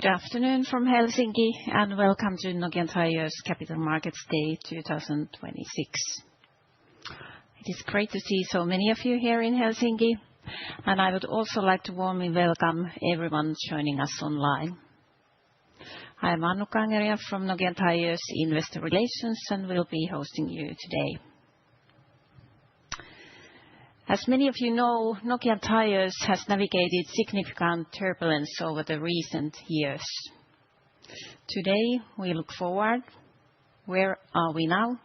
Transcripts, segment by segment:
Good afternoon from Helsinki, and welcome to Nokian Tyres Capital Markets Day 2026. It is great to see so many of you here in Helsinki, and I would also like to warmly welcome everyone joining us online. I am Annukka from Nokian Tyres Investor Relations and will be hosting you today. As many of you know, Nokian Tyres has navigated significant turbulence over the recent years. Today, we look forward. Where are we now?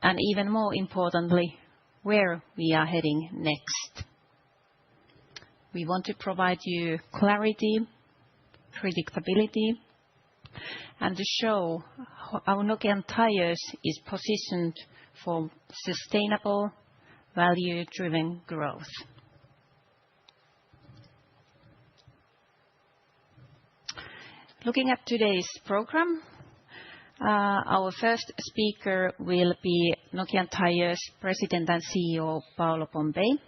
And even more importantly, where we are heading next. We want to provide you clarity, predictability, and to show how Nokian Tyres is positioned for sustainable, value-driven growth. Looking at today's program, our first speaker will be Nokian Tyres President and CEO Paolo Pompei,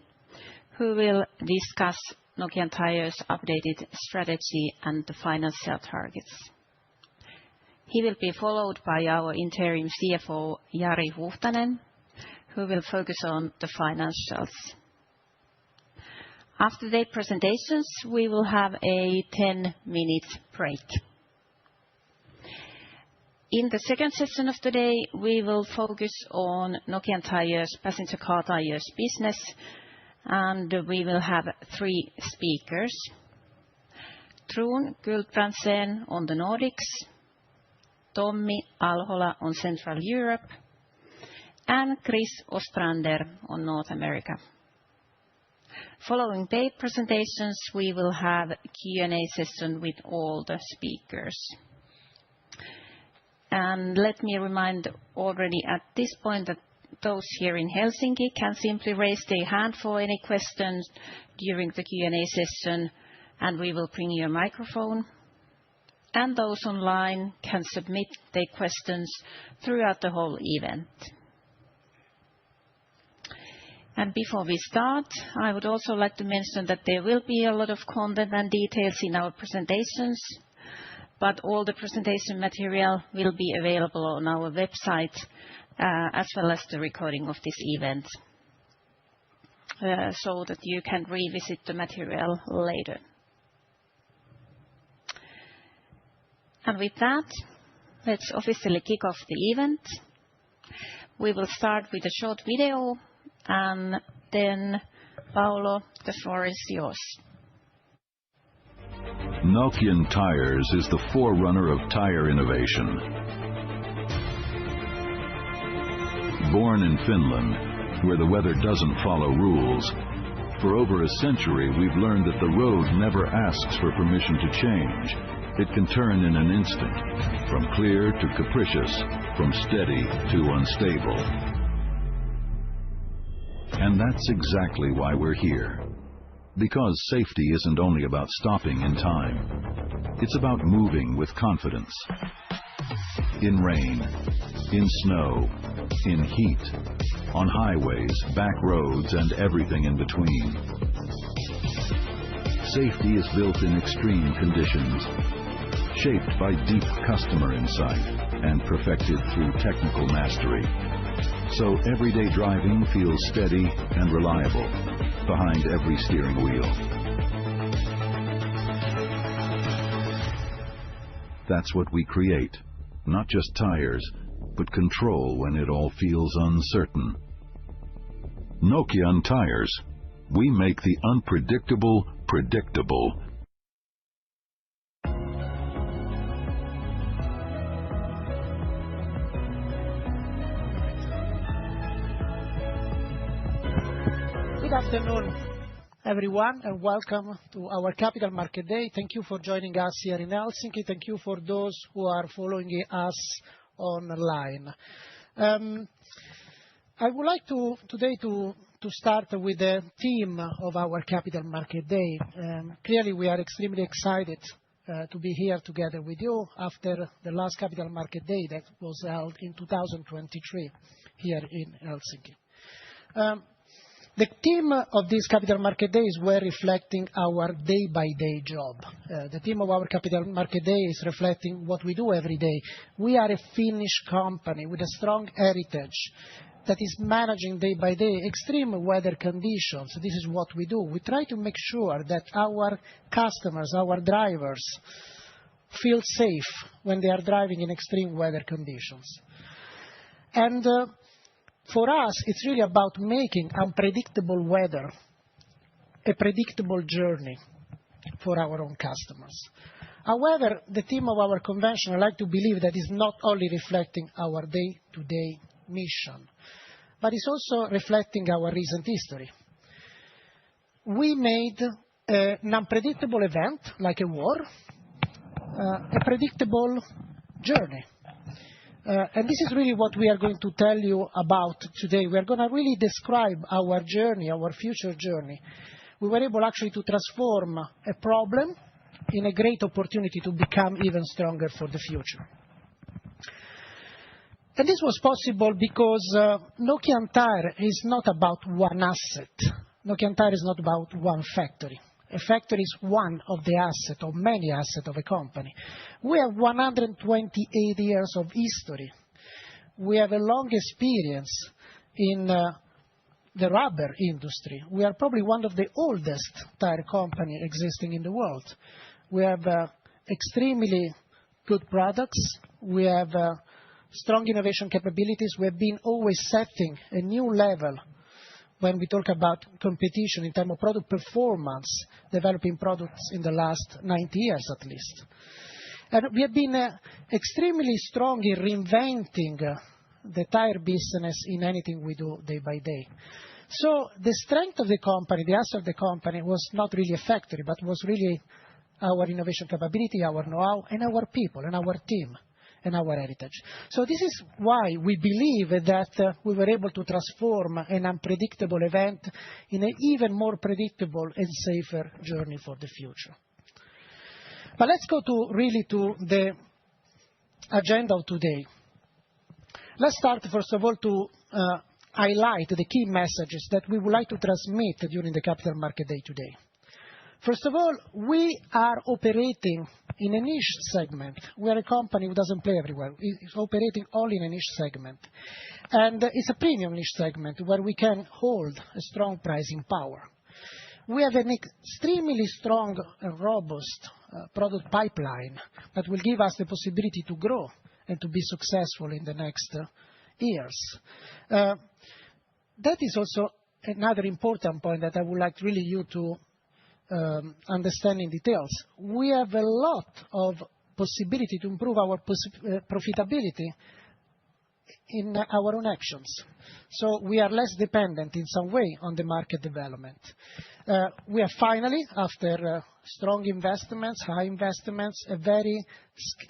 who will discuss Nokian Tyres' updated strategy and the financial targets. He will be followed by our interim CFO, Jari Huuhtanen, who will focus on the financials. After their presentations, we will have a 10-minute break. In the second session of the day, we will focus on Nokian Tyres passenger car tires business, and we will have three speakers. Trond Gulbrandsen on the Nordics, Tommi Alhola on Central Europe, and Chris Ostrander on North America. Following their presentations, we will have a Q&A session with all the speakers. And let me remind already at this point that those here in Helsinki can simply raise their hand for any questions during the Q&A session, and we will bring you a microphone. And those online can submit their questions throughout the whole event. And before we start, I would also like to mention that there will be a lot of content and details in our presentations, but all the presentation material will be available on our website, as well as the recording of this event, so that you can revisit the material later. And with that, let's officially kick off the event. We will start with a short video, and then, Paolo, the floor is yours. Nokian Tyres is the forerunner of tire innovation. Born in Finland, where the weather doesn't follow rules, for over a century we've learned that the road never asks for permission to change. It can turn in an instant, from clear to capricious, from steady to unstable. And that's exactly why we're here. Because safety isn't only about stopping in time. It's about moving with confidence. In rain, in snow, in heat, on highways, back roads, and everything in between. Safety is built in extreme conditions, shaped by deep customer insight and perfected through technical mastery. So everyday driving feels steady and reliable behind every steering wheel. That's what we create, not just tires, but control when it all feels uncertain. Nokian Tyres. We make the unpredictable predictable. Good afternoon, everyone, and welcome to our Capital Market Day. Thank you for joining us here in Helsinki. Thank you for those who are following us online. I would like today to start with the theme of our Capital Market Day. Clearly, we are extremely excited to be here together with you after the last Capital Market Day that was held in 2023 here in Helsinki. The theme of this Capital Market Day is we're reflecting our day-by-day job. The theme of our Capital Market Day is reflecting what we do every day. We are a Finnish company with a strong heritage that is managing day by day extreme weather conditions. This is what we do. We try to make sure that our customers, our drivers, feel safe when they are driving in extreme weather conditions. And for us, it's really about making unpredictable weather a predictable journey for our own customers. However, the theme of our convention, I like to believe that is not only reflecting our day-to-day mission, but it's also reflecting our recent history. We made an unpredictable event, like a war, a predictable journey. And this is really what we are going to tell you about today. We are going to really describe our journey, our future journey. We were able actually to transform a problem in a great opportunity to become even stronger for the future. And this was possible because Nokian Tyre is not about one asset. Nokian Tyre is not about one factory. A factory is one of the assets, or many assets of a company. We have 128 years of history. We have a long experience in the rubber industry. We are probably one of the oldest tire companies existing in the world. We have extremely good products. We have strong innovation capabilities. We have been always setting a new level when we talk about competition in terms of product performance, developing products in the last 90 years at least. And we have been extremely strong in reinventing the tire business in anything we do day by day. So the strength of the company, the asset of the company, was not really a factory, but was really our innovation capability, our know-how, and our people, and our team, and our heritage. So this is why we believe that we were able to transform an unpredictable event in an even more predictable and safer journey for the future. But let's go to the agenda of today. Let's start, first of all, to highlight the key messages that we would like to transmit during the Capital Market Day today. First of all, we are operating in a niche segment. We are a company who doesn't play everywhere. It's operating only in a niche segment. And it's a premium niche segment where we can hold a strong pricing power. We have an extremely strong and robust product pipeline that will give us the possibility to grow and to be successful in the next years. That is also another important point that I would like really you to understand in details. We have a lot of possibility to improve our profitability in our own actions. So we are less dependent in some way on the market development. We have finally, after strong investments, high investments, a very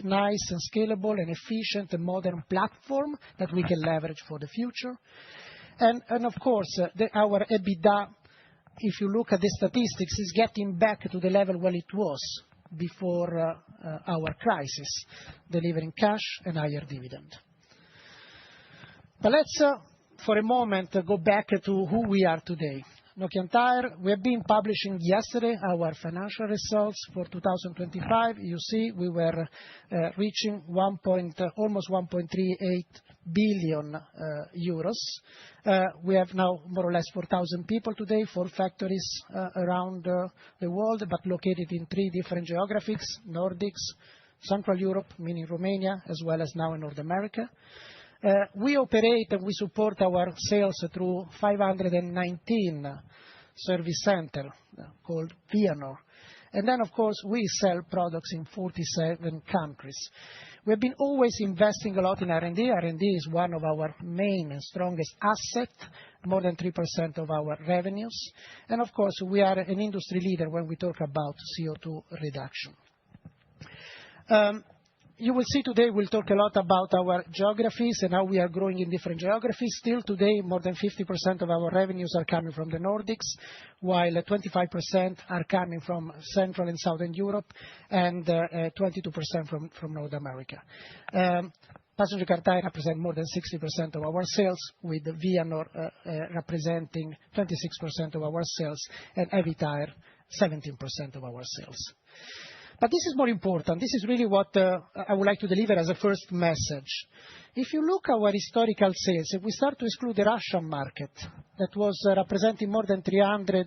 nice and scalable and efficient and modern platform that we can leverage for the future. And of course, our EBITDA, if you look at the statistics, is getting back to the level where it was before our crisis, delivering cash and higher dividend. But let's, for a moment, go back to who we are today. Nokian Tyre, we have been publishing yesterday our financial results for 2025. You see, we were reaching almost 1.38 billion euros. We have now more or less 4,000 people today, 4 factories around the world, but located in 3 different geographies: Nordics, Central Europe, meaning Romania, as well as now in North America. We operate and we support our sales through 519 service centers called Vianor. And then, of course, we sell products in 47 countries. We have been always investing a lot in R&D. R&D is one of our main and strongest assets, more than 3% of our revenues. And, of course, we are an industry leader when we talk about CO2 reduction. You will see today we'll talk a lot about our geographies and how we are growing in different geographies. Still today, more than 50% of our revenues are coming from the Nordics, while 25% are coming from Central and Southern Europe, and 22% from North America. Passenger car tire represent more than 60% of our sales, with Vianor representing 26% of our sales, and heavy tire 17% of our sales. But this is more important. This is really what I would like to deliver as a first message. If you look at our historical sales, if we start to exclude the Russian market, that was representing more than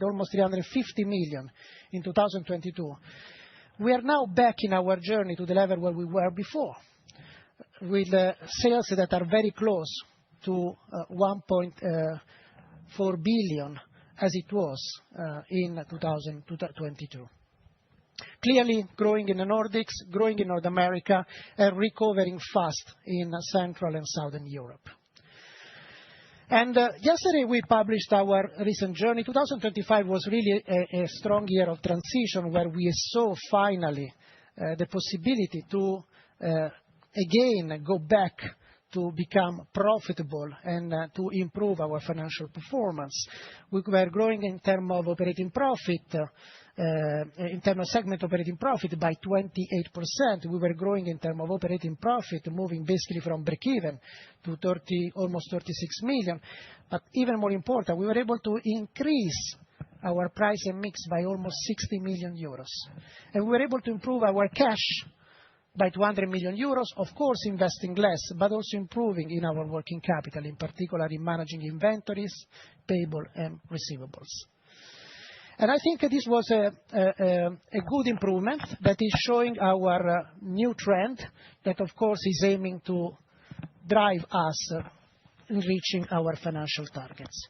almost 350 million in 2022, we are now back in our journey to the level where we were before, with sales that are very close to 1.4 billion as it was in 2022. Clearly growing in the Nordics, growing in North America, and recovering fast in Central and Southern Europe. And yesterday we published our recent journey. 2025 was really a strong year of transition, where we saw finally the possibility to again go back to become profitable and to improve our financial performance. We were growing in terms of operating profit, in terms of segment operating profit by 28%. We were growing in terms of operating profit, moving basically from break-even to almost 36 million. But even more important, we were able to increase our price and mix by almost 60 million euros. And we were able to improve our cash by 200 million euros, of course investing less, but also improving in our working capital, in particular in managing inventories, payable and receivables. And I think this was a good improvement that is showing our new trend that, of course, is aiming to drive us in reaching our financial targets.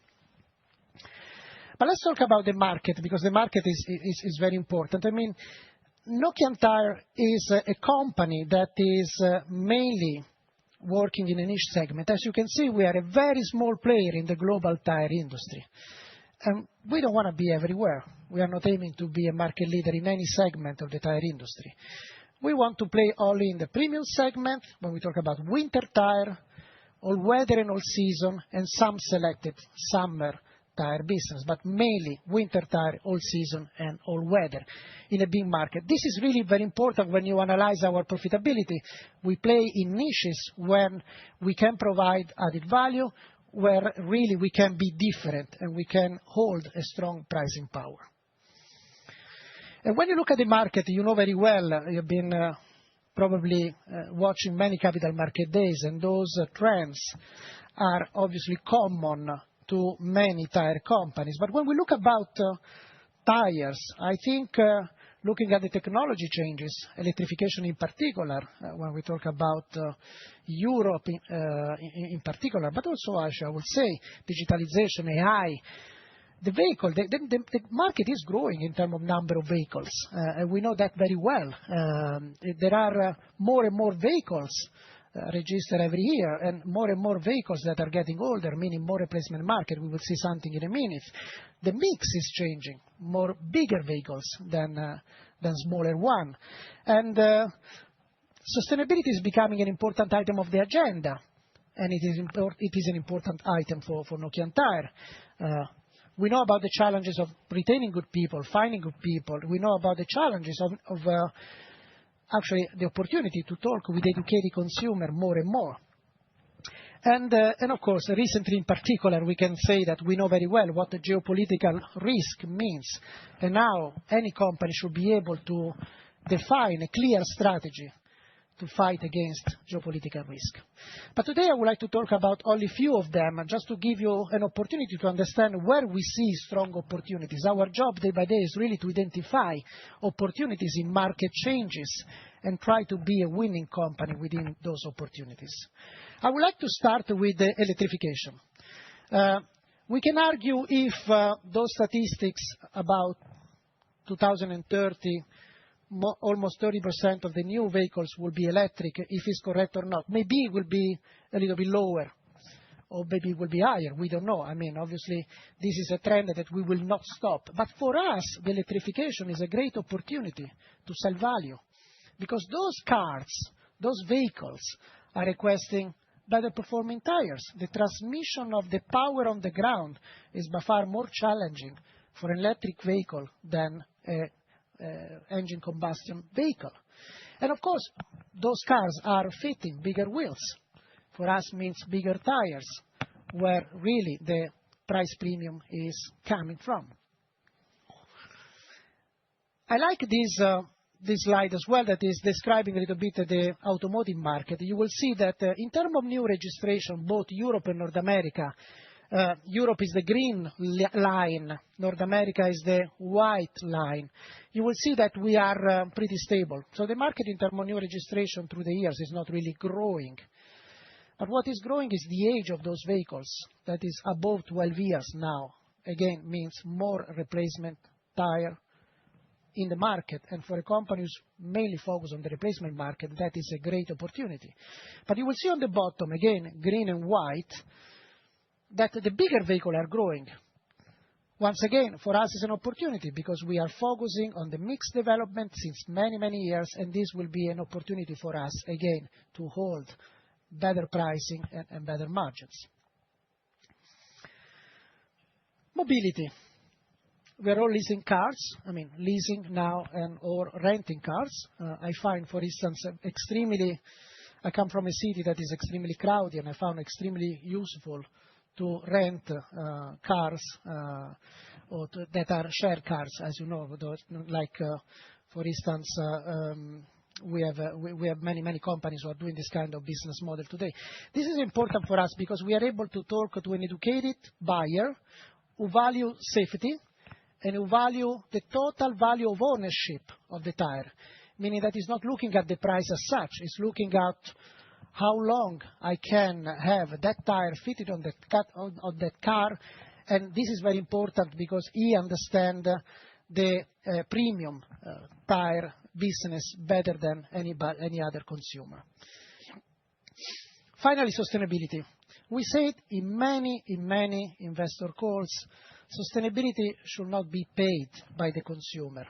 But let's talk about the market, because the market is very important. I mean, Nokian Tyre is a company that is mainly working in a niche segment. As you can see, we are a very small player in the global tire industry. And we don't want to be everywhere. We are not aiming to be a market leader in any segment of the tire industry. We want to play only in the premium segment when we talk about winter tire, all weather and all season, and some selected summer tire business, but mainly winter tire, all season and all weather in a big market. This is really very important when you analyze our profitability. We play in niches when we can provide added value, where really we can be different and we can hold a strong pricing power. And when you look at the market, you know very well, you've been probably watching many capital market days, and those trends are obviously common to many tire companies. But when we look about tires, I think looking at the technology changes, electrification in particular, when we talk about Europe in particular, but also Asia, I would say, digitalization, AI, the market is growing in terms of number of vehicles, and we know that very well. There are more and more vehicles registered every year, and more vehicles that are getting older, meaning more replacement market. We will see something in a minute. The mix is changing, more bigger vehicles than smaller one. And sustainability is becoming an important item of the agenda, and it is an important item for Nokian Tyre. We know about the challenges of retaining good people, finding good people. We know about the challenges of actually the opportunity to talk with educated consumer more and more. And of course, recently in particular, we can say that we know very well what the geopolitical risk means. And now any company should be able to define a clear strategy to fight against geopolitical risk. But today I would like to talk about only a few of them, just to give you an opportunity to understand where we see strong opportunities. Our job day by day is really to identify opportunities in market changes and try to be a winning company within those opportunities. I would like to start with the electrification. We can argue if those statistics about 2030, almost 30% of the new vehicles will be electric, if it's correct or not. Maybe it will be a little bit lower, or maybe it will be higher. We don't know. I mean, obviously, this is a trend that we will not stop. But for us, the electrification is a great opportunity to sell value, because those cars, those vehicles are requesting better performing tires. The transmission of the power on the ground is by far more challenging for an electric vehicle than an engine combustion vehicle. And of course, those cars are fitting bigger wheels. For us means bigger tires, where really the price premium is coming from. I like this slide as well that is describing a little bit the automotive market. You will see that in terms of new registration, both Europe and North America, Europe is the green line, North America is the white line. You will see that we are pretty stable. So the market in terms of new registration through the years is not really growing. But what is growing is the age of those vehicles that is above 12 years now. Again, means more replacement tire in the market. And for a company who's mainly focused on the replacement market, that is a great opportunity. But you will see on the bottom, again, green and white, that the bigger vehicles are growing. Once again, for us, it's an opportunity because we are focusing on the mix development since many, many years, and this will be an opportunity for us, again, to hold better pricing and better margins. Mobility. We are all leasing cars. I mean, leasing now or renting cars. I find, for instance, I come from a city that is extremely crowded, and I found extremely useful to rent cars that are shared cars, as you know, like, for instance, we have many companies who are doing this kind of business model today. This is important for us because we are able to talk to an educated buyer who value safety and who value the total value of ownership of the tire, meaning that he's not looking at the price as such. He's looking at how long I can have that tire fitted on that car. And this is very important because he understands the premium tire business better than any other consumer. Finally, sustainability. We said in many investor calls, sustainability should not be paid by the consumer.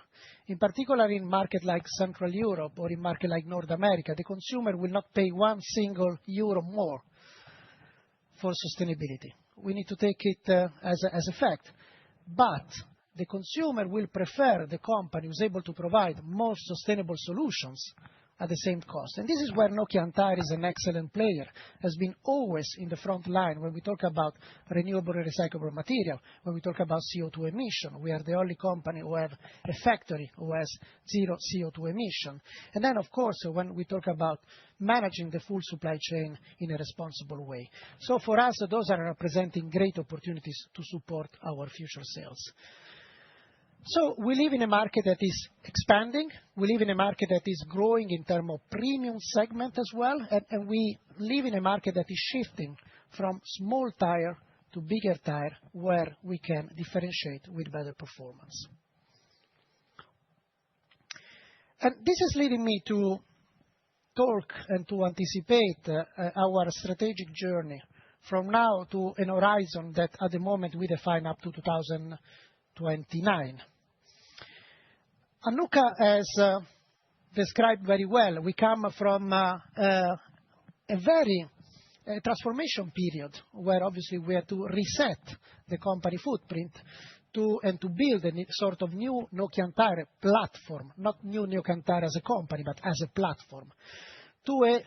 In particular, in markets like Central Europe or in markets like North America, the consumer will not pay one single euro more for sustainability. We need to take it as a fact. But the consumer will prefer the company who's able to provide more sustainable solutions at the same cost. And this is where Nokian Tyres is an excellent player, has been always in the front line when we talk about renewable and recyclable material, when we talk about CO2 emission. We are the only company who have a factory who has zero CO2 emission. And then, of course, when we talk about managing the full supply chain in a responsible way. So for us, those are representing great opportunities to support our future sales. So we live in a market that is expanding. We live in a market that is growing in terms of premium segment as well. And we live in a market that is shifting from small tire to bigger tire, where we can differentiate with better performance. And this is leading me to talk and to anticipate our strategic journey from now to an horizon that at the moment we define up to 2029. Annukka has described very well. We come from a very transformation period where obviously we had to reset the company footprint and to build a sort of new Nokian Tyres platform, not new Nokian Tyres as a company, but as a platform, to a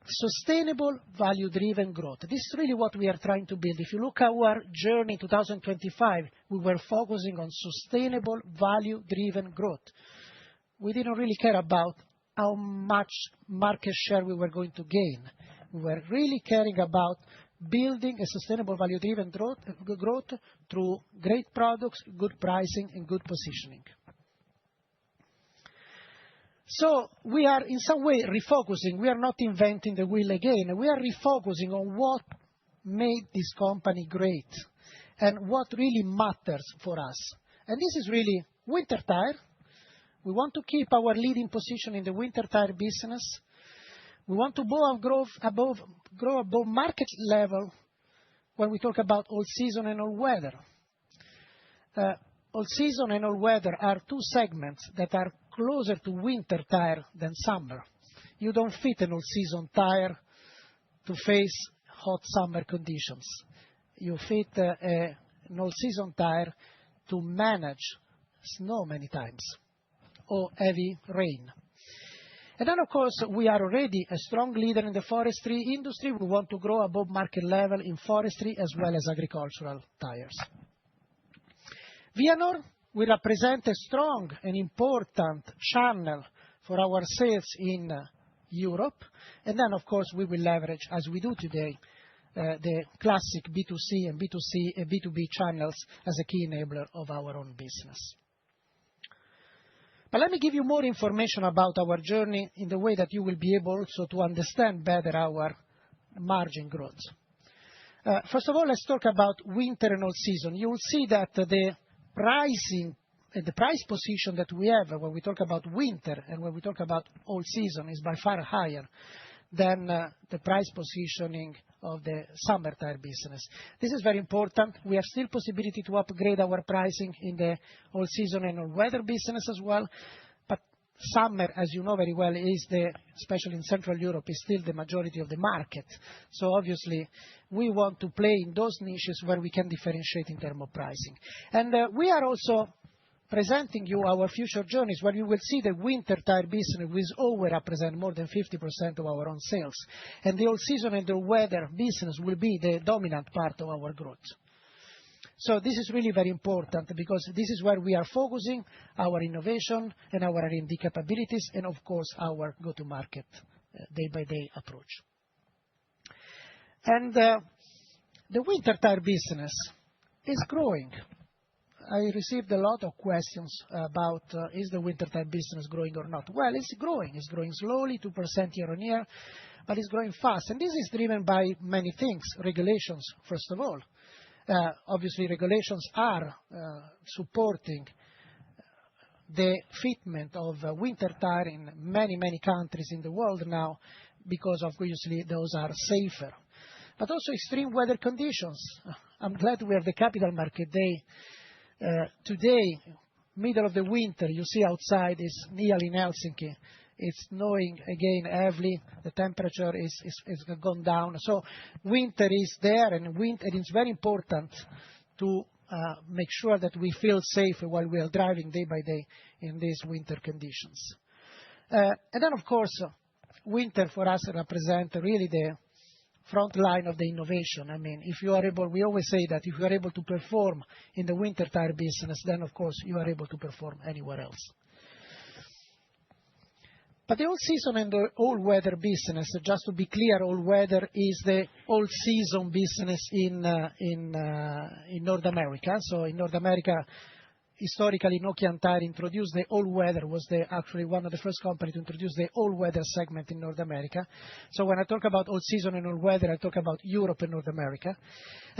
sustainable value-driven growth. This is really what we are trying to build. If you look at our journey 2025, we were focusing on sustainable value-driven growth. We didn't really care about how much market share we were going to gain. We were really caring about building a sustainable value-driven growth through great products, good pricing, and good positioning. So we are in some way refocusing. We are not inventing the wheel again. We are refocusing on what made this company great and what really matters for us. And this is really winter tire. We want to keep our leading position in the winter tire business. We want to grow above market level when we talk about all season and all weather. All season and all weather are two segments that are closer to winter tire than summer. you don't fit an all-season tire to face hot summer conditions. You fit an all-season tire to manage snow many times or heavy rain. And then, of course, we are already a strong leader in the forestry industry. We want to grow above market level in forestry as well as agricultural tires. Vianor will represent a strong and important channel for our sales in Europe. And then, of course, we will leverage, as we do today, the classic B2C and B2B channels as a key enabler of our own business. But let me give you more information about our journey in the way that you will be able also to understand better our margin growth. First of all, let's talk about winter and all season. You will see that the pricing, the price position that we have when we talk about winter and when we talk about all season is by far higher than the price positioning of the summer tire business. This is very important. We have still possibility to upgrade our pricing in the all season and all weather business as well. But summer, as you know very well, especially in Central Europe, is still the majority of the market. So obviously, we want to play in those niches where we can differentiate in terms of pricing. And we are also presenting you our future journeys, where you will see the winter tire business will represent more than 50% of our own sales. And the all season and the weather business will be the dominant part of our growth. So this is really very important because this is where we are focusing our innovation and our R&D capabilities and, of course, our go-to-market day-by-day approach. And the winter tire business is growing. I received a lot of questions about is the winter tire business growing or not. Well, it's growing. It's growing slowly, 2% year on year, but it's growing fast. And this is driven by many things. Regulations, first of all. Obviously, regulations are supporting the fitment of winter tire in many, many countries in the world now because, obviously, those are safer. But also extreme weather conditions. I'm glad we have the Capital Market Day. Today, middle of the winter, you see outside is nearly in Helsinki. It's snowing again heavily. The temperature is gone down. So winter is there, and it's very important to make sure that we feel safe while we are driving day by day in these winter conditions. And then, of course, winter for us represents really the front line of the innovation. I mean, if you are able, we always say that if you are able to perform in the winter tire business, then of course you are able to perform anywhere else. But the all season and the all weather business, just to be clear, all weather is the all season business in North America. So in North America, historically, Nokian Tire introduced the all-weather, was actually one of the first companies to introduce the all-weather segment in North America. So when I talk about all-season and all-weather, I talk about Europe and North America.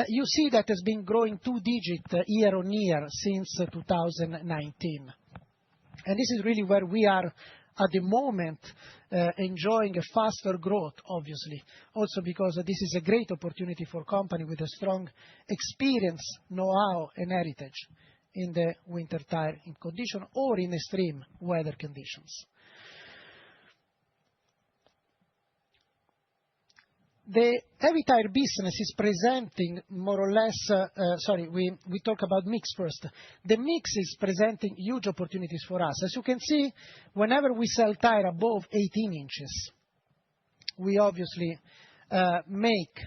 You see that has been growing two-digit year on year since 2019. And this is really where we are at the moment enjoying a faster growth, obviously, also because this is a great opportunity for a company with a strong experience, know-how, and heritage in the winter tire condition or in extreme weather conditions. The heavy tire business is presenting more or less, we talk about mix first. The mix is presenting huge opportunities for us. As you can see, whenever we sell tire above 18 inches, we obviously make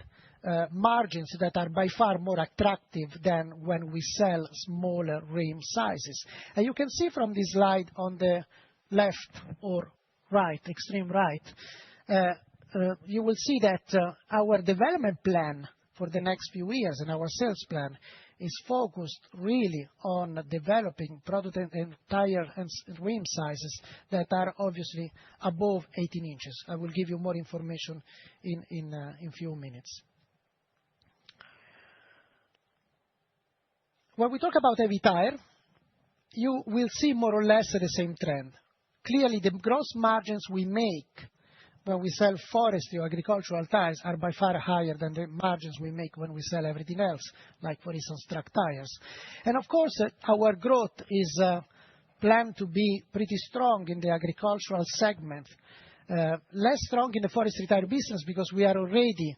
margins that are by far more attractive than when we sell smaller rim sizes. And you can see from this slide on the left or right, extreme right, you will see that our development plan for the next few years and our sales plan is focused really on developing product and tire and rim sizes that are obviously above 18 inches. I will give you more information in a few minutes. When we talk about heavy tire, you will see more or less the same trend. Clearly, the gross margins we make when we sell forestry or agricultural tires are by far higher than the margins we make when we sell everything else, like, for instance, truck tires. And of course, our growth is planned to be pretty strong in the agricultural segment Less strong in the forestry tire business because we are already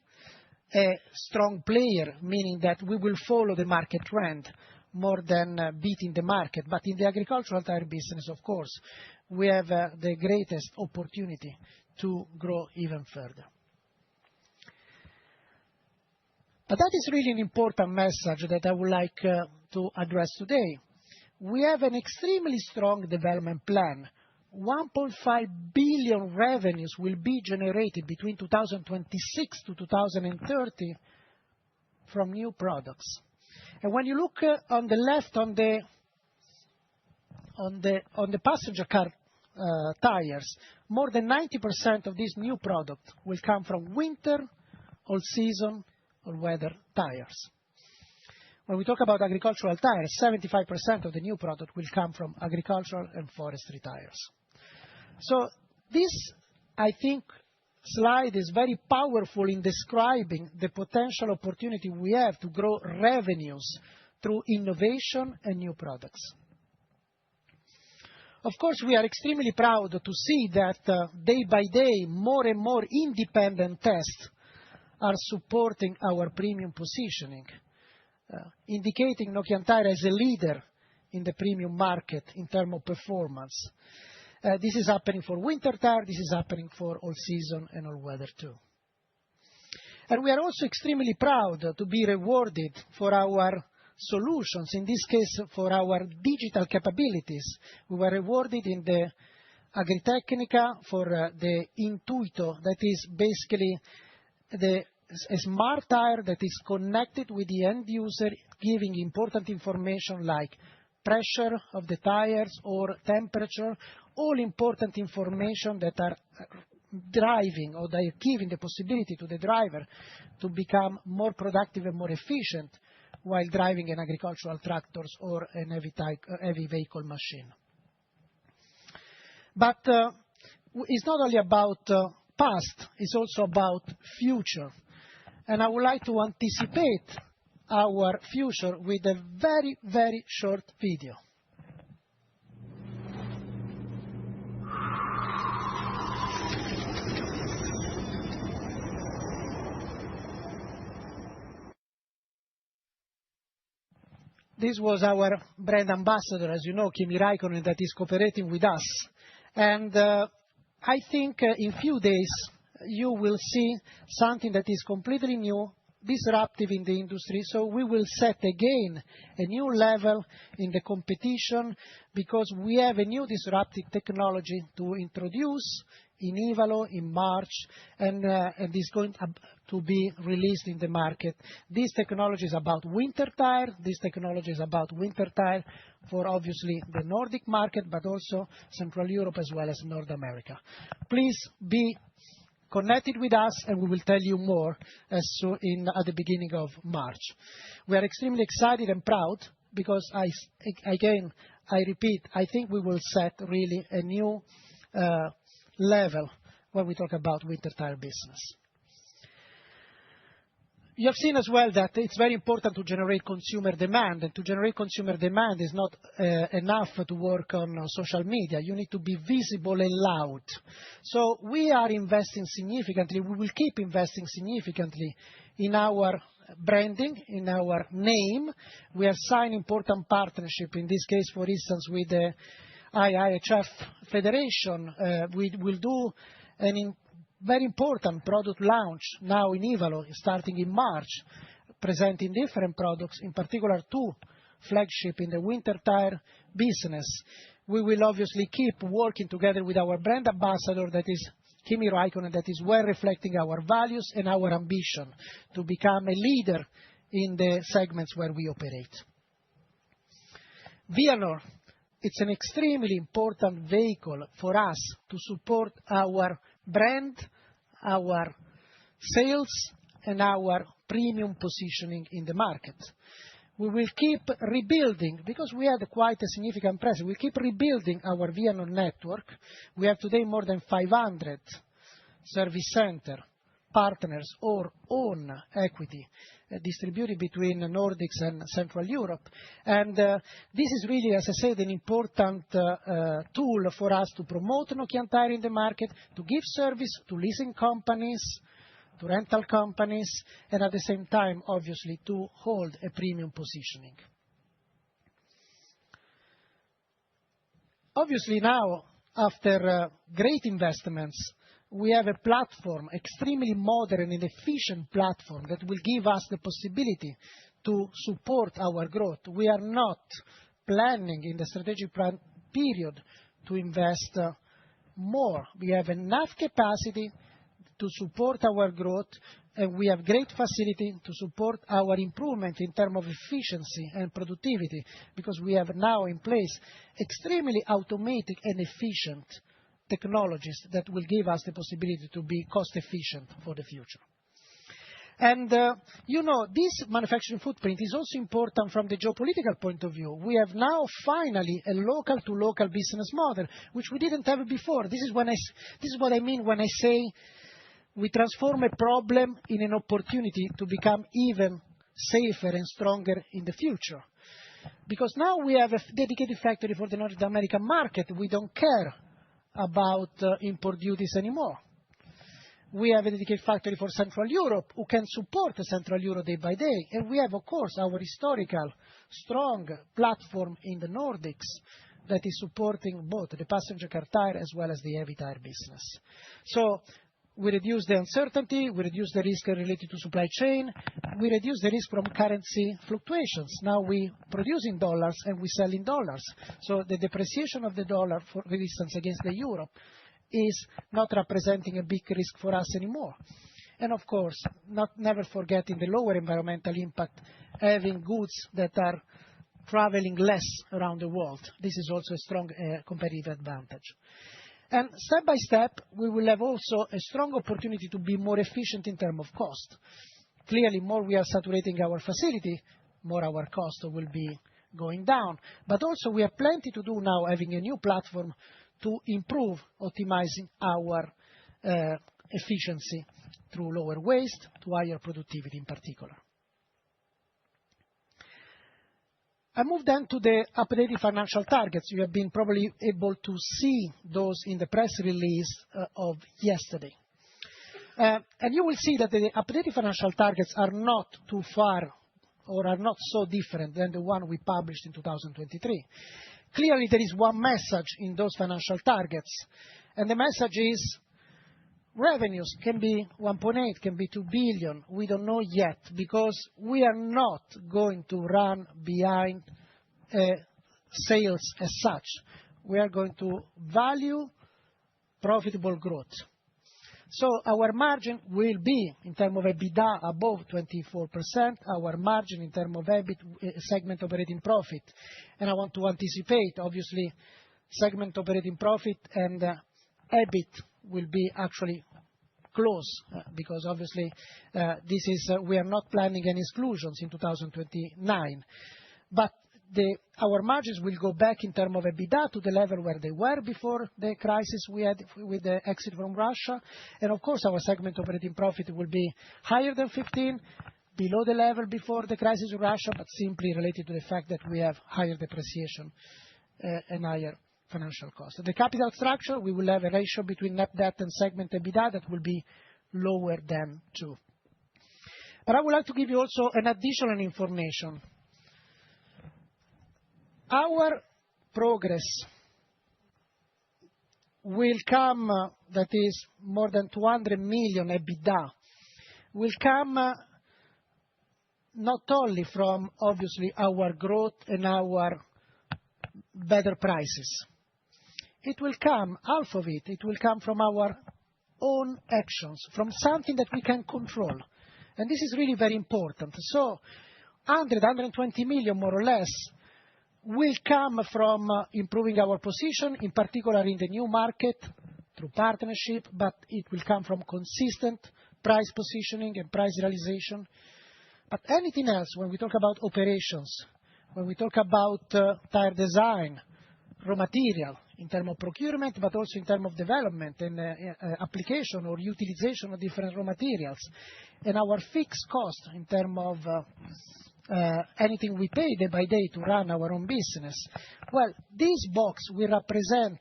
a strong player, meaning that we will follow the market trend more than beating the market. But in the agricultural tire business, of course, we have the greatest opportunity to grow even further. But that is really an important message that I would like to address today. We have an extremely strong development plan. 1.5 billion revenues will be generated between 2026 to 2030 from new products. And when you look on the left on the passenger car tires, more than 90% of these new products will come from winter, all season, or weather tires. When we talk about agricultural tires, 75% of the new product will come from agricultural and forestry tires. So this, I think, slide is very powerful in describing the potential opportunity we have to grow revenues through innovation and new products. Of course, we are extremely proud to see that day by day, more and more independent tests are supporting our premium positioning, indicating Nokian Tyres as a leader in the premium market in terms of performance. This is happening for winter tire, this is happening for all season and all weather too. And we are also extremely proud to be rewarded for our solutions, in this case for our digital capabilities. We were rewarded in the Agritecnica for the Intuito, that is basically a smart tire that is connected with the end user, giving important information like pressure of the tires or temperature, all important information that are driving or they are giving the possibility to the driver to become more productive and more efficient while driving an agricultural tractors or an heavy vehicle machine. But it's not only about past, it's also about future. And I would like to anticipate our future with a very, very short video. This was our brand ambassador, as you know, Kimi Räikkönen, that is cooperating with us. And I think in few days you will see something that is completely new, disruptive in the industry. So we will set again a new level in the competition because we have a new disruptive technology to introduce in Ivalo in March, and is going to be released in the market. This technology is about winter tire. This technology is about winter tire for obviously the Nordic market, but also Central Europe as well as North America. Please be connected with us, and we will tell you more at the beginning of March. We are extremely excited and proud because I repeat, I think we will set really a new level when we talk about winter tire business. You have seen as well that it's very important to generate consumer demand, and to generate consumer demand is not enough to work on social media. You need to be visible and loud. So we are investing significantly. We will keep investing significantly in our branding, in our name. We have signed important partnership, in this case, for instance, with the IIHF Federation. We will do an very important product launch now in Ivalo, starting in March, presenting different products, in particular two flagship in the winter tire business. We will obviously keep working together with our brand ambassador, that is Kimi Räikkönen, that is well reflecting our values and our ambition to become a leader in the segments where we operate. Vianor, it's an extremely important vehicle for us to support our brand, our sales, and our premium positioning in the market. We will keep rebuilding, because we had quite a significant presence. We keep rebuilding our Vianor network. We have today more than 500 service centers, partners or own equity distributed between the Nordics and Central Europe. And this is really, as I said, an important tool for us to promote Nokian Tyres in the market, to give service to leasing companies, to rental companies, and at the same time, obviously, to hold a premium positioning. Obviously now, after great investments, we have a platform, extremely modern and efficient platform that will give us the possibility to support our growth. We are not planning in the strategic plan period to invest more. We have enough capacity to support our growth, and we have great facility to support our improvement in terms of efficiency and productivity, because we have now in place extremely automated and efficient technologies that will give us the possibility to be cost efficient for the future. And, this manufacturing footprint is also important from the geopolitical point of view. We have now finally a local-to-local business model, which we didn't have before. This is what I mean when I say we transform a problem in an opportunity to become even safer and stronger in the future. Because now we have a dedicated factory for the North American market. We don't care about import duties anymore. We have a dedicated factory for Central Europe who can support Central Europe day by day. And we have, of course, our historical strong platform in the Nordics that is supporting both the passenger car tire as well as the heavy tire business. So we reduce the uncertainty, we reduce the risk related to supply chain, we reduce the risk from currency fluctuations. Now we produce in dollars and we sell in dollars. So the depreciation of the dollar, for instance, against the euro, is not representing a big risk for us anymore. And of course, never forgetting the lower environmental impact, having goods that are traveling less around the world. This is also a strong competitive advantage. And step by step, we will have also a strong opportunity to be more efficient in terms of cost. Clearly, more we are saturating our facility, more our cost will be going down. But also we have plenty to do now, having a new platform to improve optimizing our efficiency through lower waste to higher productivity in particular. I move then to the updated financial targets. You have been probably able to see those in the press release of yesterday. And you will see that the updated financial targets are not too far or are not so different than the one we published in 2023. Clearly, there is one message in those financial targets, and the message is revenues can be 1.8, can be 2 billion. We don't know yet, because we are not going to run behind sales as such. We are going to value profitable growth. So our margin will be, in terms of EBITDA, above 24%. Our margin in terms of EBIT, segment operating profit. And I want to anticipate, obviously, segment operating profit and EBIT will be actually close, because obviously we are not planning any exclusions in 2029. But our margins will go back in terms of EBITDA to the level where they were before the crisis we had with the exit from Russia. And of course, our segment operating profit will be higher than 15, below the level before the crisis in Russia, but simply related to the fact that we have higher depreciation and higher financial costs. The capital structure, we will have a ratio between net debt and segment EBITDA that will be lower than 2. But I would like to give you also an additional information. Our progress will come, that is more than 200 million EBITDA, will come not only from, obviously, our growth and our better prices. It will come, half of it will come from our own actions, from something that we can control. And this is really very important. So 120 million, more or less, will come from improving our position, in particular in the new market, through partnership, but it will come from consistent price positioning and price realization. But anything else, when we talk about operations, when we talk about tire design, raw material, in terms of procurement, but also in terms of development and application or utilization of different raw materials. And our fixed cost in terms of anything we pay day by day to run our own business. Well, this box will represent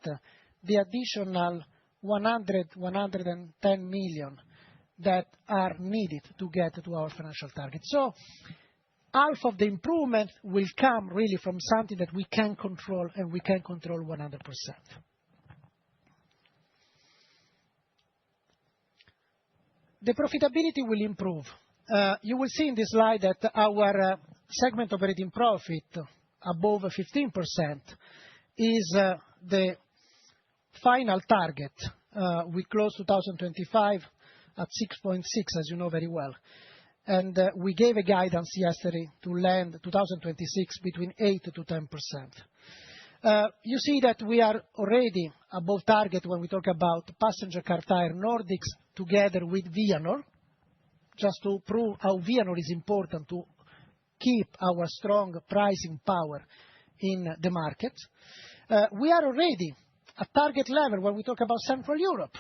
the additional 110 million that are needed to get to our financial target. So half of the improvement will come really from something that we can control, and we can control 100%. The profitability will improve. You will see in this slide that our segment operating profit above 15% is the final target. We closed 2025 at 6.6, as you know very well. And we gave a guidance yesterday to land 2026 between 8 to 10%. You see that we are already above target when we talk about passenger car tire Nordics together with Vianor, just to prove how Vianor is important to keep our strong pricing power in the market. We are already at target level when we talk about Central Europe.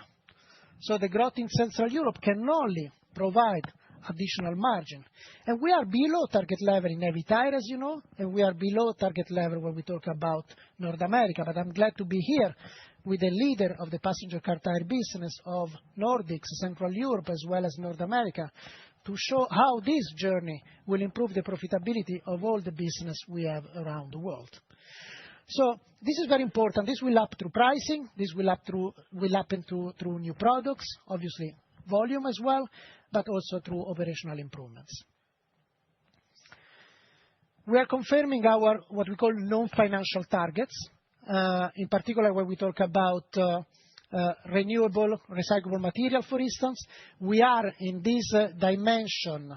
So the growth in Central Europe can only provide additional margin. And we are below target level in heavy tire, as you know, and we are below target level when we talk about North America. But I'm glad to be here with the leader of the passenger car tire business of Nordics, Central Europe, as well as North America, to show how this journey will improve the profitability of all the business we have around the world. So this is very important. This will up through pricing. This will happen through new products, obviously volume as well, but also through operational improvements. We are confirming our what we call non-financial targets, in particular when we talk about renewable, recyclable material, for instance. We are in this dimension,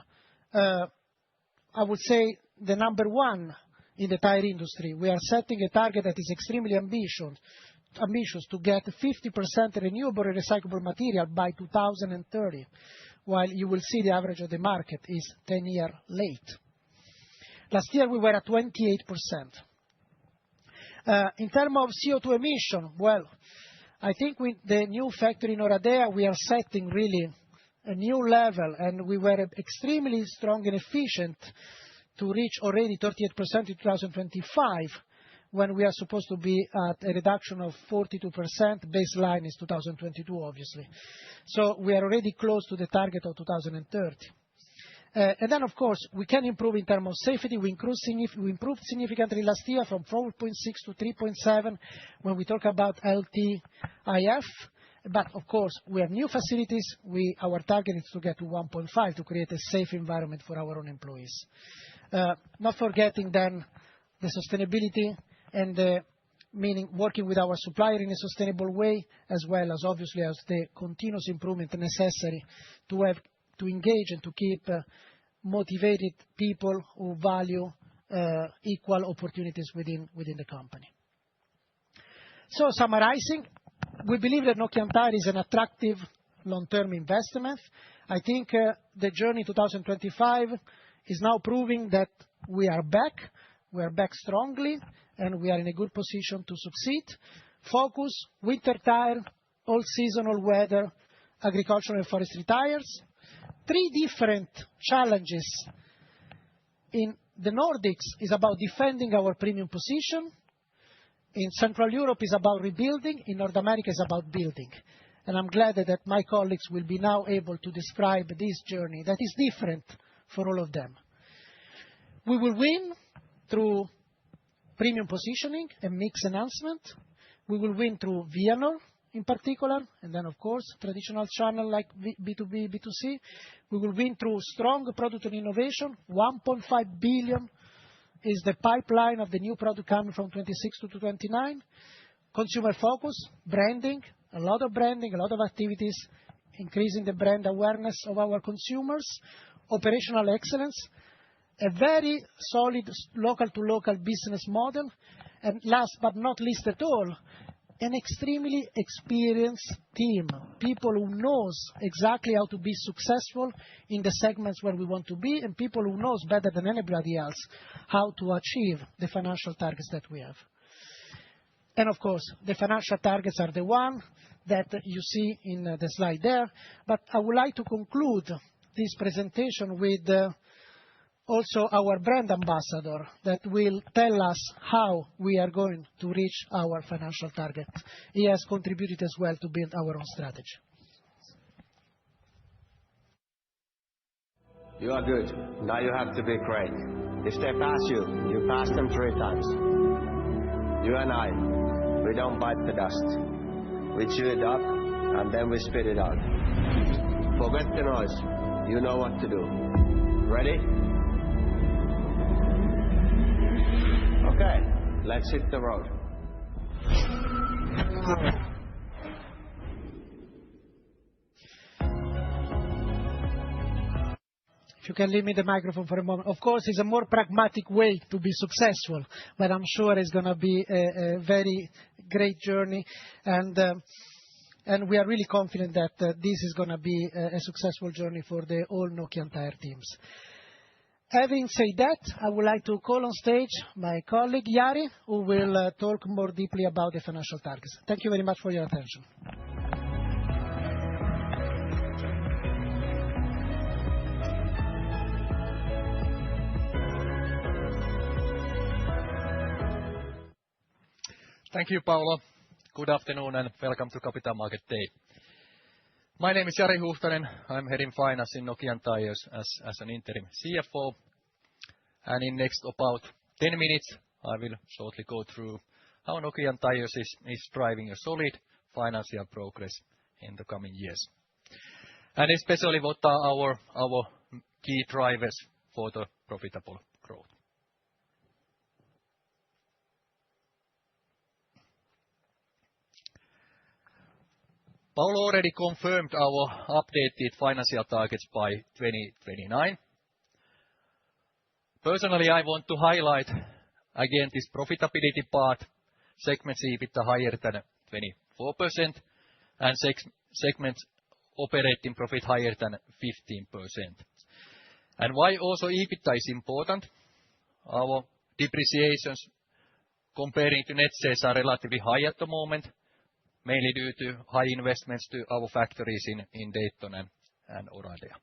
I would say, the number one in the tire industry. We are setting a target that is extremely ambitious to get 50% renewable and recyclable material by 2030, while you will see the average of the market is 10 years late. Last year, we were at 28%. In terms of CO2 emission, well, I think with the new factory in Oradea, we are setting really a new level, and we were extremely strong and efficient to reach already 38% in 2025, when we are supposed to be at a reduction of 42%. Baseline is 2022, obviously. So we are already close to the target of 2030. And then, of course, we can improve in terms of safety. We improved significantly last year from 4.6 to 3.7 when we talk about LTIF. But, of course, we have new facilities. Our target is to get to 1.5 to create a safe environment for our own employees. Not forgetting then the sustainability and meaning working with our supplier in a sustainable way, as well as obviously as the continuous improvement necessary to engage and to keep motivated people who value equal opportunities within the company. So summarizing, we believe that Nokian Tyres is an attractive long-term investment. I think the journey 2025 is now proving that we are back strongly, and we are in a good position to succeed. Focus, winter tire, all seasonal weather, agricultural and forestry tires. 3 different challenges. In the Nordics is about defending our premium position. In Central Europe is about rebuilding. In North America is about building. And I'm glad that my colleagues will be now able to describe this journey that is different for all of them. We will win through premium positioning and mix enhancement. We will win through Vianor in particular, and then, of course, traditional channel like B2B, B2C. We will win through strong product and innovation. 1.5 billion is the pipeline of the new product coming from 26 to 29. Consumer focus, branding, a lot of activities, increasing the brand awareness of our consumers. Operational excellence, a very solid local-to-local business model. And last but not least at all, an extremely experienced team, people who knows exactly how to be successful in the segments where we want to be, and people who knows better than anybody else how to achieve the financial targets that we have. And of course, the financial targets are the one that you see in the slide there. But I would like to conclude this presentation with also our brand ambassador that will tell us how we are going to reach our financial target. He has contributed as well to build our own strategy. You are good. Now you have to be great. If they pass you, you pass them 3 times. You and I, we don't bite the dust. We chew it up and then we spit it out. Forget the noise. You know what to do. Ready? Okay, let's hit the road. If you can leave me the microphone for a moment. Of course, it's a more pragmatic way to be successful, but I'm sure it's going to be a very great journey. And we are really confident that this is going to be a successful journey for the all Nokian Tyres teams. Having said that, I would like to call on stage my colleague Jari, who will talk more deeply about the financial targets. Thank you very much for your attention. Thank you, Paolo. Good afternoon and welcome to Capital Market Day. My name is Jari Huhtanen. I'm heading finance in Nokian Tyres as an interim CFO. And in next about 10 minutes, I will shortly go through how Nokian Tyres is driving a solid financial progress in the coming years. And especially what are our key drivers for the profitable growth. Paolo already confirmed our updated financial targets by 2029. Personally, I want to highlight again this profitability part, segment EBITDA higher than 24%, and segment operating profit higher than 15%. And why also EBITDA is important? Our depreciations comparing to net sales are relatively high at the moment, mainly due to high investments to our factories in Dayton and Oradea.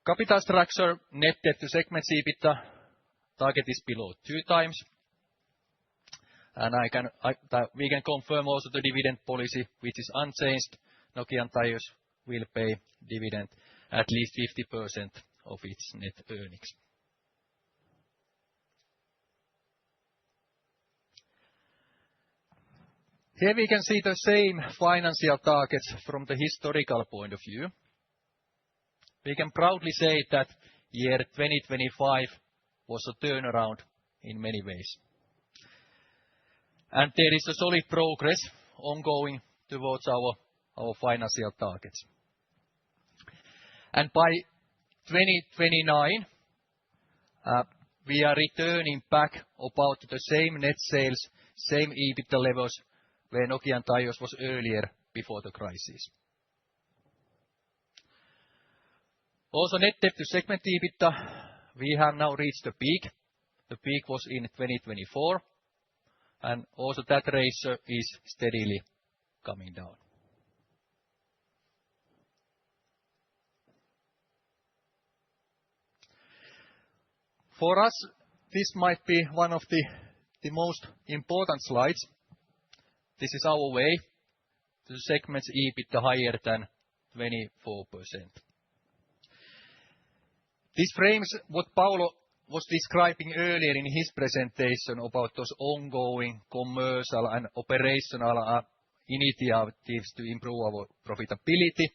Capital structure, net debt to segment EBITDA, target is below 2 times. And we can confirm also the dividend policy, which is unchanged. Nokian Tyres will pay dividend at least 50% of its net earnings. Here we can see the same financial targets from the historical point of view. We can proudly say that year 2025 was a turnaround in many ways. And there is a solid progress ongoing towards our financial targets. And by 2029, we are returning back about the same net sales, same EBITDA levels where Nokian Tyres was earlier before the crisis. Also net debt to segment EBITDA, we have now reached the peak. The peak was in 2024, and also that ratio is steadily coming down. For us, this might be one of the most important slides. This is our way to segments EBITDA higher than 24%. This frames what Paolo was describing earlier in his presentation about those ongoing commercial and operational initiatives to improve our profitability.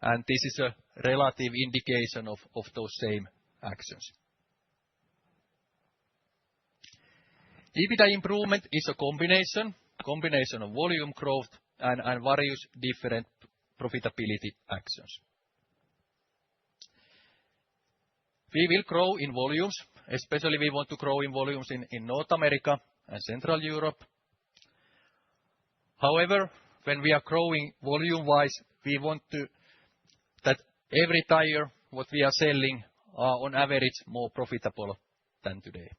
And this is a relative indication of those same actions. EBITDA improvement is a combination of volume growth and various different profitability actions. We will grow in volumes, especially we want to grow in volumes in North America and Central Europe. However, when we are growing volume-wise, we want that every tire what we are selling are on average more profitable than today.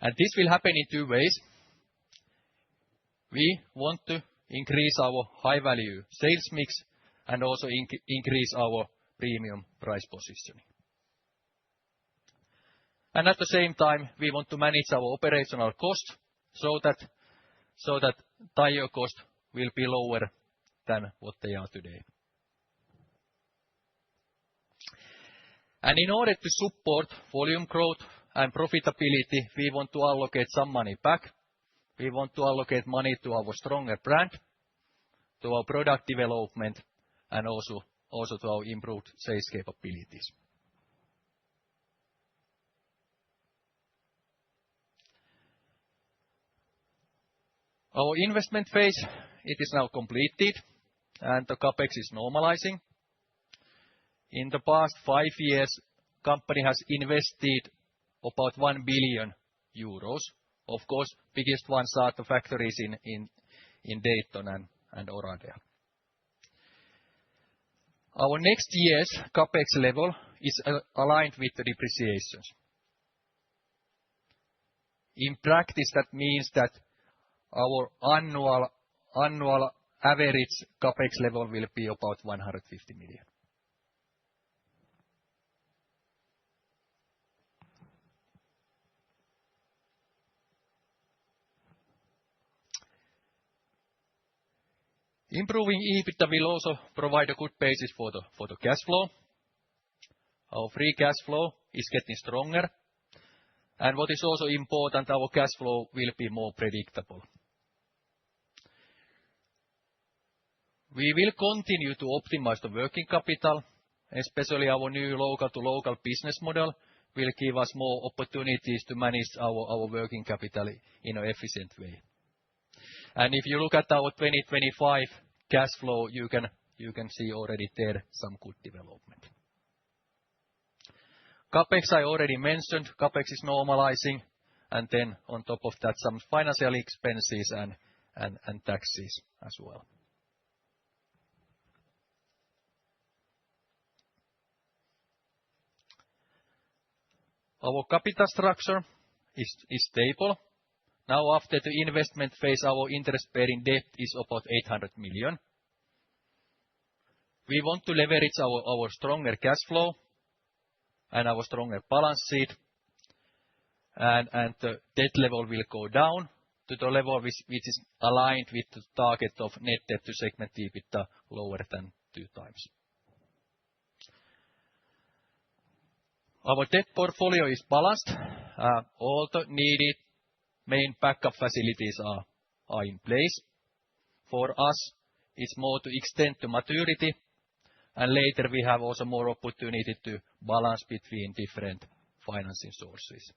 This will happen in two ways. We want to increase our high-value sales mix and also increase our premium price positioning. At the same time, we want to manage our operational cost so that tire cost will be lower than what they are today. In order to support volume growth and profitability, we want to allocate some money back. We want to allocate money to our stronger brand, to our product development, and also to our improved sales capabilities. Our investment phase, it is now completed, and the CapEx is normalizing. In the past 5 years, company has invested about 1 billion euros. Of course, biggest ones are the factories in Dayton and Oradea. Our next year's CapEx level is aligned with the depreciations. In practice, that means that our annual average CapEx level will be about 150 million. Improving EBITDA will also provide a good basis for the cash flow. Our free cash flow is getting stronger. What is also important, our cash flow will be more predictable. We will continue to optimize the working capital, especially our new local-to-local business model will give us more opportunities to manage our working capital in an efficient way. If you look at our 2025 cash flow, you can see already there some good development. CapEx, I already mentioned, CapEx is normalizing, and then on top of that, some financial expenses and taxes as well. Our capital structure is stable. Now, after the investment phase, our interest-bearing debt is about 800 million. We want to leverage our stronger cash flow and our stronger balance sheet, and the debt level will go down to the level which is aligned with the target of net debt to segment EBITDA lower than 2 times. Our debt portfolio is balanced. All the needed main backup facilities are in place. For us, it's more to extend the maturity, and later we have also more opportunity to balance between different financing sources.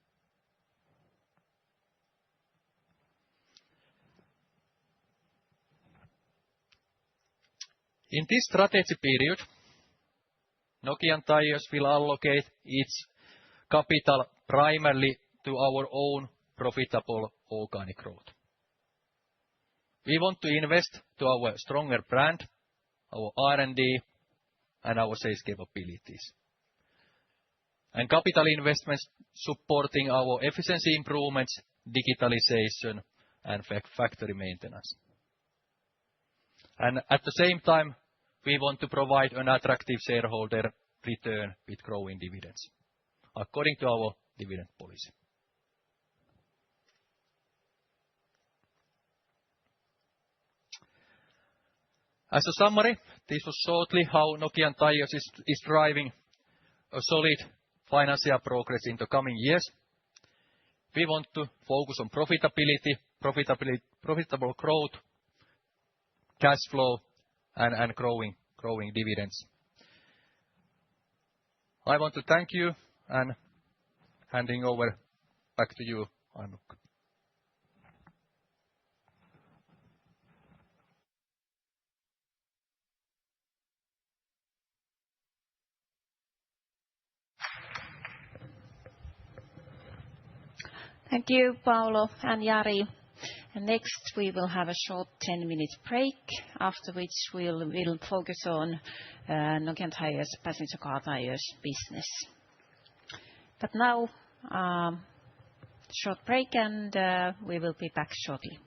In this strategy period, Nokian Tyres will allocate its capital primarily to our own profitable organic growth. We want to invest to our stronger brand, our R&D, and our sales capabilities. Capital investments supporting our efficiency improvements, digitalization, and factory maintenance. At the same time, we want to provide an attractive shareholder return with growing dividends according to our dividend policy. As a summary, this was shortly how Nokian Tyres is driving a solid financial progress in the coming years. We want to focus on profitable growth, cash flow, and growing dividends. I want to thank you, and handing over back to you, Annukka. Thank you, Paolo and Jari. Next, we will have a short 10-minute break, after which we'll focus on Nokian Tyres passenger car tires business. But now, short break, and we will be back shortly.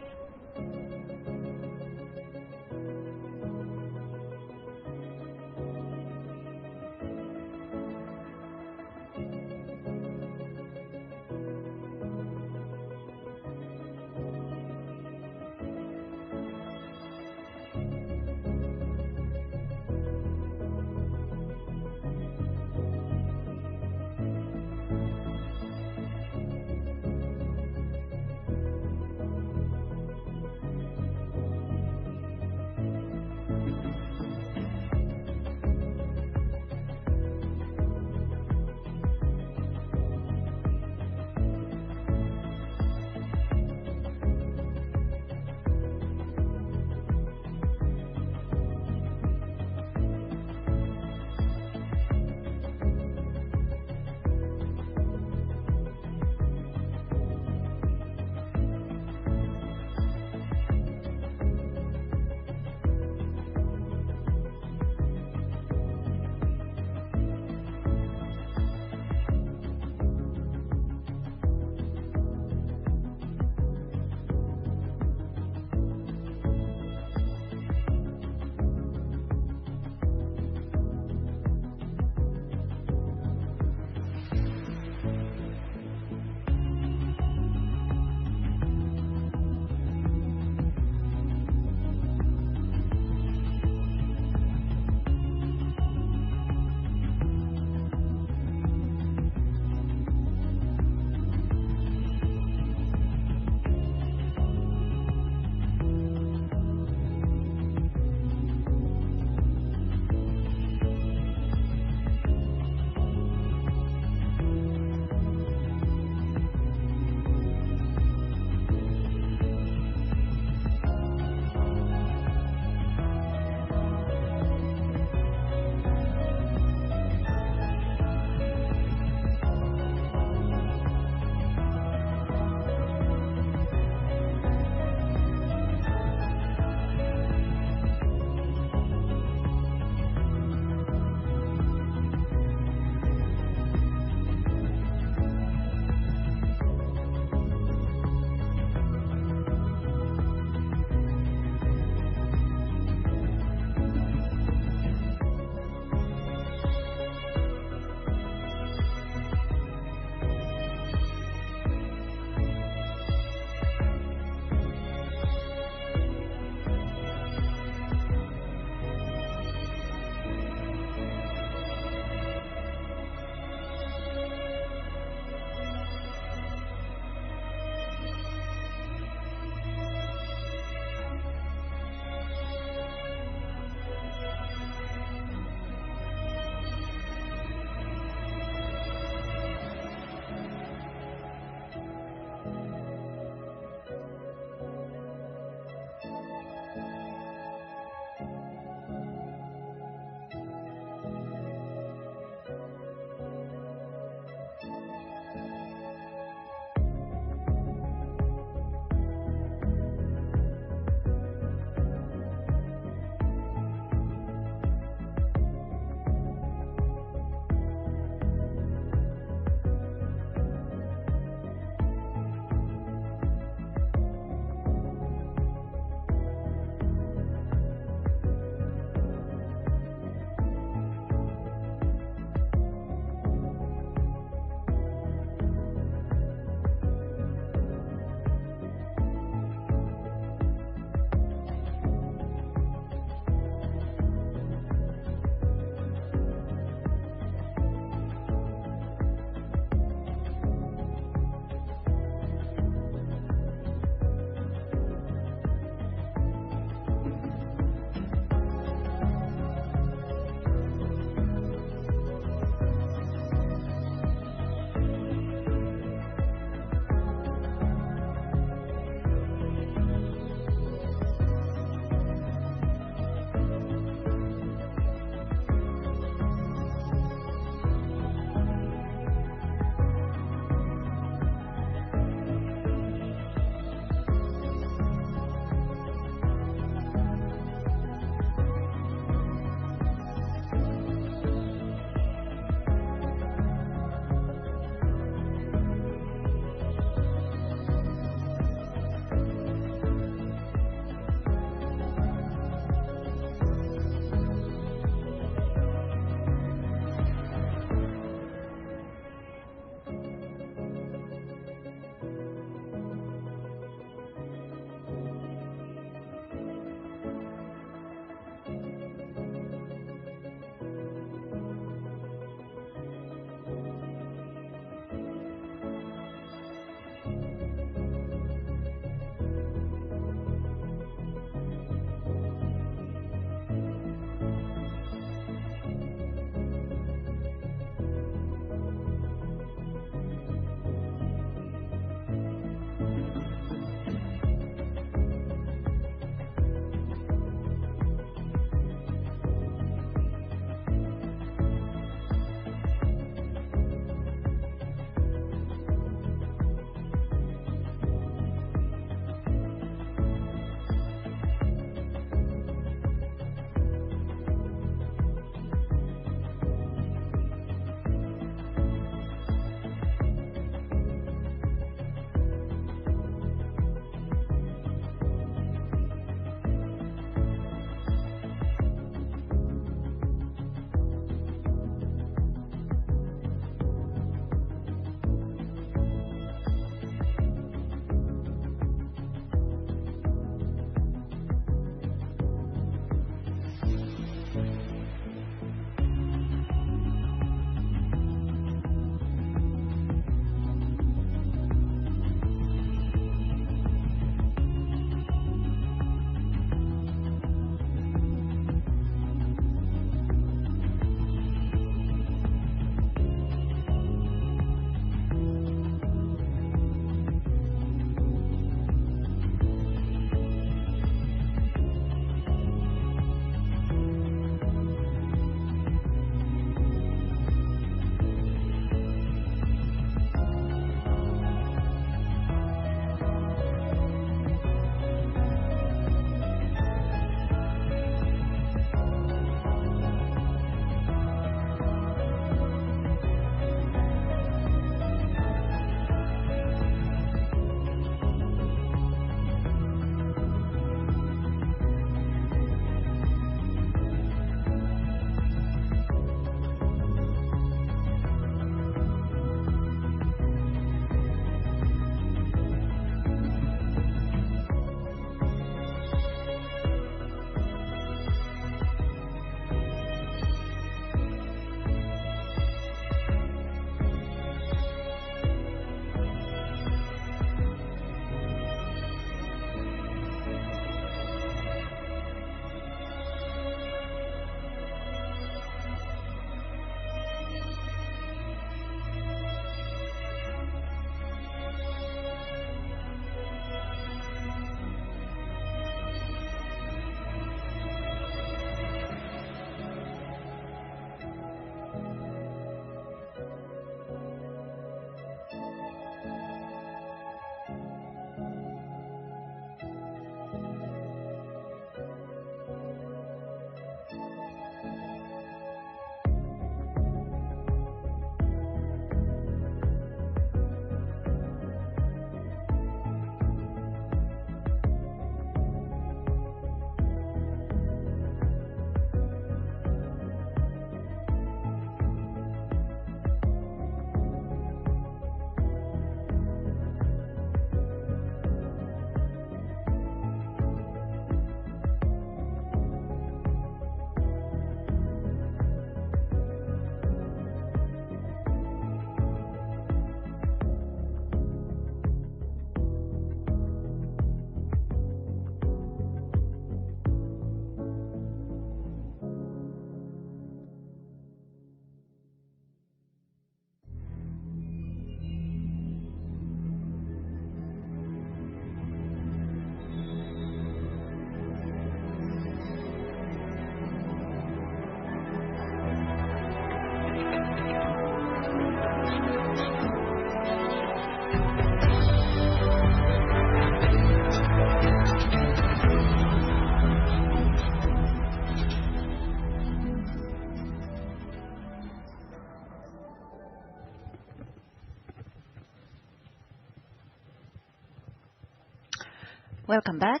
Welcome back.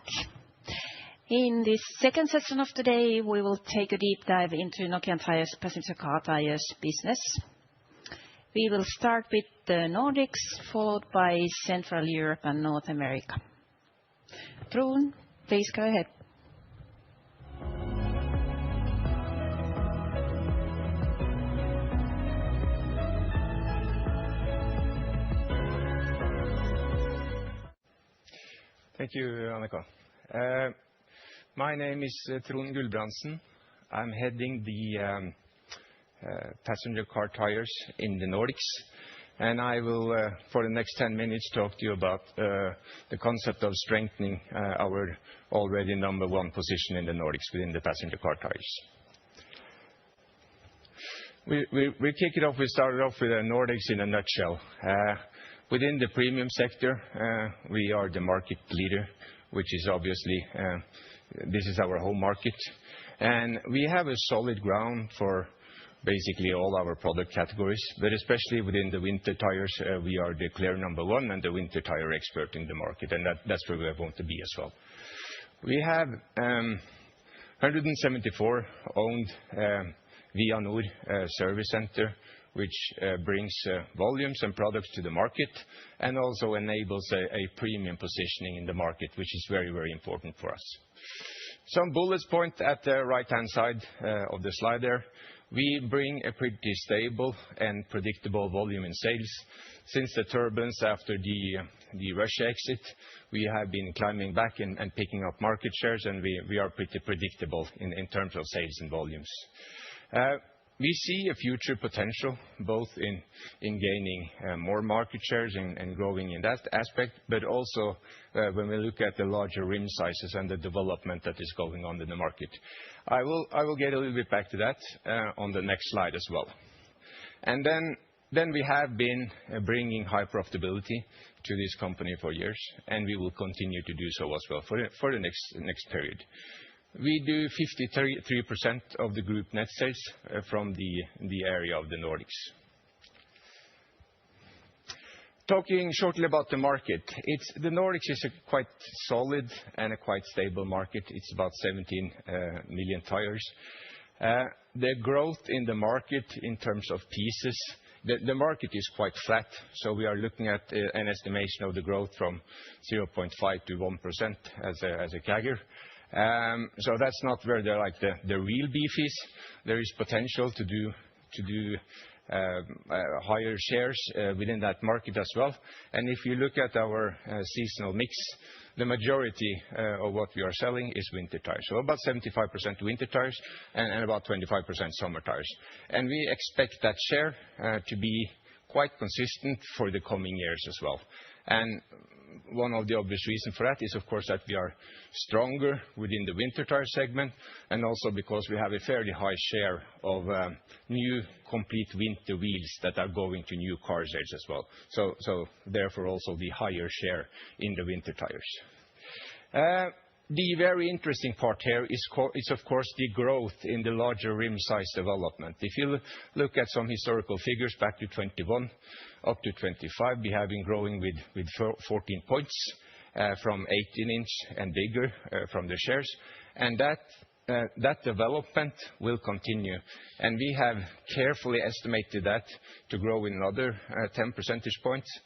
In this second session of today, we will take a deep dive into Nokian Tyres passenger car tires business. We will start with the Nordics, followed by Central Europe and North America. Trond, please go ahead. Thank you, Annika. My name is Trond Gulbrandsen. I'm heading the passenger car tires in the Nordics, and I will, for the next 10 minutes, talk to you about the concept of strengthening our already number one position in the Nordics within the passenger car tires. We kick it off. We started off with the Nordics in a nutshell. Within the premium sector, we are the market leader, which is obviously, this is our home market. And we have a solid ground for basically all our product categories, but especially within the winter tires, we are the clear number one and the winter tire expert in the market, and that's where we want to be as well. We have 174 owned Vianor service center, which brings volumes and products to the market and also enables a premium positioning in the market, which is very, very important for us. Some bullets point at the right-hand side of the slide there. We bring a pretty stable and predictable volume in sales. Since the turbulence after the Russia exit, we have been climbing back and picking up market shares, and we are pretty predictable in terms of sales and volumes. We see a future potential both in gaining more market shares and growing in that aspect, but also when we look at the larger rim sizes and the development that is going on in the market. I will get a little bit back to that on the next slide as well. And then we have been bringing high profitability to this company for years, and we will continue to do so as well for the next period. We do 53% of the group net sales from the area of the Nordics. Talking shortly about the market, the Nordics is a quite solid and a quite stable market. It's about 17 million tires. The growth in the market in terms of pieces, the market is quite flat, so we are looking at an estimation of the growth from 0.5% to 1% as a CAGR. So that's not where the real beef is. There is potential to do higher shares within that market as well. And if you look at our seasonal mix, the majority of what we are selling is winter tires. So about 75% winter tires and about 25% summer tires. And we expect that share to be quite consistent for the coming years as well. And one of the obvious reasons for that is, of course, that we are stronger within the winter tire segment, and also because we have a fairly high share of new complete winter wheels that are going to new car sales as well. So therefore also the higher share in the winter tires. The very interesting part here is of course the growth in the larger rim size development. If you look at some historical figures back to 21 up to 25, we have been growing with 14 points from 18-inch and bigger from the shares, and that development will continue. And we have carefully estimated that to grow in another 10 percentage points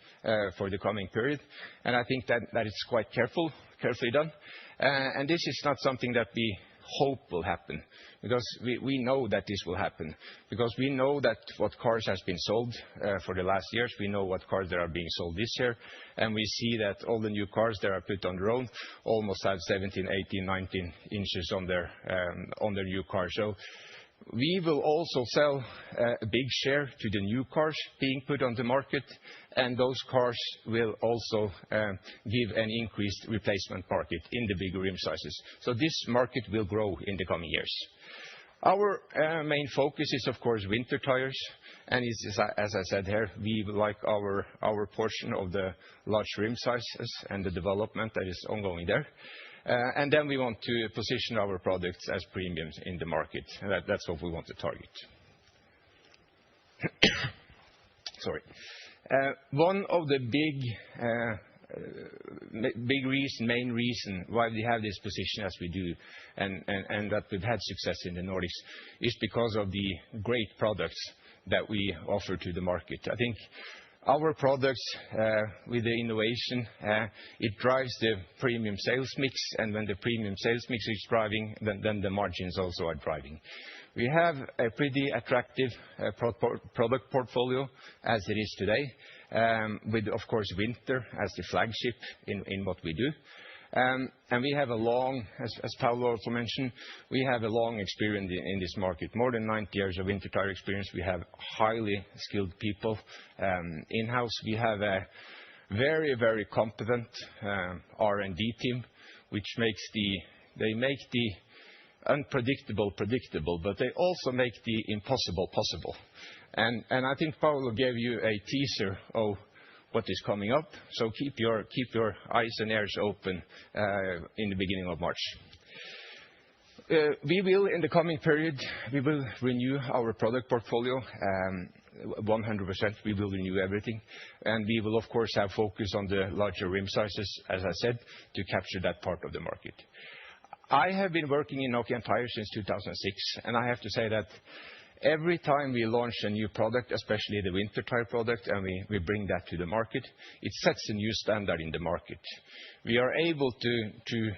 for the coming period. And I think that is quite carefully done. And this is not something that we hope will happen, because we know that this will happen, because we know that what cars has been sold for the last years. We know what cars that are being sold this year, and we see that all the new cars that are put on the road almost have 17, 18, 19 inches on their new car. So we will also sell a big share to the new cars being put on the market, and those cars will also give an increased replacement market in the bigger rim sizes. So this market will grow in the coming years. Our main focus is, of course, winter tires. And as I said here, we like our portion of the large rim sizes and the development that is ongoing there. And then we want to position our products as premiums in the market. That's what we want to target. Sorry. One of the main reason why we have this position as we do, and that we've had success in the Nordics, is because of the great products that we offer to the market. I think our products, with the innovation, it drives the premium sales mix, and when the premium sales mix is driving, then the margins also are driving. We have a pretty attractive product portfolio as it is today, with, of course, winter as the flagship in what we do. And we have a long, as Paolo also mentioned, we have a long experience in this market, more than 90 years of winter tire experience. We have highly skilled people in-house. We have a very, very competent R&D team, which makes the unpredictable predictable, but they also make the impossible possible. And I think Paolo gave you a teaser of what is coming up. So keep your eyes and ears open in the beginning of March. We will, in the coming period, we will renew our product portfolio. 100%, we will renew everything. And we will, of course, have focus on the larger rim sizes, as I said, to capture that part of the market. I have been working in Nokian Tyres since 2006, and I have to say that every time we launch a new product, especially the winter tire product, and we bring that to the market, it sets a new standard in the market. We are able to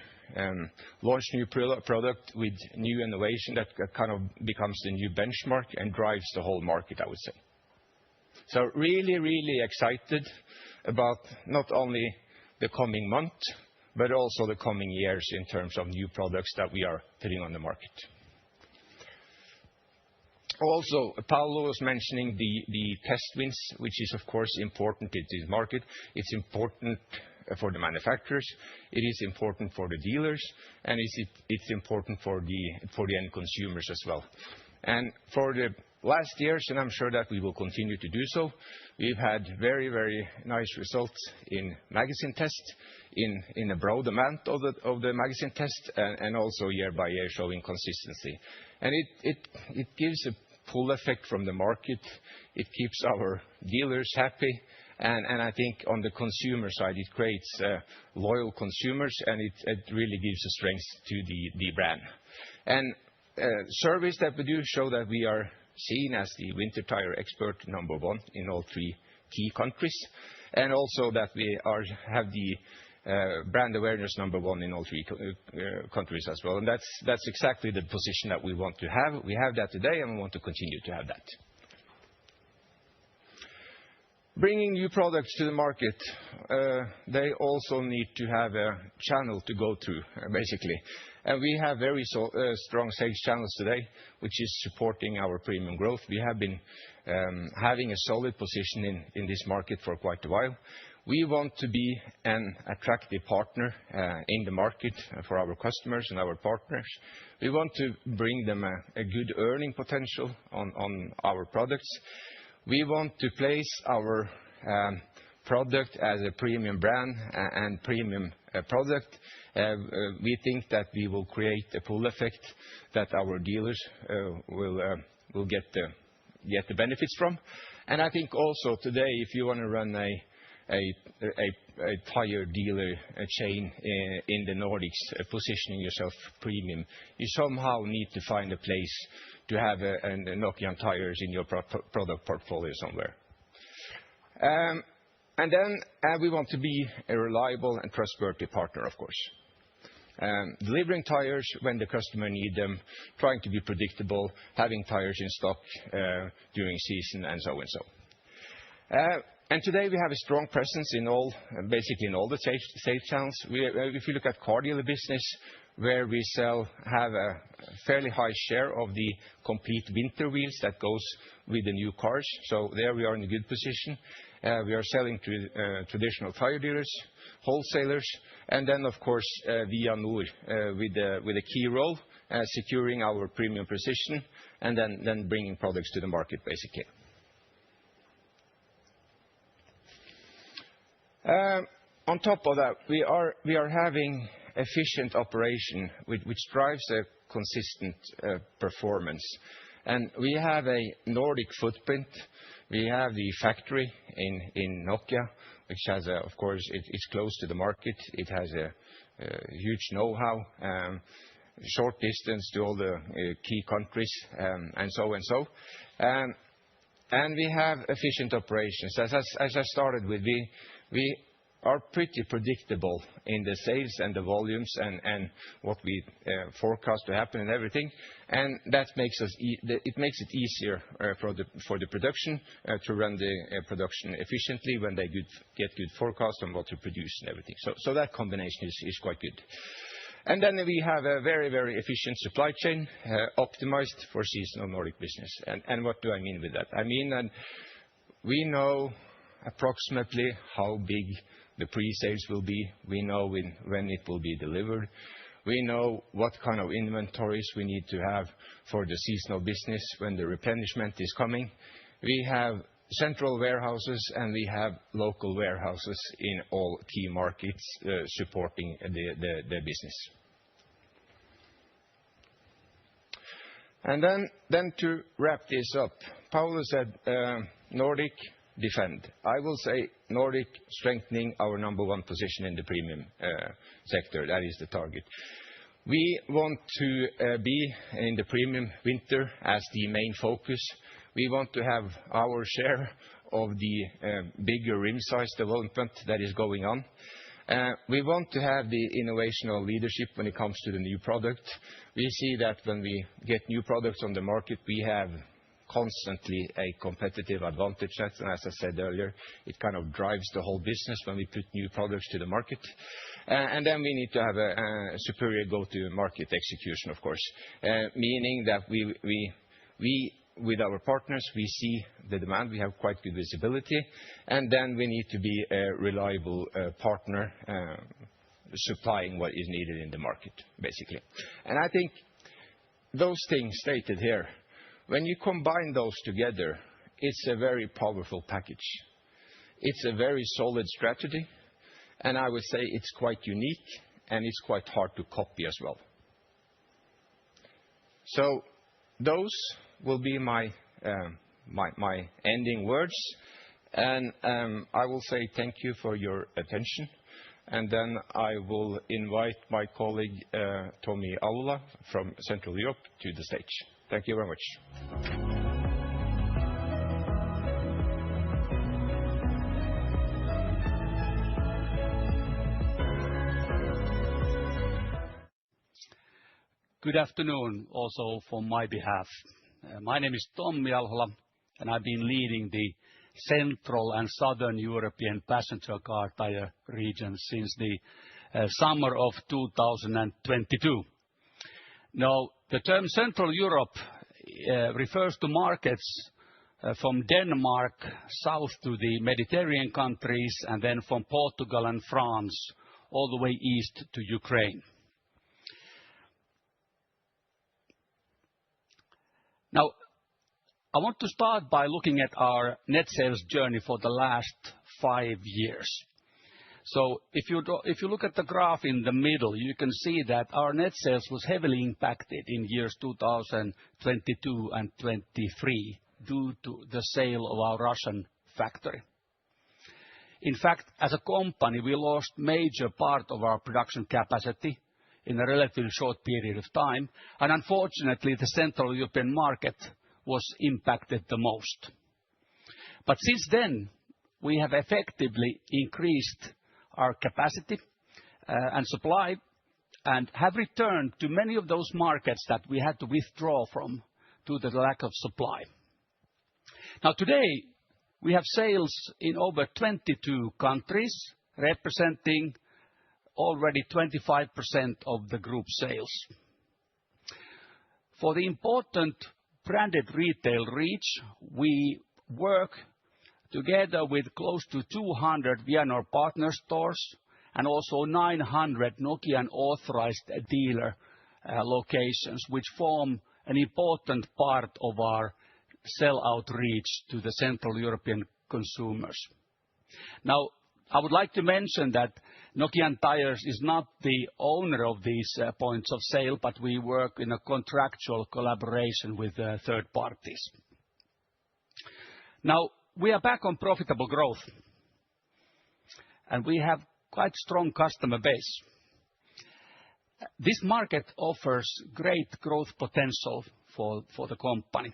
launch new product with new innovation that kind of becomes the new benchmark and drives the whole market, I would say. So really, really excited about not only the coming month, but also the coming years in terms of new products that we are putting on the market. Also, Paolo was mentioning the test wins, which is, of course, important in this market. It's important for the manufacturers, it is important for the dealers, and it's important for the end consumers as well. And for the last years, and I'm sure that we will continue to do so, we've had very, very nice results in magazine tests, in a broad amount of the magazine test, and also year by year showing consistency. And it gives a pull effect from the market. It keeps our dealers happy. And I think on the consumer side, it creates loyal consumers, and it really gives a strength to the brand. And surveys that we do show that we are seen as the winter tire expert number one in all 3 key countries, and also that we have the brand awareness number 1 in all 3 countries as well. And that's exactly the position that we want to have. We have that today, and we want to continue to have that. Bringing new products to the market, they also need to have a channel to go through, basically. And we have very strong sales channels today, which is supporting our premium growth. We have been having a solid position in this market for quite a while. We want to be an attractive partner in the market for our customers and our partners. We want to bring them a good earning potential on our products. We want to place our product as a premium brand and premium product. We think that we will create a pull effect that our dealers will get the benefits from. And I think also today, if you want to run a tire dealer chain in the Nordics, positioning yourself premium, you somehow need to find a place to have a Nokian Tyres in your product portfolio somewhere. And then we want to be a reliable and trustworthy partner, of course. Delivering tires when the customer needs them, trying to be predictable, having tires in stock during season, and so and so. And today we have a strong presence basically in all the sales channels. If you look at car dealer business, where we have a fairly high share of the complete winter wheels that goes with the new cars. So there we are in a good position. We are selling to traditional tire dealers, wholesalers, and then, of course, Via Nord with a key role securing our premium position, and then bringing products to the market, basically. On top of that, we are having efficient operation, which drives a consistent performance. And we have a Nordic footprint. We have the factory in Nokia, which has, of course, it's close to the market. It has a huge know-how, short distance to all the key countries, and so and so. And we have efficient operations. As I started with, we are pretty predictable in the sales and the volumes and what we forecast to happen and everything. And that makes it easier for the production to run the production efficiently when they get good forecast on what to produce and everything. So that combination is quite good. And then we have a very, very efficient supply chain, optimized for seasonal Nordic business. And what do I mean with that? I mean that we know approximately how big the pre-sales will be. We know when it will be delivered. We know what kind of inventories we need to have for the seasonal business when the replenishment is coming. We have central warehouses, and we have local warehouses in all key markets supporting the business. And then to wrap this up, Paolo said Nordic defend. I will say Nordic strengthening our number one position in the premium sector. That is the target. We want to be in the premium winter as the main focus. We want to have our share of the bigger rim size development that is going on. We want to have the innovational leadership when it comes to the new product. We see that when we get new products on the market, we have constantly a competitive advantage. And as I said earlier, it kind of drives the whole business when we put new products to the market. And then we need to have a superior go-to-market execution, of course, meaning that we with our partners, we see the demand, we have quite good visibility, and then we need to be a reliable partner supplying what is needed in the market, basically. And I think those things stated here, when you combine those together, it's a very powerful package. It's a very solid strategy, and I would say it's quite unique, and it's quite hard to copy as well. So those will be my ending words, and I will say thank you for your attention, and then I will invite my colleague Tommi Aula from Central Europe to the stage. Thank you very much. Good afternoon also from my behalf. My name is Tommi Alhola, and I've been leading the Central and Southern European passenger car tire region since the summer of 2022. Now, the term Central Europe refers to markets from Denmark south to the Mediterranean countries, and then from Portugal and France all the way east to Ukraine. Now, I want to start by looking at our net sales journey for the last 5 years. So if you look at the graph in the middle, you can see that our net sales was heavily impacted in years 2022 and 23 due to the sale of our Russian factory. In fact, as a company, we lost major part of our production capacity in a relatively short period of time, and unfortunately, the Central European market was impacted the most. But since then, we have effectively increased our capacity and supply, and have returned to many of those markets that we had to withdraw from due to the lack of supply. Now today, we have sales in over 22 countries, representing already 25% of the group sales. For the important branded retail reach, we work together with close to 200 Vianor partner stores and also 900 Nokian authorized dealer locations, which form an important part of our sell-out reach to the Central European consumers. Now, I would like to mention that Nokian Tyres is not the owner of these points of sale, but we work in a contractual collaboration with third parties. Now, we are back on profitable growth, and we have quite strong customer base. This market offers great growth potential for the company,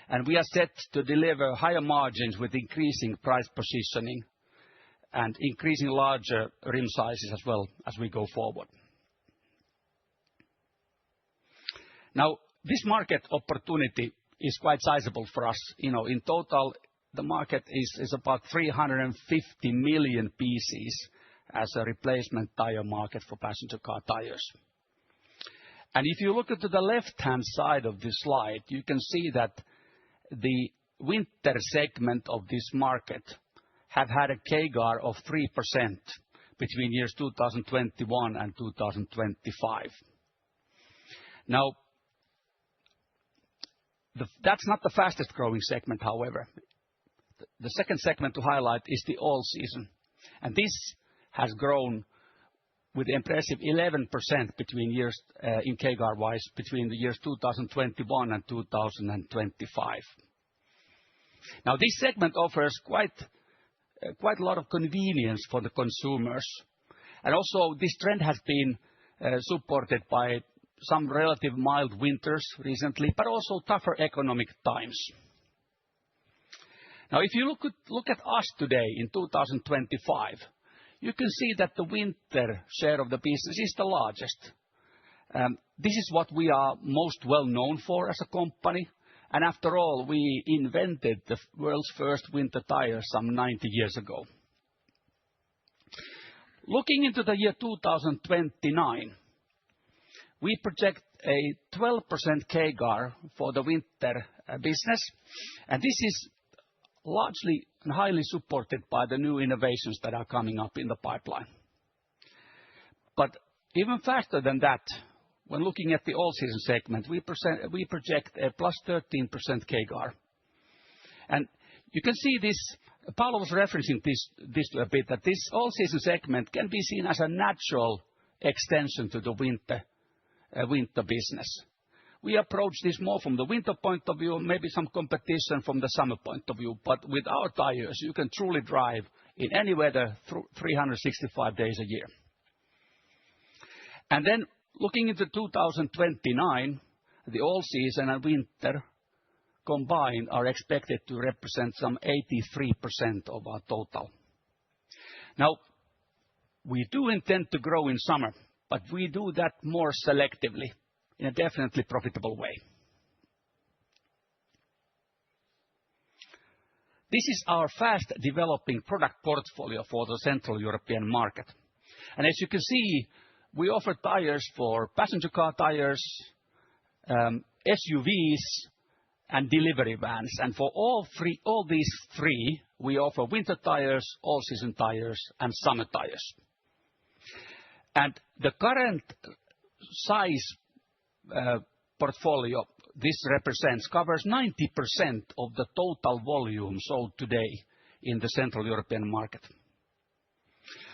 and we are set to deliver higher margins with increasing price positioning and increasing larger rim sizes as well as we go forward. Now, this market opportunity is quite sizable for us. In total, the market is about 350 million pieces as a replacement tire market for passenger car tires. And if you look at the left-hand side of this slide, you can see that the winter segment of this market have had a CAGR of 3% between years 2021 and 2025. Now, that's not the fastest growing segment, however. The second segment to highlight is the all-season, and this has grown with impressive 11% between years in CAGR-wise between the years 2021 and 2025. Now, this segment offers quite a lot of convenience for the consumers, and also this trend has been supported by some relative mild winters recently, but also tougher economic times. Now, if you look at us today in 2025, you can see that the winter share of the business is the largest. This is what we are most well known for as a company, and after all, we invented the world's first winter tire some 90 years ago. Looking into the year 2029, we project a 12% CAGR for the winter business, and this is largely and highly supported by the new innovations that are coming up in the pipeline. But even faster than that, when looking at the all-season segment, we project a +13% CAGR. And you can see this, Paolo was referencing this a bit, that this all-season segment can be seen as a natural extension to the winter business. We approach this more from the winter point of view, maybe some competition from the summer point of view, but with our tires, you can truly drive in any weather 365 days a year. And then looking into 2029, the all-season and winter combined are expected to represent some 83% of our total. Now, we do intend to grow in summer, but we do that more selectively in a definitely profitable way. This is our fast developing product portfolio for the Central European market. And as you can see, we offer tires for passenger car tires, SUVs, and delivery vans. And for all these three, we offer winter tires, all-season tires, and summer tires. And the current size portfolio this covers 90% of the total volume sold today in the Central European market.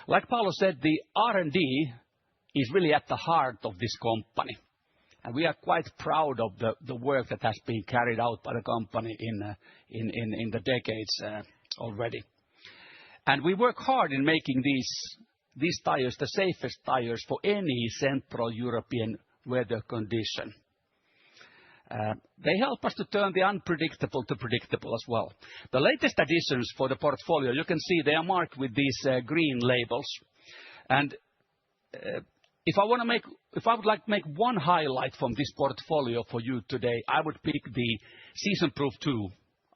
Like Paolo said, the R&D is really at the heart of this company, and we are quite proud of the work that has been carried out by the company in the decades already. And we work hard in making these tires the safest tires for any Central European weather condition. They help us to turn the unpredictable to predictable as well. The latest additions for the portfolio, you can see they are marked with these green labels. And if I would like to make one highlight from this portfolio for you today, I would pick the Season Proof 2,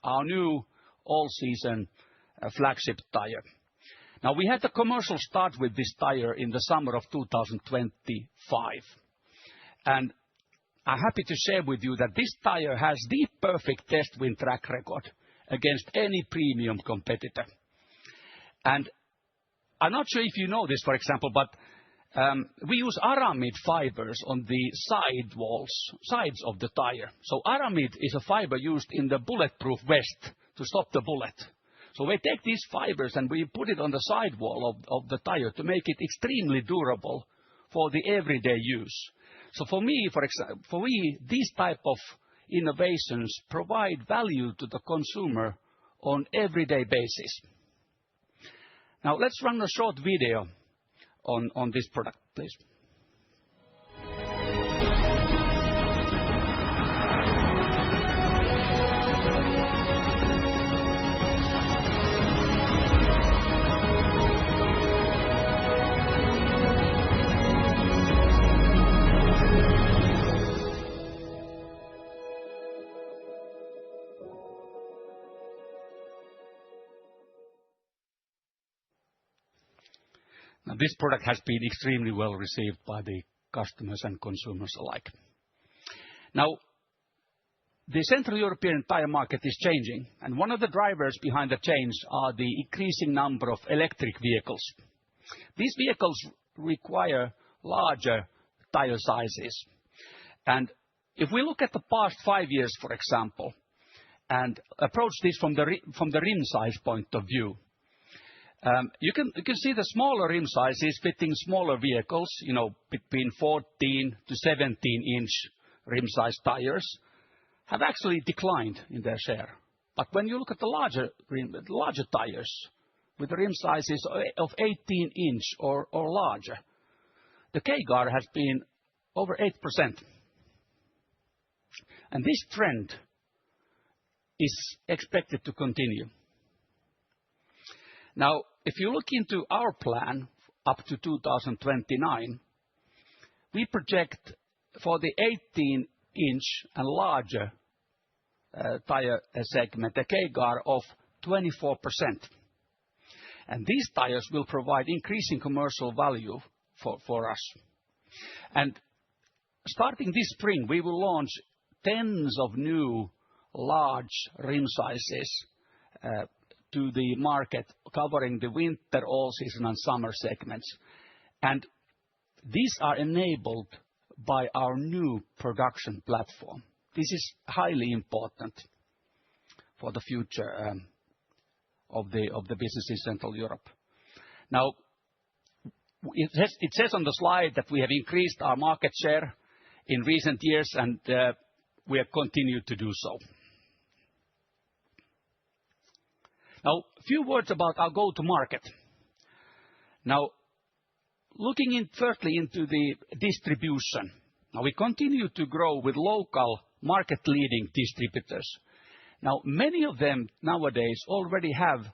our new all-season flagship tire. Now, we had the commercial start with this tire in the summer of 2025. And I'm happy to share with you that this tire has the perfect test win track record against any premium competitor. And I'm not sure if you know this, for example, but We use aramid fibers on the sides of the tire. So aramid is a fiber used in the bulletproof vest to stop the bullet. So we take these fibers and we put it on the sidewall of the tire to make it extremely durable for the everyday use. So for me, these type of innovations provide value to the consumer on everyday basis. Now let's run a short video on this product, please. Now, this product has been extremely well received by the customers and consumers alike. Now, the Central European tire market is changing, and one of the drivers behind the change are the increasing number of electric vehicles. These vehicles require larger tire sizes. And if we look at the past 5 years, for example, and approach this from the rim size point of view, you can see the smaller rim sizes fitting smaller vehicles, between 14 to 17-inch rim size tires, have actually declined in their share. But when you look at the larger tires with the rim sizes of 18-inch or larger, the CAGR has been over 8%. And this trend is expected to continue. Now, if you look into our plan up to 2029, we project for the 18-inch and larger tire segment a CAGR of 24%. And these tires will provide increasing commercial value for us. And starting this spring, we will launch tens of new large rim sizes to the market, covering the winter, all-season, and summer segments. And these are enabled by our new production platform. This is highly important for the future of the business in Central Europe. Now, it says on the slide that we have increased our market share in recent years, and we have continued to do so. Now, a few words about our go-to-market. Now, looking firstly into the distribution. Now, we continue to grow with local market-leading distributors. Now, many of them nowadays already have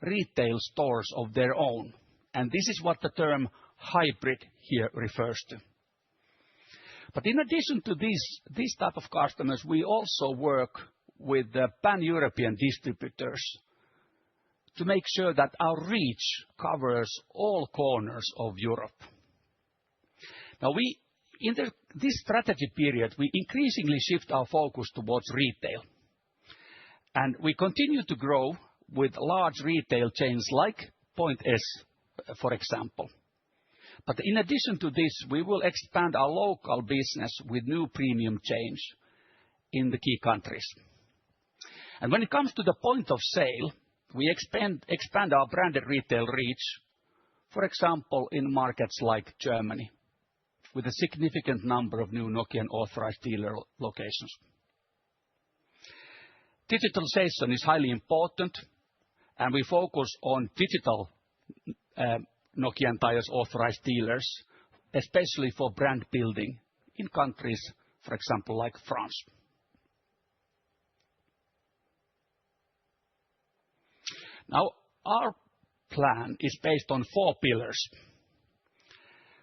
retail stores of their own, and this is what the term hybrid here refers to. But in addition to these type of customers, we also work with the pan-European distributors to make sure that our reach covers all corners of Europe. Now, in this strategy period, we increasingly shift our focus towards retail. And we continue to grow with large retail chains like Point S, for example. But in addition to this, we will expand our local business with new premium chains in the key countries. And when it comes to the point of sale, we expand our branded retail reach, for example, in markets like Germany, with a significant number of new Nokian authorized dealer locations. Digitalization is highly important, and we focus on digital Nokian Tyres authorized dealers, especially for brand building in countries, for example, like France. Now, our plan is based on 4 pillars.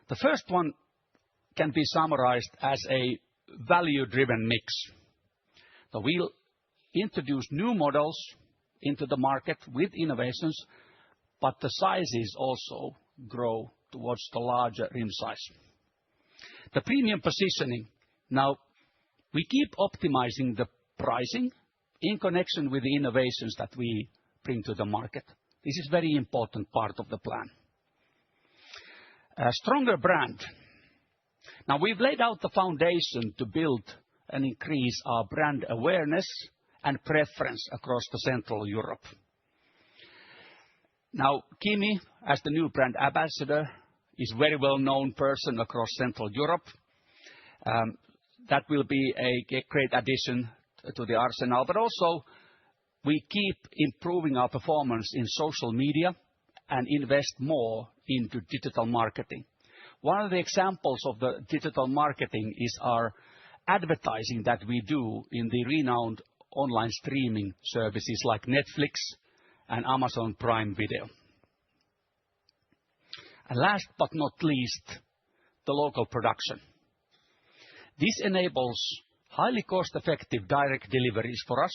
The first one can be summarized as a value-driven mix. So we'll introduce new models into the market with innovations, but the sizes also grow towards the larger rim size. The premium positioning. Now, we keep optimizing the pricing in connection with the innovations that we bring to the market. This is a very important part of the plan. A stronger brand. Now, we've laid out the foundation to build and increase our brand awareness and preference across Central Europe. Now, Kimi, as the new brand ambassador, is a very well-known person across Central Europe. That will be a great addition to the arsenal, but also we keep improving our performance in social media and invest more into digital marketing. One of the examples of the digital marketing is our advertising that we do in the renowned online streaming services like Netflix and Amazon Prime Video. And last but not least, the local production. This enables highly cost-effective direct deliveries for us,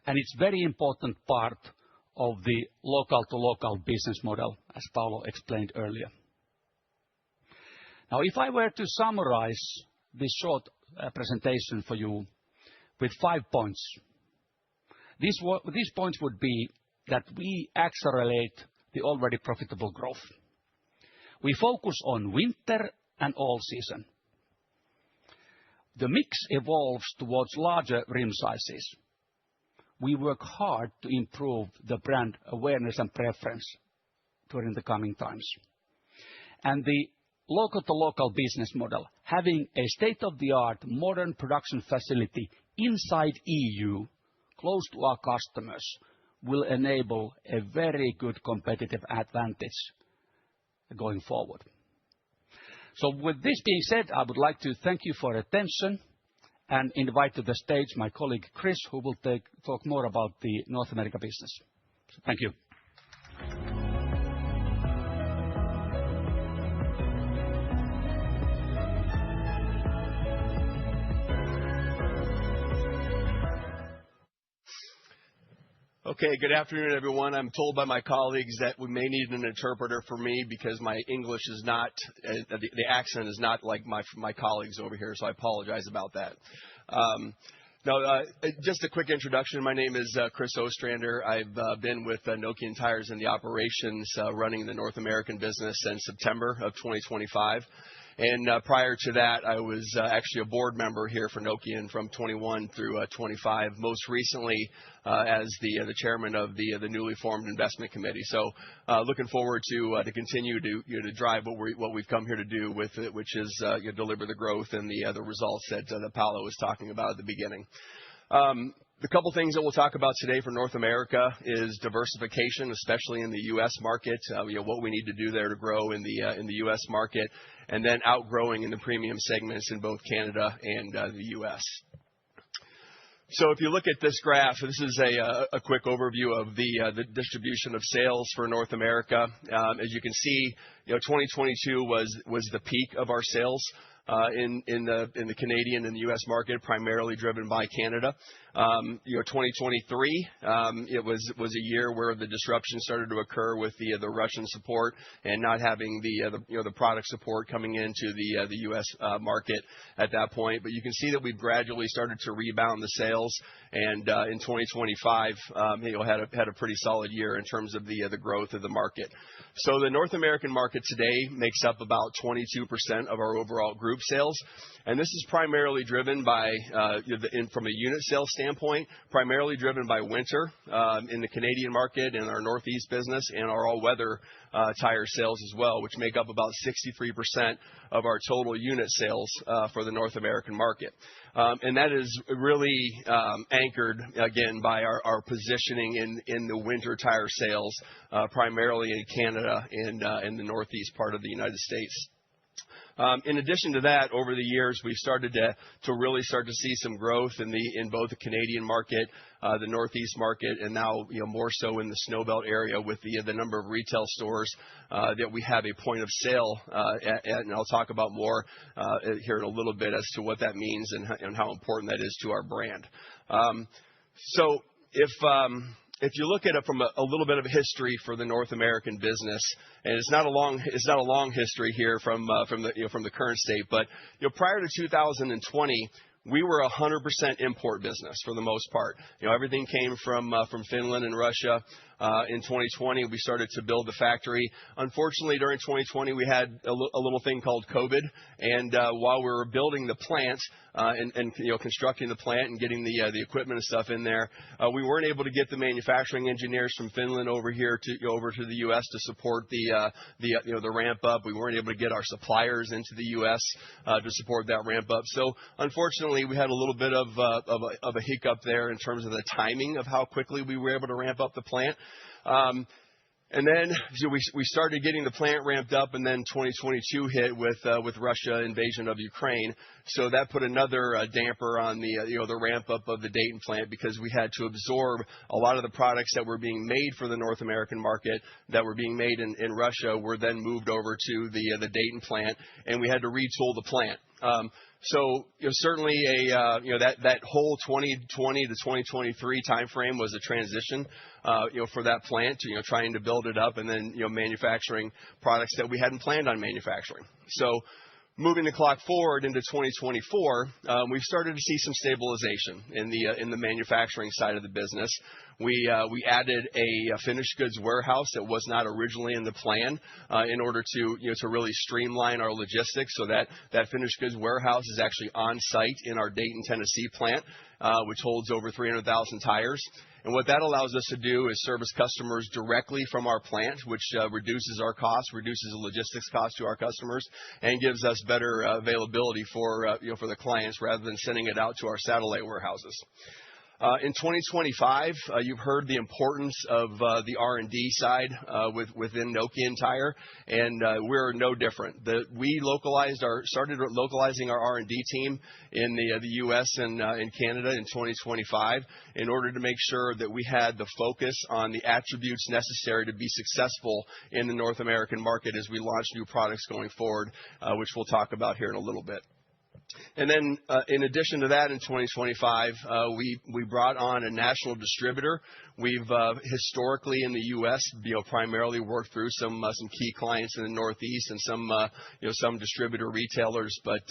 and it's a very important part of the local-to-local business model, as Paolo explained earlier. Now, if I were to summarize this short presentation for you with 5 points, these points would be that we accelerate the already profitable growth. We focus on winter and all season. The mix evolves towards larger rim sizes. We work hard to improve the brand awareness and preference during the coming times. And the local-to-local business model, having a state-of-the-art modern production facility inside EU, close to our customers, will enable a very good competitive advantage going forward. So with this being said, I would like to thank you for your attention and invite to the stage my colleague Chris, who will talk more about the North America business. So thank you. Okay, good afternoon, everyone. I'm told by my colleagues that we may need an interpreter for me because my English is not, the accent is not like my colleagues over here, so I apologize about that. Just a quick introduction. My name is Chris Ostrander. I've been with Nokian Tires in the operations, running the North American business since September of 2025. And prior to that, I was actually a board member here for Nokian from 21 through 25, most recently as the chairman of the newly formed investment committee. So looking forward to continue to drive what we've come here to do with it, which is deliver the growth and the results that Paolo was talking about at the beginning. The couple things that we'll talk about today for North America is diversification, especially in the U.S. market, what we need to do there to grow in the U.S. market, and then outgrowing in the premium segments in both Canada and the U.S. So if you look at this graph, this is a quick overview of the distribution of sales for North America. As you can see, 2022 was the peak of our sales in the Canadian and the U.S. market, primarily driven by Canada. 2023, it was a year where the disruption started to occur with the Russian support and not having the product support coming into the U.S. market at that point. But you can see that we've gradually started to rebound the sales, and in 2025, had a pretty solid year in terms of the growth of the market. So the North American market today makes up about 22% of our overall group sales, and this is primarily driven by, from a unit sales standpoint, primarily driven by winter in the Canadian market and our Northeast business and our all-weather tire sales as well, which make up about 63% of our total unit sales for the North American market. And that is really anchored, again, by our positioning in the winter tire sales, primarily in Canada and the Northeast part of the United States. In addition to that, over the years, we've started to really start to see some growth in both the Canadian market, the Northeast market, and now more so in the Snowbelt area with the number of retail stores that we have a point of sale at, and I'll talk about more here in a little bit as to what that means and how important that is to our brand. So if you look at it from a little bit of a history for the North American business, and it's not a long history here from the current state, but prior to 2020, we were a 100% import business for the most part. Everything came from Finland and Russia. In 2020, we started to build the factory. Unfortunately, during 2020, we had a little thing called COVID. And while we were building the plant and constructing the plant and getting the equipment and stuff in there, we weren't able to get the manufacturing engineers from Finland over here over to the U.S. to support the ramp up. We weren't able to get our suppliers into the U.S. To support that ramp up. So unfortunately, we had a little bit of a hiccup there in terms of the timing of how quickly we were able to ramp up the plant. And then we started getting the plant ramped up, and then 2022 hit with Russia invasion of Ukraine. So that put another damper on the ramp up of the Dayton plant, because we had to absorb a lot of the products that were being made for the North American market that were being made in Russia were then moved over to the Dayton plant, and we had to retool the plant. So certainly that whole 2020 to 2023 timeframe was a transition for that plant, trying to build it up and then manufacturing products that we hadn't planned on manufacturing. So moving the clock forward into 2024, we've started to see some stabilization in the manufacturing side of the business. We added a finished goods warehouse that was not originally in the plan in order to really streamline our logistics. So that finished goods warehouse is actually on site in our Dayton, Tennessee plant, which holds over 300,000 tires. And what that allows us to do is service customers directly from our plant, which reduces our costs, reduces the logistics costs to our customers, and gives us better availability for the clients rather than sending it out to our satellite warehouses. In 2025, you've heard the importance of the R&D side within Nokian Tire, and we're no different. We started localizing our R&D team in the U.S. and in Canada in 2025 in order to make sure that we had the focus on the attributes necessary to be successful in the North American market as we launch new products going forward, which we'll talk about here in a little bit. And then, in addition to that, in 2025, we brought on a national distributor. We've historically in the U.S. Primarily worked through some key clients in the Northeast and some distributor retailers, but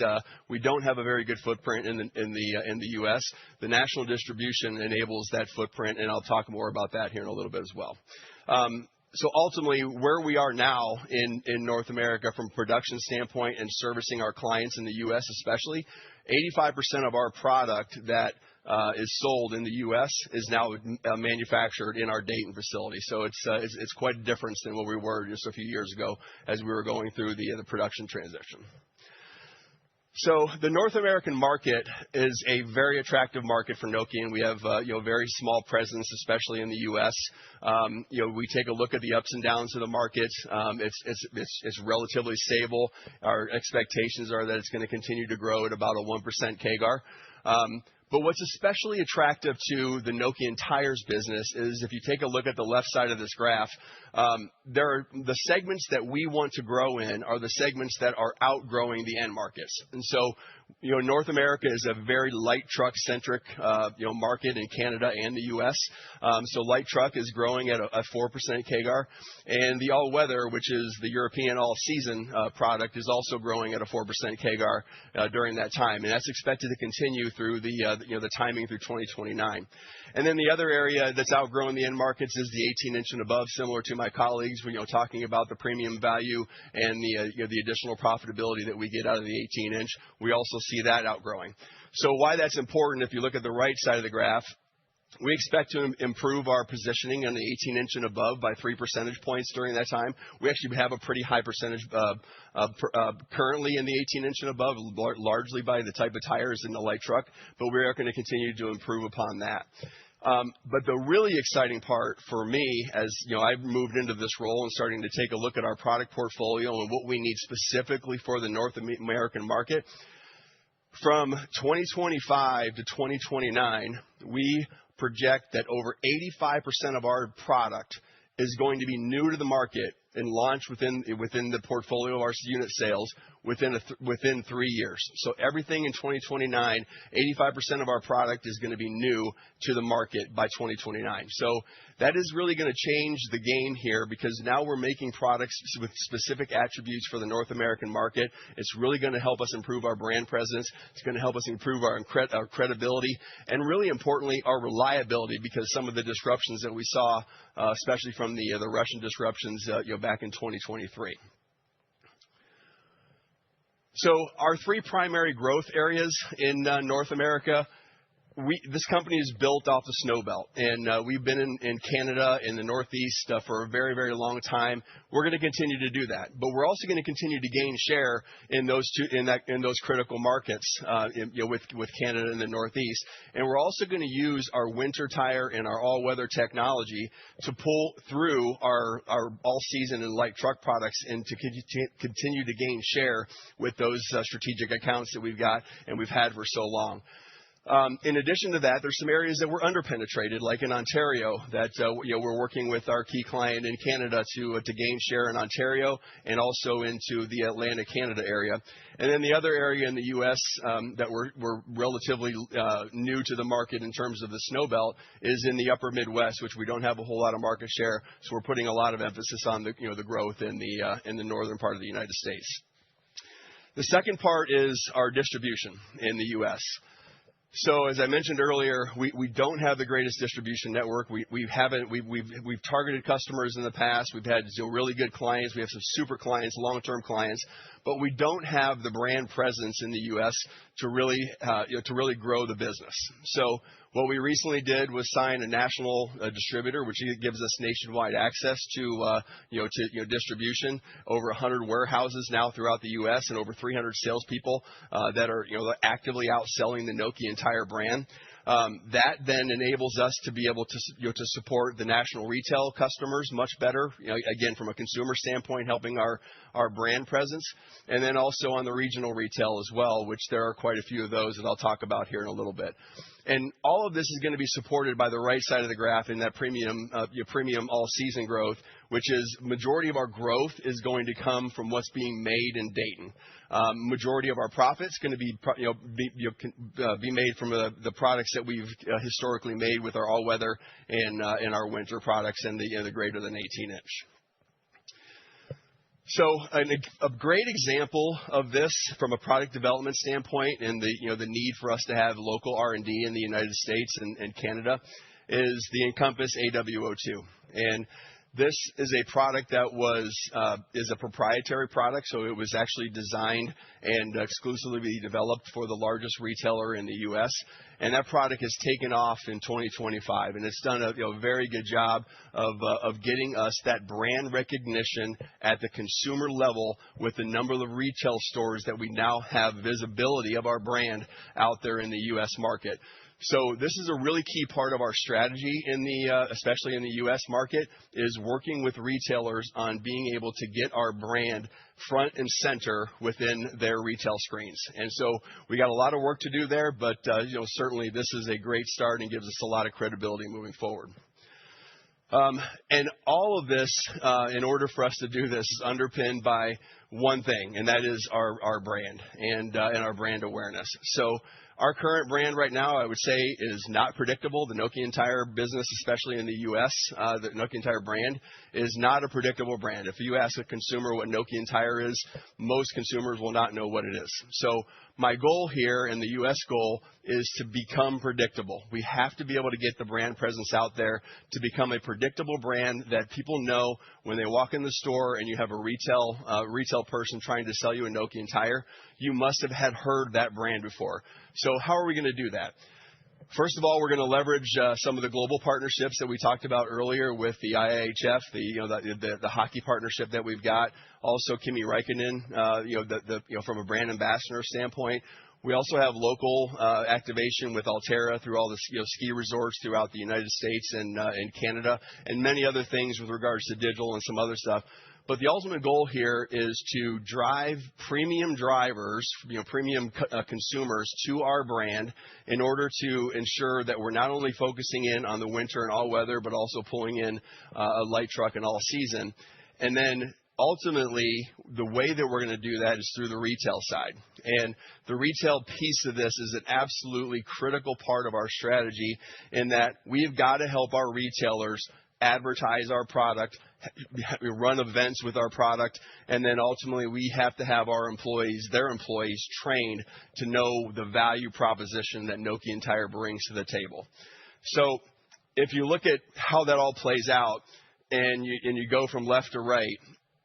we don't have a very good footprint in the U.S. The national distribution enables that footprint, and I'll talk more about that here in a little bit as well. So ultimately, where we are now in North America from a production standpoint and servicing our clients in the U.S. especially, 85% of our product that is sold in the U.S. is now manufactured in our Dayton facility. So it's quite a difference than what we were just a few years ago as we were going through the production transition. So the North American market is a very attractive market for Nokian. We have very small presence, especially in the U.S. We take a look at the ups and downs of the market. It's relatively stable. Our expectations are that it's going to continue to grow at about a 1% CAGR. But what's especially attractive to the Nokian Tires business is if you take a look at the left side of this graph, the segments that we want to grow in are the segments that are outgrowing the end markets. And so, North America is a very light truck centric, market in Canada and the U.S. So light truck is growing at a 4% CAGR, and the all weather, which is the European all season product, is also growing at a 4% CAGR during that time, and that's expected to continue through the timing through 2029. And then the other area that's outgrowing the end markets is the 18-inch and above, similar to my colleagues, talking about the premium value and the additional profitability that we get out of the 18-inch. We also see that outgrowing. So why that's important, if you look at the right side of the graph, we expect to improve our positioning on the 18-inch and above by 3 percentage points during that time. We actually have a pretty high percentage currently in the 18-inch and above, largely by the type of tires in the light truck, but we are going to continue to improve upon that. But the really exciting part for me, as I've moved into this role and starting to take a look at our product portfolio and what we need specifically for the North American market, from 2025 to 2029, we project that over 85% of our product is going to be new to the market and launch within the portfolio of our unit sales within 3 years. So everything in 2029, 85% of our product is going to be new to the market by 2029. So that is really going to change the game here, because now we're making products with specific attributes for the North American market. It's really going to help us improve our brand presence. It's going to help us improve our credibility, and really importantly, our reliability, because some of the disruptions that we saw, especially from the Russian disruptions, back in 2023. So our 3 primary growth areas in North America. This company is built off the snow belt, and we've been in Canada, in the Northeast, for a very, very long time. We're going to continue to do that, but we're also going to continue to gain share in those critical markets, with Canada and the Northeast. And we're also going to use our winter tire and our all-weather technology to pull through our all-season and light truck products, and to continue to gain share with those strategic accounts that we've got and we've had for so long. In addition to that, there's some areas that we're underpenetrated, like in Ontario, that we're working with our key client in Canada to gain share in Ontario and also into the Atlantic Canada area. And then the other area in the U.S. That we're relatively new to the market in terms of the snow belt is in the upper Midwest, which we don't have a whole lot of market share. So we're putting a lot of emphasis on the growth in the northern part of the United States. The second part is our distribution in the U.S. So as I mentioned earlier, we don't have the greatest distribution network. We've targeted customers in the past. We've had really good clients. We have some super clients, long-term clients, but we don't have the brand presence in the U.S. to really grow the business. So what we recently did was sign a national distributor, which gives us nationwide access to distribution. Over 100 warehouses now throughout the U.S. and over 300 salespeople that are actively outselling the Nokian Tire brand. That then enables us to be able to support the national retail customers much better. Again, from a consumer standpoint, helping our brand presence, and then also on the regional retail as well, which there are quite a few of those that I'll talk about here in a little bit. And all of this is going to be supported by the right side of the graph in that premium all-season growth, which is majority of our growth is going to come from what's being made in Dayton. Majority of our profits going to be made from the products that we've historically made with our all-weather and our winter products and the greater than 18-inch. So a great example of this from a product development standpoint, and the need for us to have local R&D in the United States and Canada, is the Encompass AW02. And this is a product that is a proprietary product, so it was actually designed and exclusively developed for the largest retailer in the U.S. And that product has taken off in 2025, and it's done a very good job of getting us that brand recognition at the consumer level with the number of retail stores that we now have visibility of our brand out there in the U.S. market. So this is a really key part of our strategy especially in the U.S. market, is working with retailers on being able to get our brand front and center within their retail screens. And so we got a lot of work to do there, but certainly this is a great start and gives us a lot of credibility moving forward. And all of this, in order for us to do this, is underpinned by one thing, and that is our brand and our brand awareness. So our current brand right now, I would say, is not predictable. The Nokian Tire business, especially in the U.S., the Nokian Tire brand is not a predictable brand. If you ask a consumer what Nokian Tire is, most consumers will not know what it is. So my goal here, and the U.S. goal, is to become predictable. We have to be able to get the brand presence out there to become a predictable brand that people know when they walk in the store and you have a retail person trying to sell you a Nokian Tire, you must have heard that brand before. So how are we going to do that? First of all, we're going to leverage some of the global partnerships that we talked about earlier with the IIHF, the hockey partnership that we've got. Also, Kimi Räikkönen, from a brand ambassador standpoint. We also have local activation with Alterra through all the ski resorts throughout the United States and Canada, and many other things with regards to digital and some other stuff. But the ultimate goal here is to drive premium drivers, premium consumers to our brand in order to ensure that we're not only focusing in on the winter and all weather, but also pulling in a light truck and all season. And then ultimately, the way that we're going to do that is through the retail side. And the retail piece of this is an absolutely critical part of our strategy in that we've got to help our retailers advertise our product, run events with our product, and then ultimately we have to have our employees, their employees, trained to know the value proposition that Nokian Tyre brings to the table. So if you look at how that all plays out and you go from left to right,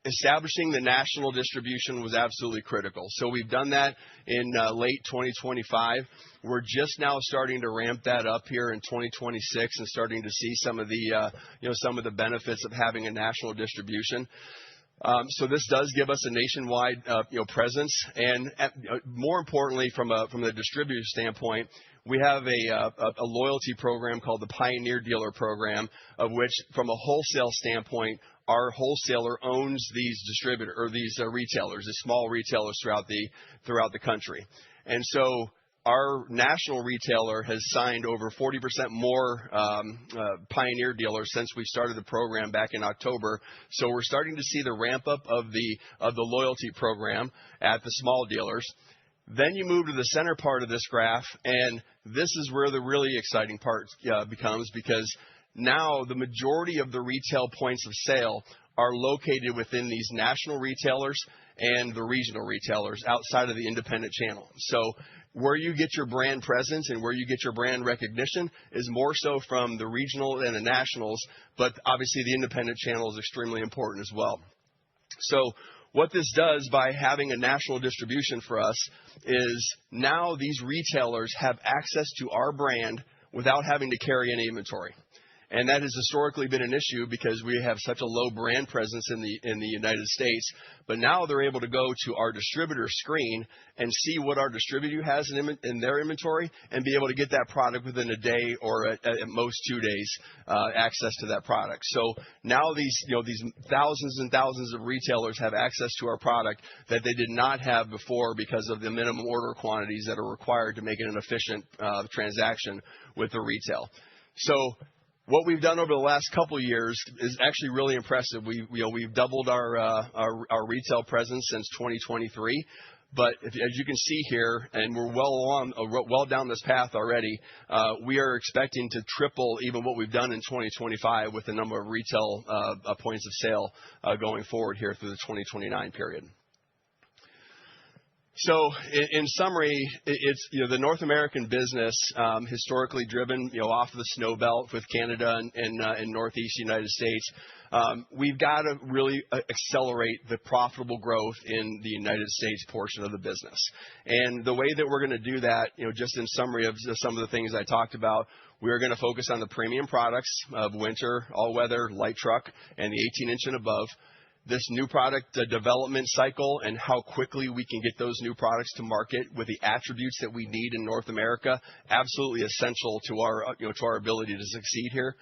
establishing the national distribution was absolutely critical. So we've done that in late 2025. We're just now starting to ramp that up here in 2026 and starting to see some of the benefits of having a national distribution. So this does give us a nationwide presence, and more importantly, from the distributor standpoint, we have a loyalty program called the Pioneer Dealer Program, of which, from a wholesale standpoint, our wholesaler owns these retailers, the small retailers throughout the country. And so our national retailer has signed over 40% more Pioneer dealers since we started the program back in October. So we're starting to see the ramp up of the loyalty program at the small dealers. Then you move to the center part of this graph, and this is where the really exciting part becomes, because now the majority of the retail points of sale are located within these national retailers and the regional retailers outside of the independent channel. So where you get your brand presence and where you get your brand recognition is more so from the regional and the nationals, but obviously the independent channel is extremely important as well. So what this does by having a national distribution for us is now these retailers have access to our brand without having to carry any inventory. And that has historically been an issue because we have such a low brand presence in the United States. But now they're able to go to our distributor screen and see what our distributor has in their inventory and be able to get that product within a day or at most 2 days access to that product. So now these thousands and thousands of retailers have access to our product that they did not have before because of the minimum order quantities that are required to make it an efficient transaction with the retail. So what we've done over the last couple of years is actually really impressive. We've doubled our retail presence since 2023. But as you can see here, and we're well down this path already, we are expecting to triple even what we've done in 2025 with the number of retail points of sale going forward here through the 2029 period. So in summary, it's the North American business historically driven off the snow belt with Canada and Northeast United States. We've got to really accelerate the profitable growth in the United States portion of the business. And the way that we're going to do that, just in summary of some of the things I talked about, we are going to focus on the premium products of winter, all-weather, light truck, and the 18-inch and above. This new product development cycle and how quickly we can get those new products to market with the attributes that we need in North America, absolutely essential to our ability to succeed here.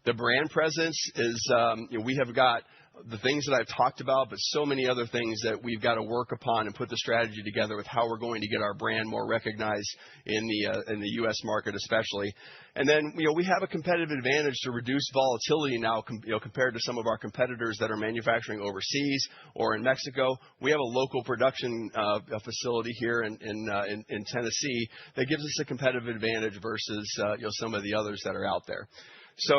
The brand presence is, we have got the things that I've talked about, but so many other things that we've got to work upon and put the strategy together with how we're going to get our brand more recognized in the U.S. market, especially. And then, we have a competitive advantage to reduce volatility now, compared to some of our competitors that are manufacturing overseas or in Mexico. We have a local production facility here in Tennessee that gives us a competitive advantage versus some of the others that are out there. So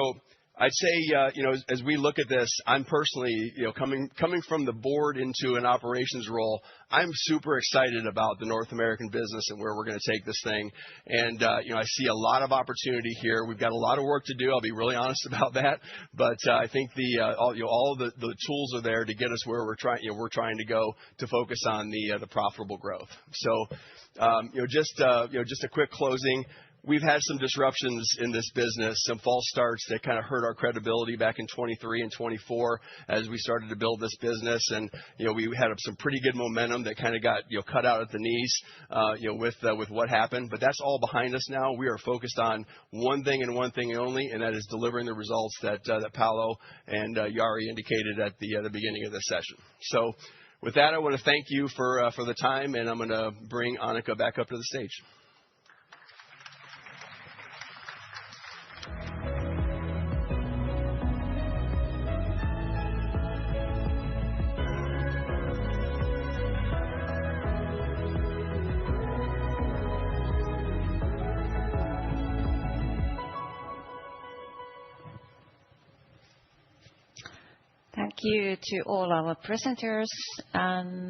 I'd say, as we look at this, I'm personally, coming from the board into an operations role, I'm super excited about the North American business and where we're going to take this thing. And, I see a lot of opportunity here. We've got a lot of work to do. I'll be really honest about that. But I think all the tools are there to get us where we're trying to go to focus on the profitable growth. So, just a quick closing. We've had some disruptions in this business, some false starts that kind of hurt our credibility back in 23 and 24 as we started to build this business. And, we had some pretty good momentum that kind of got, cut out at the knees, with what happened. But that's all behind us now. We are focused on one thing and one thing only, and that is delivering the results that Paolo and Jari indicated at the beginning of this session. So with that, I want to thank you for the time, and I'm going to bring Annika back up to the stage. Thank you to all our presenters.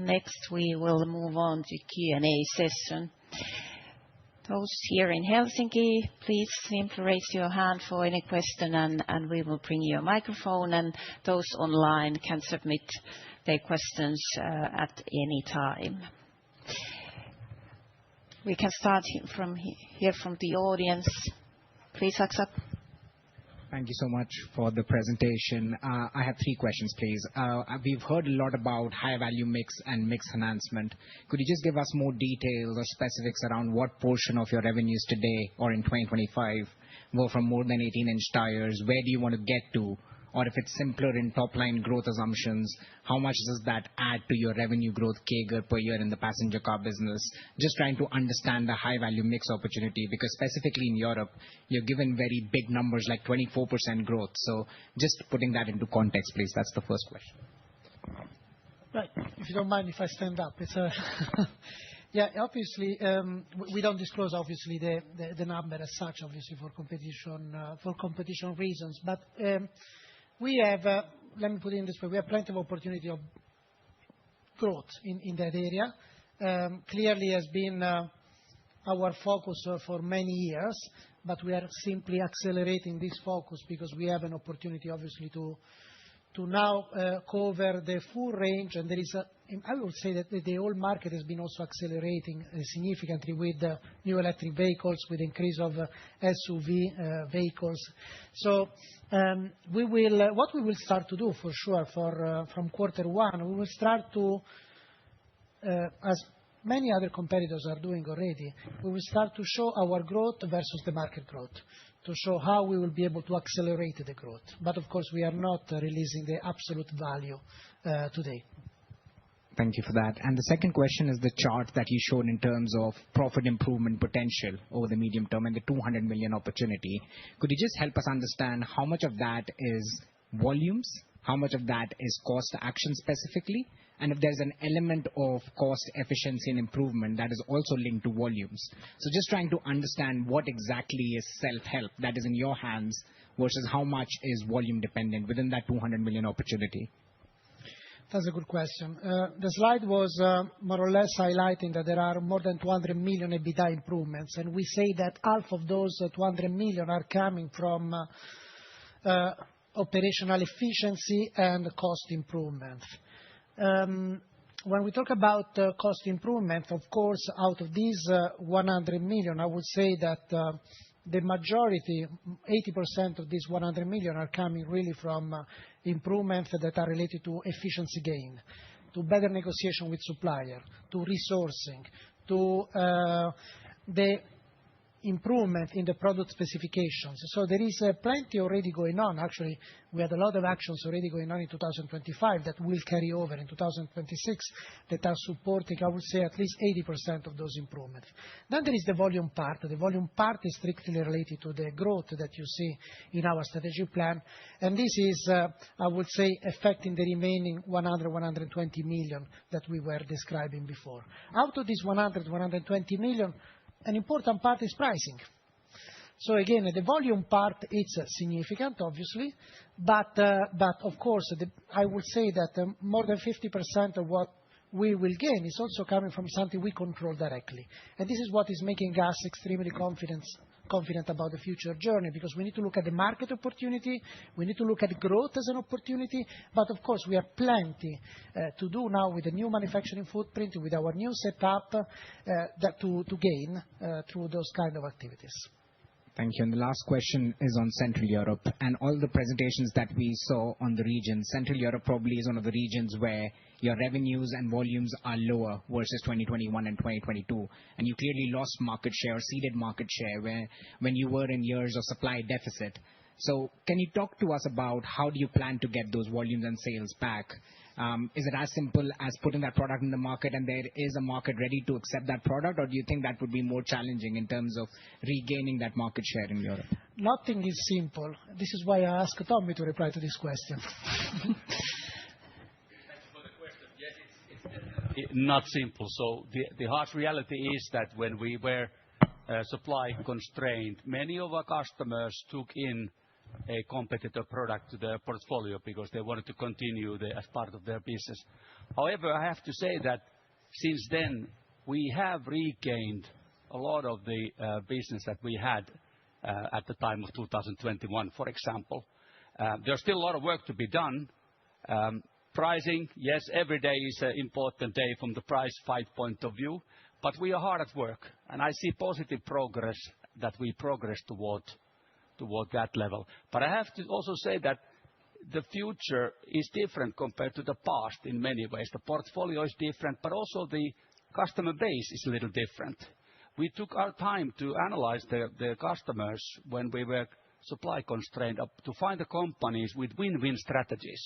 Next, we will move on to Q&A session. Those here in Helsinki, please simply raise your hand for any question, and we will bring you a microphone. Those online can submit their questions at any time. We can start from the audience. Please, Aksa. Thank you so much for the presentation. I have 3 questions, please. We've heard a lot about high-value mix and mix enhancement. Could you just give us more details or specifics around what portion of your revenues today or in 2025 were from more than 18-inch tires? Where do you want to get to? Or if it's simpler in top-line growth assumptions, how much does that add to your revenue growth CAGR per year in the passenger car business? Just trying to understand the high-value mix opportunity, because specifically in Europe, you're given very big numbers like 24% growth. So just putting that into context, please. That's the first question. Right. If you don't mind if I stand up. Yeah, obviously, we don't disclose, obviously, the number as such, obviously, for competition reasons. But we have, let me put it in this way, we have plenty of opportunity of growth in that area. Clearly has been our focus for many years, but we are simply accelerating this focus because we have an opportunity, obviously, to now cover the full range. And there is I would say that the whole market has been also accelerating significantly with new electric vehicles, with the increase of SUV vehicles. So what we will start to do for sure from Q1, we will start to, as many other competitors are doing already, we will start to show our growth versus the market growth, to show how we will be able to accelerate the growth. But of course, we are not releasing the absolute value today. Thank you for that. And the second question is the chart that you showed in terms of profit improvement potential over the medium term and the 200 million opportunity. Could you just help us understand how much of that is volumes, how much of that is cost action specifically, and if there's an element of cost efficiency and improvement that is also linked to volumes? So just trying to understand what exactly is self-help that is in your hands versus how much is volume dependent within that 200 million opportunity. That's a good question. The slide was more or less highlighting that there are more than 200 million EBITDA improvements, and we say that half of those 200 million are coming from operational efficiency and cost improvement. When we talk about cost improvement, of course, out of these 100 million, I would say that the majority, 80% of these 100 million are coming really from improvements that are related to efficiency gain, to better negotiation with supplier, to resourcing, to the improvement in the product specifications. So there is plenty already going on. Actually, we had a lot of actions already going on in 2025 that will carry over in 2026 that are supporting, I would say, at least 80% of those improvements. Then there is the volume part. The volume part is strictly related to the growth that you see in our strategy plan. And this is, I would say, affecting the remaining 120 million that we were describing before. Out of this 120 million, an important part is pricing. So again, the volume part, it's significant, obviously, but of course, I would say that more than 50% of what we will gain is also coming from something we control directly. And this is what is making us extremely confident about the future journey, because we need to look at the market opportunity, we need to look at growth as an opportunity, but of course we have plenty to do now with the new manufacturing footprint, with our new setup, that to gain through those kind of activities. Thank you. And the last question is on Central Europe. And all the presentations that we saw on the region, Central Europe probably is one of the regions where your revenues and volumes are lower versus 2021 and 2022. And you clearly lost market share, ceded market share when you were in years of supply deficit. So can you talk to us about how do you plan to get those volumes and sales back? Is it as simple as putting that product in the market and there is a market ready to accept that product, or do you think that would be more challenging in terms of regaining that market share in Europe? Nothing is simple. This is why I asked Tommi to reply to this question. Thank you for the question. Yes, it's definitely not simple. So the harsh reality is that when we were supply constrained, many of our customers took in a competitor product to their portfolio because they wanted to continue as part of their business. However, I have to say that since then, we have regained a lot of the business that we had at the time of 2021, for example. There's still a lot of work to be done. Pricing, yes, every day is an important day from the price fight point of view, but we are hard at work, and I see positive progress that we progress toward that level. But I have to also say that the future is different compared to the past in many ways. The portfolio is different, but also the customer base is a little different. We took our time to analyze the customers when we were supply constrained to find the companies with win-win strategies.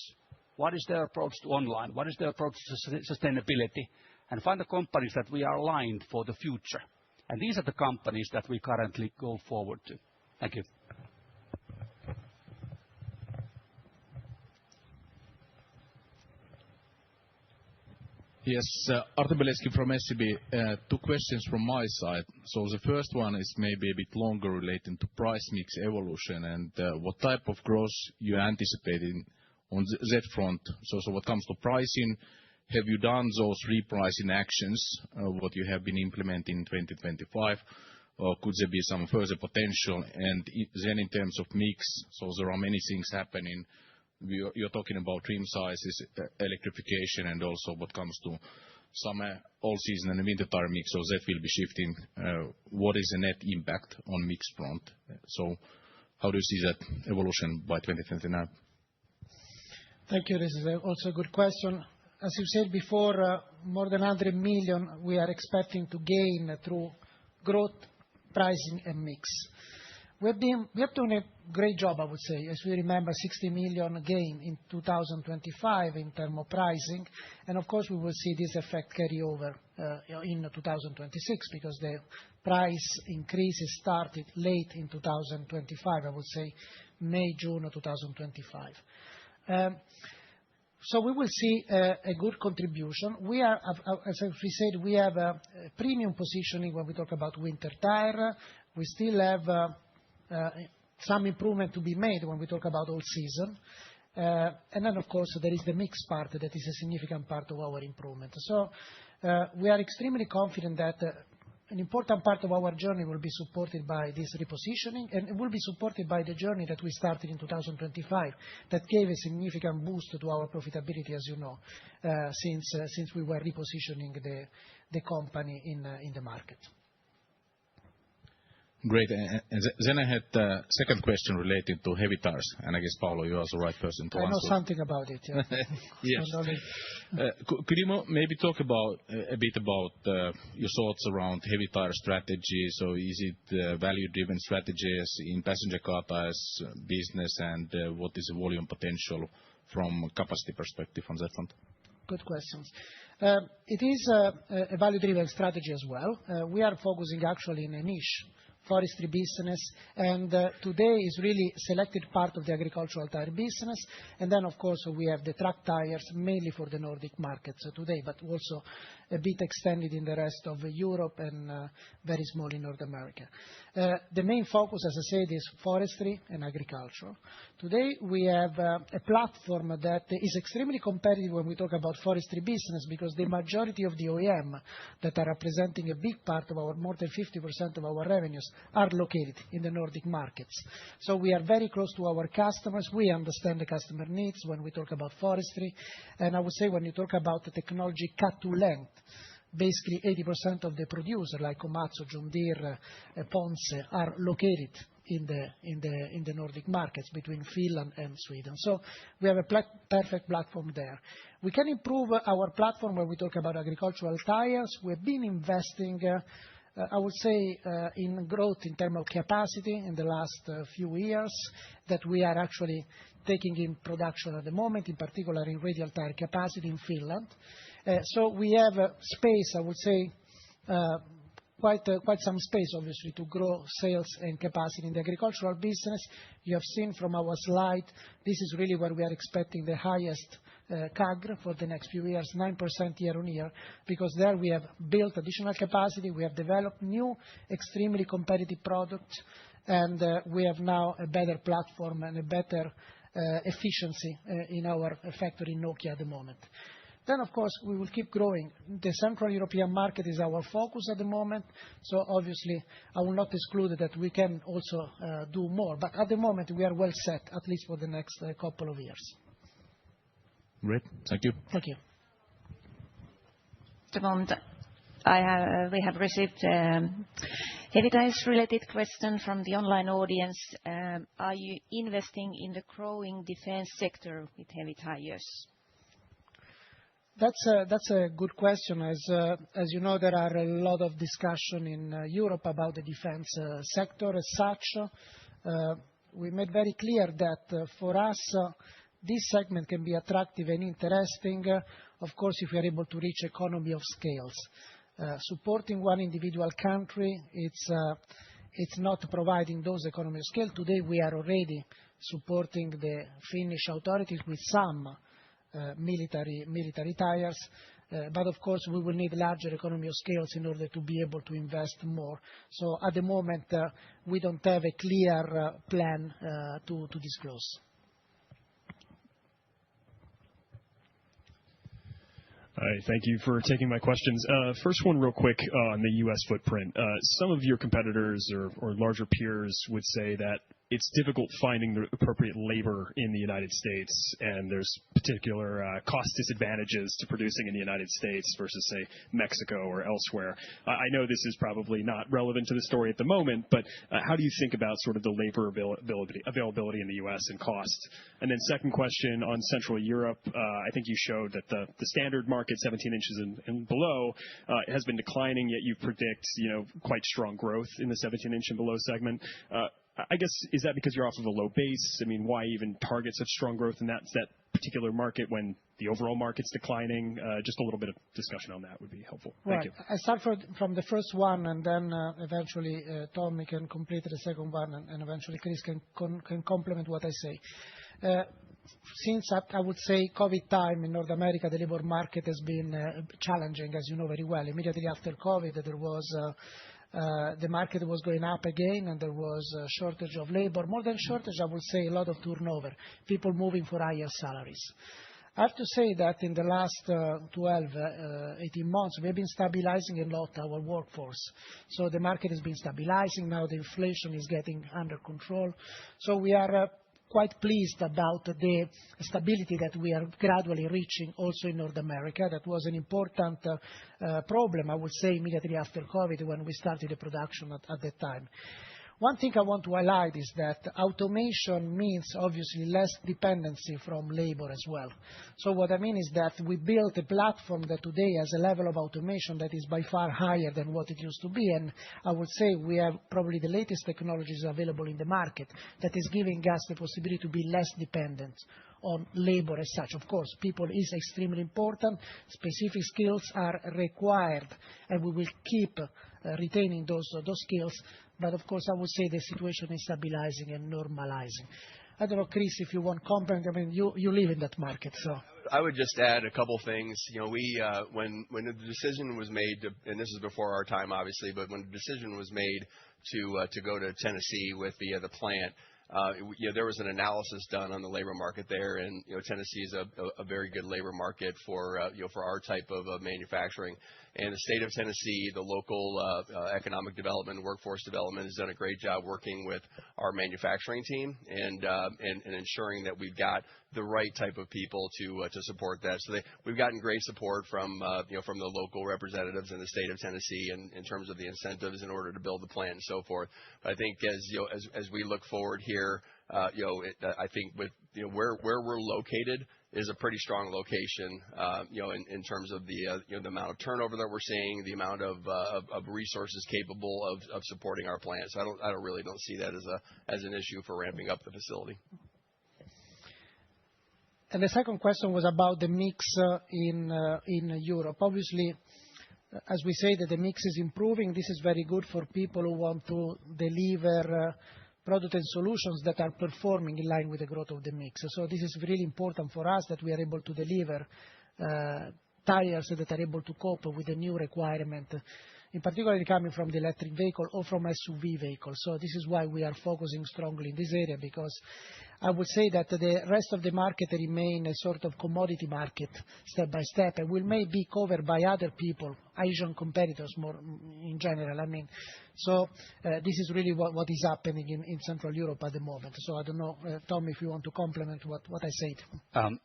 What is their approach to online? What is their approach to sustainability? And find the companies that we are aligned for the future. And these are the companies that we currently go forward to. Thank you. Yes, Artem Beletsky from SEB. Two questions from my side. So the first one is maybe a bit longer relating to price mix evolution and what type of growth you are anticipating on that front. So what comes to pricing, have you done those repricing actions, what you have been implementing in 2025, or could there be some further potential? And then in terms of mix, so there are many things happening. You're talking about trim sizes, electrification, and also what comes to summer, all-season, and winter tire mix. So that will be shifting. What is the net impact on mix front? So how do you see that evolution by 2029? Thank you. This is also a good question. As you said before, more than 100 million we are expecting to gain through growth, pricing, and mix. We have done a great job, I would say. As we remember, 60 million gain in 2025 in terms of pricing. And of course, we will see this effect carry over in 2026 because the price increases started late in 2025, I would say May, June of 2025. So we will see a good contribution. We are, as we said, we have a premium positioning when we talk about winter tire. We still have some improvement to be made when we talk about all season. And then, of course, there is the mix part that is a significant part of our improvement. So we are extremely confident that an important part of our journey will be supported by this repositioning, and it will be supported by the journey that we started in 2025 that gave a significant boost to our profitability, as you know, since we were repositioning the company in the market. Great. And then I had a second question related to heavy tires. And I guess, Paolo, you are the right person to answer. I know something about it, yeah. Yes. Could you maybe talk a bit about your thoughts around heavy tire strategy? So is it value-driven strategies in passenger car tires business, and what is the volume potential from a capacity perspective on that front? Good questions. It is a value-driven strategy as well. We are focusing actually in a niche forestry business, and today is really selected part of the agricultural tire business. And then, of course, we have the truck tires mainly for the Nordic markets today, but also a bit extended in the rest of Europe and very small in North America. The main focus, as I said, is forestry and agriculture. Today, we have a platform that is extremely competitive when we talk about forestry business because the majority of the OEM that are representing a big part of our, more than 50% of our revenues, are located in the Nordic markets. So we are very close to our customers. We understand the customer needs when we talk about forestry. And I would say when you talk about the technology cut to length, basically 80% of the producers like Komatsu, John Deere, Ponsse are located in the Nordic markets between Finland and Sweden. So we have a perfect platform there. We can improve our platform when we talk about agricultural tires. We've been investing, I would say, in growth in terms of capacity in the last few years that we are actually taking in production at the moment, in particular in radial tire capacity in Finland. So we have space, I would say, quite some space, obviously, to grow sales and capacity in the agricultural business. You have seen from our slide, this is really where we are expecting the highest CAGR for the next few years, 9% year on year, because there we have built additional capacity. We have developed new, extremely competitive products. and we have now a better platform and a better efficiency in our factory in Nokia at the moment. Then, of course, we will keep growing. The Central European market is our focus at the moment, so obviously, I will not exclude that we can also do more. But at the moment, we are well set, at least for the next couple of years. Great. Thank you. Thank you. At the moment, we have received heavy tires-related question from the online audience. Are you investing in the growing defense sector with heavy tires? That's a good question. As you know, there are a lot of discussion in Europe about the defense sector as such. We made very clear that for us, this segment can be attractive and interesting, of course, if we are able to reach economy of scales. Supporting one individual country, it's not providing those economy of scale. Today, we are already supporting the Finnish authorities with some military tires. But of course, we will need larger economy of scales in order to be able to invest more. So at the moment, we don't have a clear plan to disclose. Hi, thank you for taking my questions. First one real quick on the U.S. footprint. Some of your competitors or larger peers would say that it's difficult finding the appropriate labor in the United States, and there's particular cost disadvantages to producing in the United States versus, say, Mexico or elsewhere. I know this is probably not relevant to the story at the moment, but how do you think about sort of the labor availability in the U.S. and cost? And then second question on Central Europe, I think you showed that the standard market, 17 inches and below, has been declining, yet you predict quite strong growth in the 17-inch and below segment. I guess, is that because you're off of a low base? I mean, why even target such strong growth in that particular market when the overall market's declining? Just a little bit of discussion on that would be helpful. Thank you. I start from the first one, and then eventually Tommi can complete the second one, and eventually Chris can complement what I say. Since I would say COVID time in North America, the labor market has been challenging, as you know very well. Immediately after COVID, there was the market was going up again, and there was a shortage of labor. More than shortage, I would say a lot of turnover, people moving for higher salaries. I have to say that in the last 12, 18 months, we have been stabilizing a lot our workforce. So the market has been stabilizing. Now the inflation is getting under control. So we are quite pleased about the stability that we are gradually reaching also in North America. That was an important problem, I would say, immediately after COVID when we started the production at that time. One thing I want to highlight is that automation means obviously less dependency from labor as well. So what I mean is that we built a platform that today has a level of automation that is by far higher than what it used to be. And I would say we have probably the latest technologies available in the market that is giving us the possibility to be less dependent on labor as such. Of course, people is extremely important. Specific skills are required, and we will keep retaining those skills. But of course, I would say the situation is stabilizing and normalizing. I don't know, Chris, if you want comment. I mean, you live in that market, so. I would just add a couple things. We when the decision was made, and this is before our time, obviously, but when the decision was made to go to Tennessee with the plant, there was an analysis done on the labor market there, and Tennessee is a very good labor market for our type of manufacturing. And the state of Tennessee, the local economic development, workforce development, has done a great job working with our manufacturing team and ensuring that we've got the right type of people to support that. So we've gotten great support from the local representatives in the state of Tennessee in terms of the incentives in order to build the plant and so forth. But I think as we look forward here, I think with where we're located is a pretty strong location, in terms of the amount of turnover that we're seeing, the amount of resources capable of supporting our plants. So I really don't see that as an issue for ramping up the facility. And the second question was about the mix in Europe. Obviously, as we say that the mix is improving, this is very good for people who want to deliver product and solutions that are performing in line with the growth of the mix. So this is really important for us that we are able to deliver tires that are able to cope with the new requirement in particular coming from the electric vehicle or from SUV vehicles. So this is why we are focusing strongly in this area, because I would say that the rest of the market remain a sort of commodity market step by step, and will may be covered by other people, Asian competitors more in general. I mean, so this is really what is happening in Central Europe at the moment. So I don't know, Tom, if you want to complement what I said.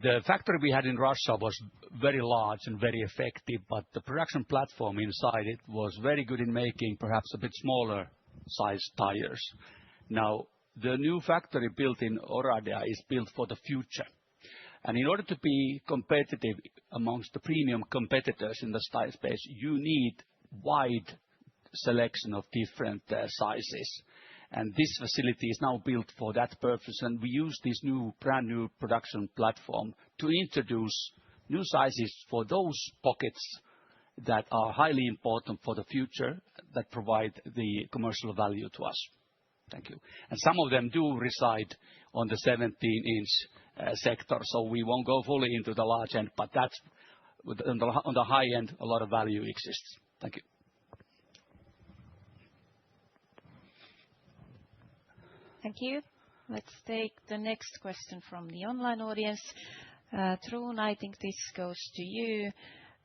The factory we had in Russia was very large and very effective, but the production platform inside it was very good in making perhaps a bit smaller size tires. Now, the new factory built in Oradea is built for the future. And in order to be competitive amongst the premium competitors in the tire space, you need wide selection of different sizes. And this facility is now built for that purpose, and we use this brand new production platform to introduce new sizes for those pockets that are highly important for the future, that provide the commercial value to us. Thank you. And some of them do reside on the 17-inch sector, so we won't go fully into the large end, but that's on the high end, a lot of value exists. Thank you. Thank you. Let's take the next question from the online audience. Trun, I think this goes to you.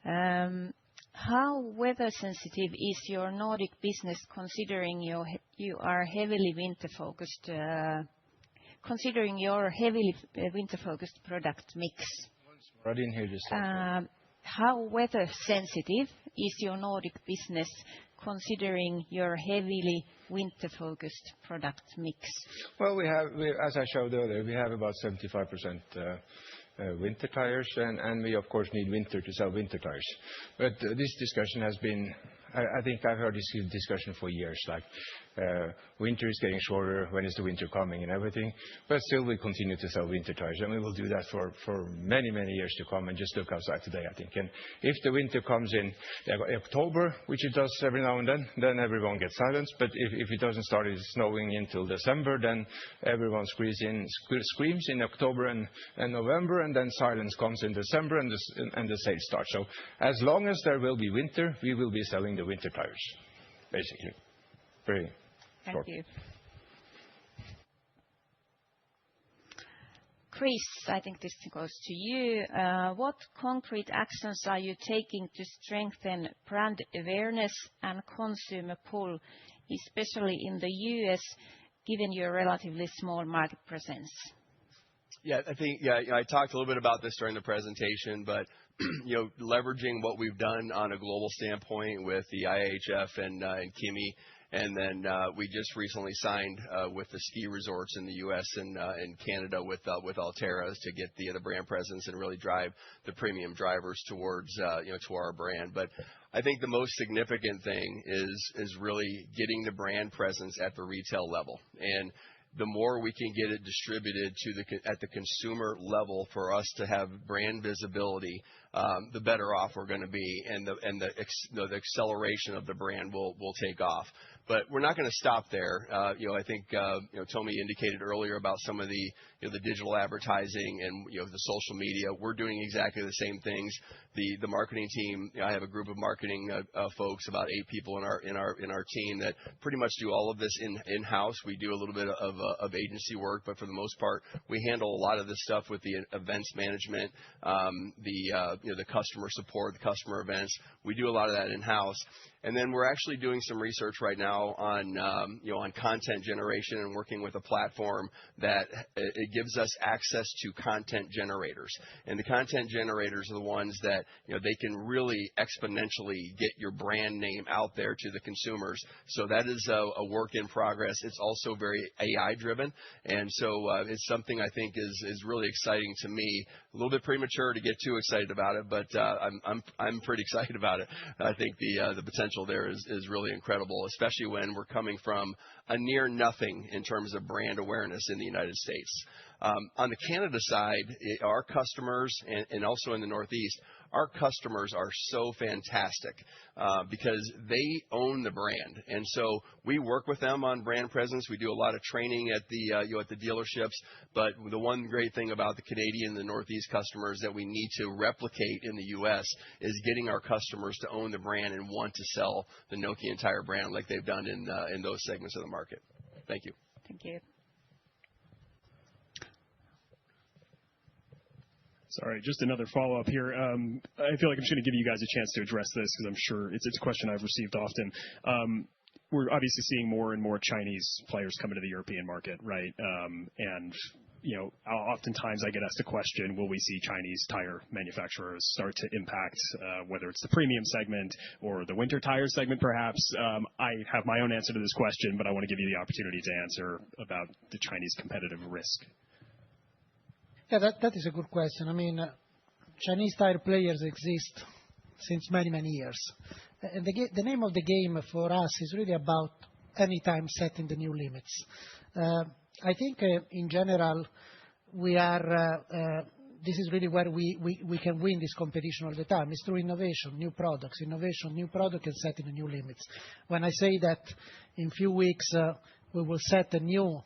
How weather sensitive is your Nordic business, considering you are heavily winter focused? Considering your heavily winter focused product mix. I didn't hear you say that. How weather sensitive is your Nordic business, considering your heavily winter-focused product mix? Well, as I showed earlier, we have about 75% winter tires, and we of course need winter to sell winter tires. But this discussion has been, I think I've heard this discussion for years, like winter is getting shorter, when is the winter coming and everything. But still we continue to sell winter tires, and we will do that for many, many years to come. And just look outside today, I think. And if the winter comes in October, which it does every now and then everyone gets silence. But if it doesn't start snowing until December, then everyone screams in October and November, and then silence comes in December, and the sales start. So as long as there will be winter, we will be selling the winter tires, basically. Very short. Thank you. Chris, I think this goes to you. What concrete actions are you taking to strengthen brand awareness and consumer pull, especially in the US, given your relatively small market presence? Yeah, I talked a little bit about this during the presentation, but leveraging what we've done on a global standpoint with the IHF and Kimi. And then we just recently signed with the ski resorts in the U.S. and Canada with Altera to get the brand presence and really drive the premium drivers towards to our brand. But I think the most significant thing is really getting the brand presence at the retail level. And the more we can get it distributed at the consumer level for us to have brand visibility, the better off we're going to be, and the acceleration of the brand will take off. But we're not going to stop there. I think Tomi indicated earlier about some of the digital advertising and the social media. We're doing exactly the same things. The marketing team, I have a group of marketing folks, about 8 people in our team, that pretty much do all of this in-house. We do a little bit of agency work, but for the most part, we handle a lot of this stuff with the events management, the customer support, the customer events. We do a lot of that in-house. And then we're actually doing some research right now on content generation, and working with a platform that it gives us access to content generators. And the content generators are the ones that they can really exponentially get your brand name out there to the consumers. So that is a work in progress. It's also very AI driven, and so it's something I think is really exciting to me. A little bit premature to get too excited about it, but I'm pretty excited about it. I think the potential there is really incredible, especially when we're coming from a near nothing in terms of brand awareness in the United States. On the Canada side, our customers, and also in the Northeast, our customers are so fantastic because they own the brand. And so we work with them on brand presence. We do a lot of training at the dealerships. But the one great thing about the Canadian and the Northeast customers that we need to replicate in the U.S. is getting our customers to own the brand and want to sell the Nokian Tire brand like they've done in those segments of the market. Thank you. Thank you. Sorry, just another follow-up here. I feel like I'm just going to give you guys a chance to address this because I'm sure it's a question I've received often. We're obviously seeing more and more Chinese players come into the European market, right? And oftentimes I get asked a question, will we see Chinese tire manufacturers start to impact whether it's the premium segment or the winter tire segment, perhaps? I have my own answer to this question, but I want to give you the opportunity to answer about the Chinese competitive risk. Yeah, that is a good question. I mean, Chinese tire players exist since many, many years. And the name of the game for us is really about anytime setting the new limits. I think in general, this is really where we can win this competition all the time. It's through innovation, new products, and setting the new limits. When I say that in a few weeks we will set a new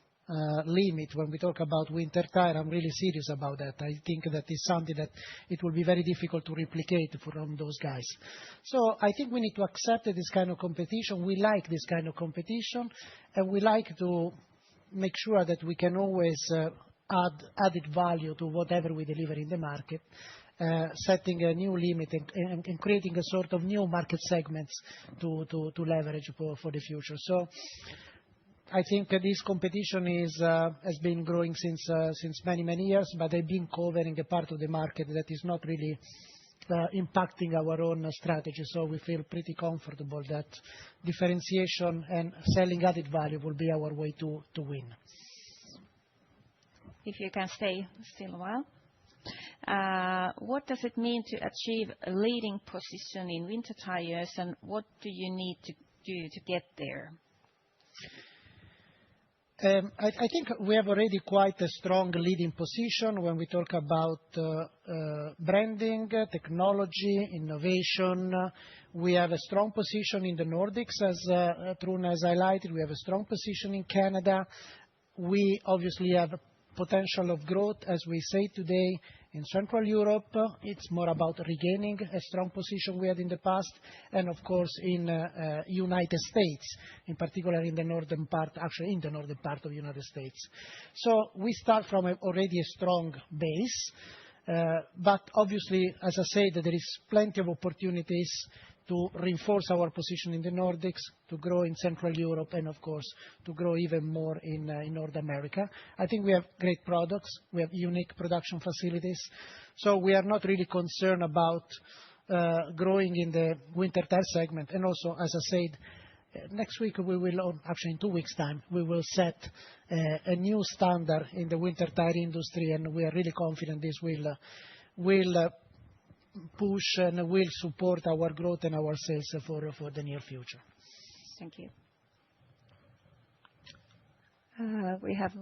limit when we talk about winter tire, I'm really serious about that. I think that is something that it will be very difficult to replicate from those guys. So I think we need to accept this kind of competition. We like this kind of competition, and we like to make sure that we can always add added value to whatever we deliver in the market, setting a new limit and creating a sort of new market segments to leverage for the future. So I think this competition has been growing since many, many years, but they've been covering a part of the market that is not really impacting our own strategy. So we feel pretty comfortable that differentiation and selling added value will be our way to win. If you can stay still a while. What does it mean to achieve a leading position in winter tires, and what do you need to do to get there? I think we have already quite a strong leading position when we talk about branding, technology, innovation. We have a strong position in the Nordics, as Trune has highlighted. We have a strong position in Canada. We obviously have potential of growth, as we say today, in Central Europe. It's more about regaining a strong position we had in the past, and of course in United States, in particular in the northern part, actually in the northern part of the United States. So we start from already a strong base, but obviously, as I said, there is plenty of opportunities to reinforce our position in the Nordics, to grow in Central Europe, and of course to grow even more in North America. I think we have great products. We have unique production facilities. So we are not really concerned about growing in the winter tire segment. And also, as I said, next week we will, actually in 2 weeks' time, we will set a new standard in the winter tire industry, and we are really confident this will push and will support our growth and our sales for the near future. Thank you. We have.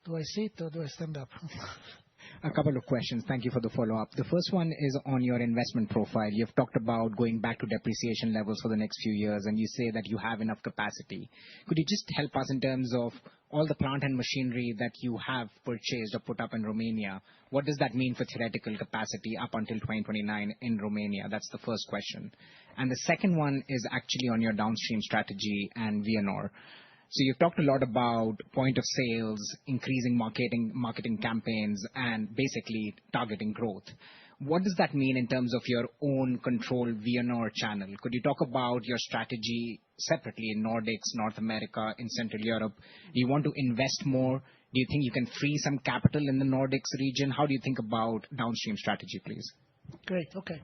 Do I sit or do I stand up? A couple of questions. Thank you for the follow-up. The first one is on your investment profile. You've talked about going back to depreciation levels for the next few years, and you say that you have enough capacity. Could you just help us in terms of all the plant and machinery that you have purchased or put up in Romania? What does that mean for theoretical capacity up until 2029 in Romania? That's the first question. And the second one is actually on your downstream strategy and Vianor. So you've talked a lot about point of sales, increasing marketing campaigns, and basically targeting growth. What does that mean in terms of your own controlled Vianor channel? Could you talk about your strategy separately in Nordics, North America, in Central Europe? Do you want to invest more? Do you think you can free some capital in the Nordics region? How do you think about downstream strategy, please? Great. Okay.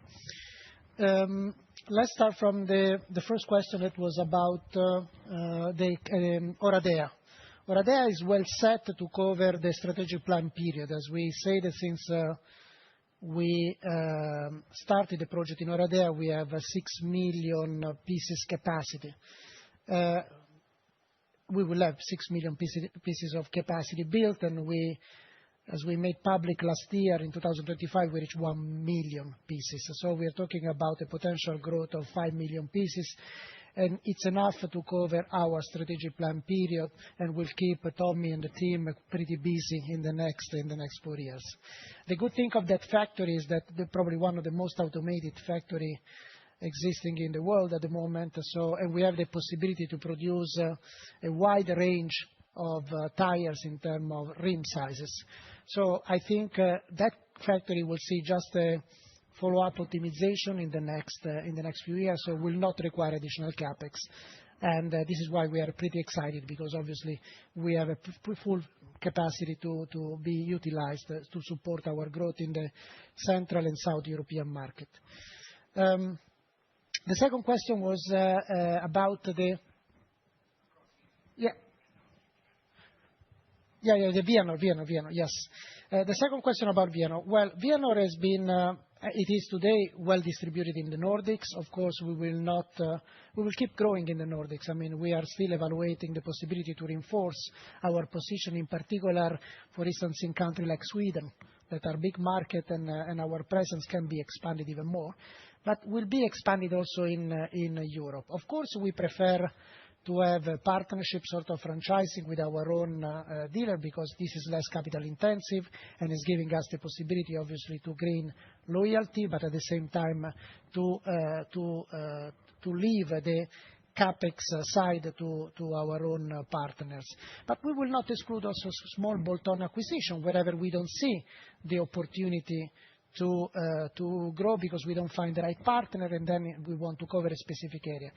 Let's start from the first question that was about the Oradea. Oradea is well set to cover the strategic plan period. As we say that since we started the project in Oradea, we have a 6 million pieces capacity. we will have 6 million pieces of capacity built, and as we made public last year, in 2025, we reached 1 million pieces. So we are talking about a potential growth of 5 million pieces, and it's enough to cover our strategic plan period, and will keep Tommi and the team pretty busy in the next 4 years. The good thing of that factory is that they're probably one of the most automated factory existing in the world at the moment. And we have the possibility to produce a wide range of tires in terms of rim sizes. So I think that factory will see just a follow-up optimization in the next few years, so will not require additional CapEx. And this is why we are pretty excited, because obviously we have a full capacity to be utilized to support our growth in the Central and South European market. The second question was about the Vianor, yes. The second question about Vianor. Well, Vianor has been, it is today well distributed in the Nordics. Of course, we will keep growing in the Nordics. I mean, we are still evaluating the possibility to reinforce our position, in particular, for instance, in countries like Sweden, that are big market, and our presence can be expanded even more. But will be expanded also in Europe. Of course, we prefer to have a partnership, sort of franchising with our own dealer, because this is less capital intensive and is giving us the possibility, obviously, to gain loyalty, but at the same time to leave the CapEx side to our own partners. But we will not exclude also small bolt-on acquisition wherever we don't see the opportunity to grow, because we don't find the right partner, and then we want to cover a specific area.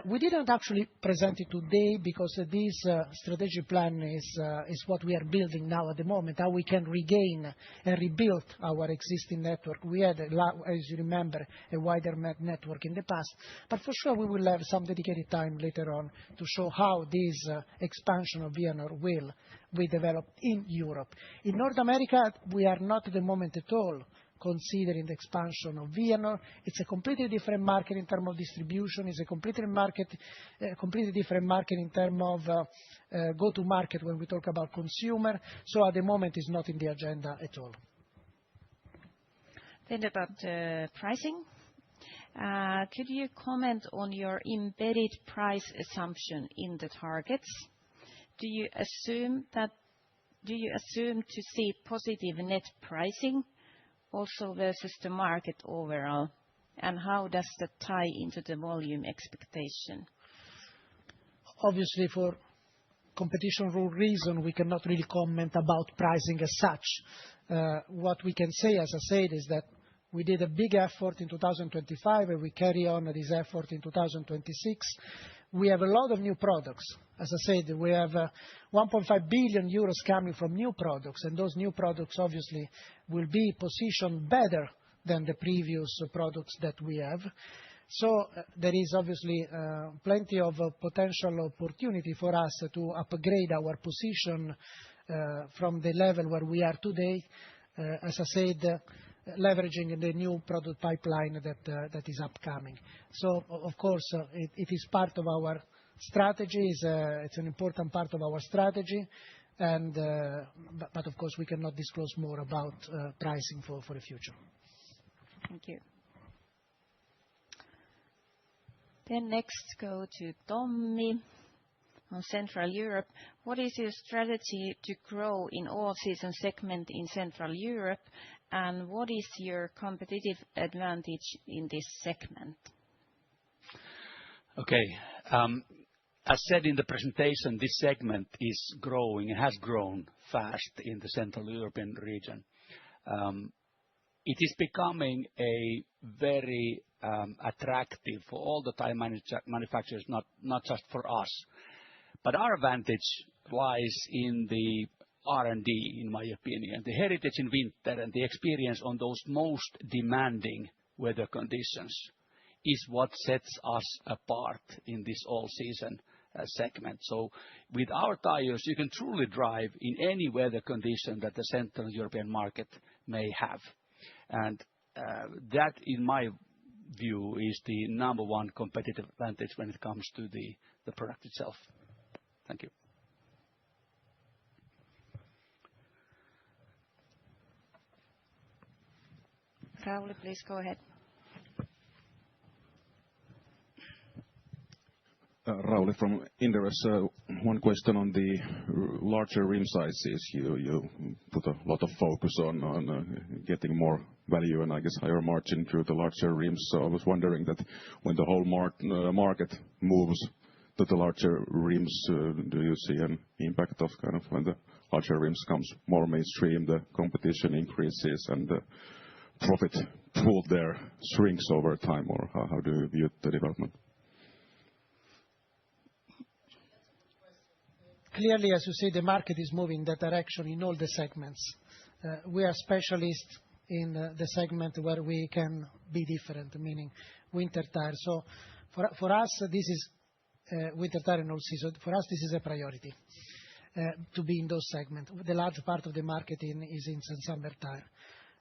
We didn't actually present it today because this strategic plan is what we are building now at the moment, how we can regain and rebuild our existing network. We had, as you remember, a wider network in the past, but for sure we will have some dedicated time later on to show how this expansion of Vianor will be developed in Europe. In North America, we are not at the moment at all considering the expansion of Vianor. It's a completely different market in terms of distribution. It's a completely different market in terms of go-to-market when we talk about consumer. So at the moment, it's not in the agenda at all. Then about pricing. Could you comment on your embedded price assumption in the targets? Do you assume to see positive net pricing also versus the market overall? And how does that tie into the volume expectation? Obviously, for competition rule reason, we cannot really comment about pricing as such. What we can say, as I said, is that we did a big effort in 2025, and we carry on this effort in 2026. We have a lot of new products. As I said, we have 1.5 billion euros coming from new products, and those new products obviously will be positioned better than the previous products that we have. So there is obviously plenty of potential opportunity for us to upgrade our position from the level where we are today, as I said, leveraging the new product pipeline that is upcoming. So of course, it is part of our strategy. It's an important part of our strategy, and but of course, we cannot disclose more about pricing for the future. Thank you. Then next, go to Tommi on Central Europe. What is your strategy to grow in all-season segment in Central Europe, and what is your competitive advantage in this segment? Okay. As said in the presentation, this segment is growing. It has grown fast in the Central European region. It is becoming a very attractive for all the tire manufacturers, not just for us. But our advantage lies in the R&D, in my opinion. The heritage in winter and the experience on those most demanding weather conditions is what sets us apart in this all-season segment. So with our tires, you can truly drive in any weather condition that the Central European market may have. And that, in my view, is the number one competitive advantage when it comes to the product itself. Thank you. Rauli, please go ahead. Rauli from Inderes. One question on the larger rim sizes. You put a lot of focus on getting more value and I guess higher margin through the larger rims. So I was wondering that when the whole market moves to the larger rims, do you see an impact of kind of when the larger rims comes more mainstream, the competition increases and the profit pool there shrinks over time, or how do you view the development? Clearly, as you say, the market is moving in that direction in all the segments. We are specialists in the segment where we can be different, meaning winter tire. So for us, this is winter tire and all season. For us, this is a priority to be in those segments. The large part of the market is in summer tire.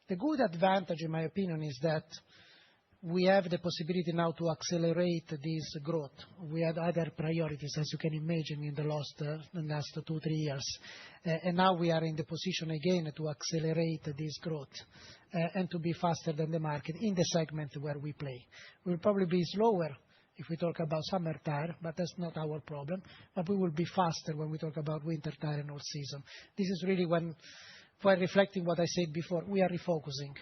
The good advantage, in my opinion, is that we have the possibility now to accelerate this growth. We had other priorities, as you can imagine, in the last 2-3 years. And now we are in the position again to accelerate this growth and to be faster than the market in the segment where we play. We will probably be slower if we talk about summer tire, but that's not our problem. But we will be faster when we talk about winter tire and all season. This is really when reflecting what I said before, we are refocusing.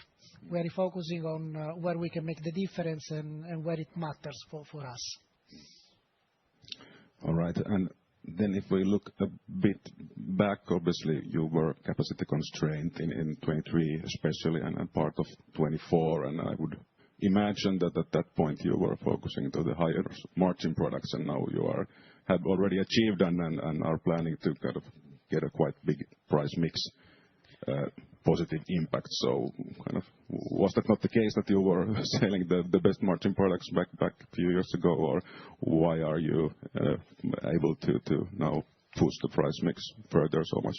We are refocusing on where we can make the difference and where it matters for us. All right. And then if we look a bit back, obviously you were capacity constrained in 23 especially and part of 24. And I would imagine that at that point you were focusing to the higher margin products and now you have already achieved and are planning to kind of get a quite big price mix positive impact. So kind of was that not the case that you were selling the best margin products back a few years ago, or why are you able to now push the price mix further so much?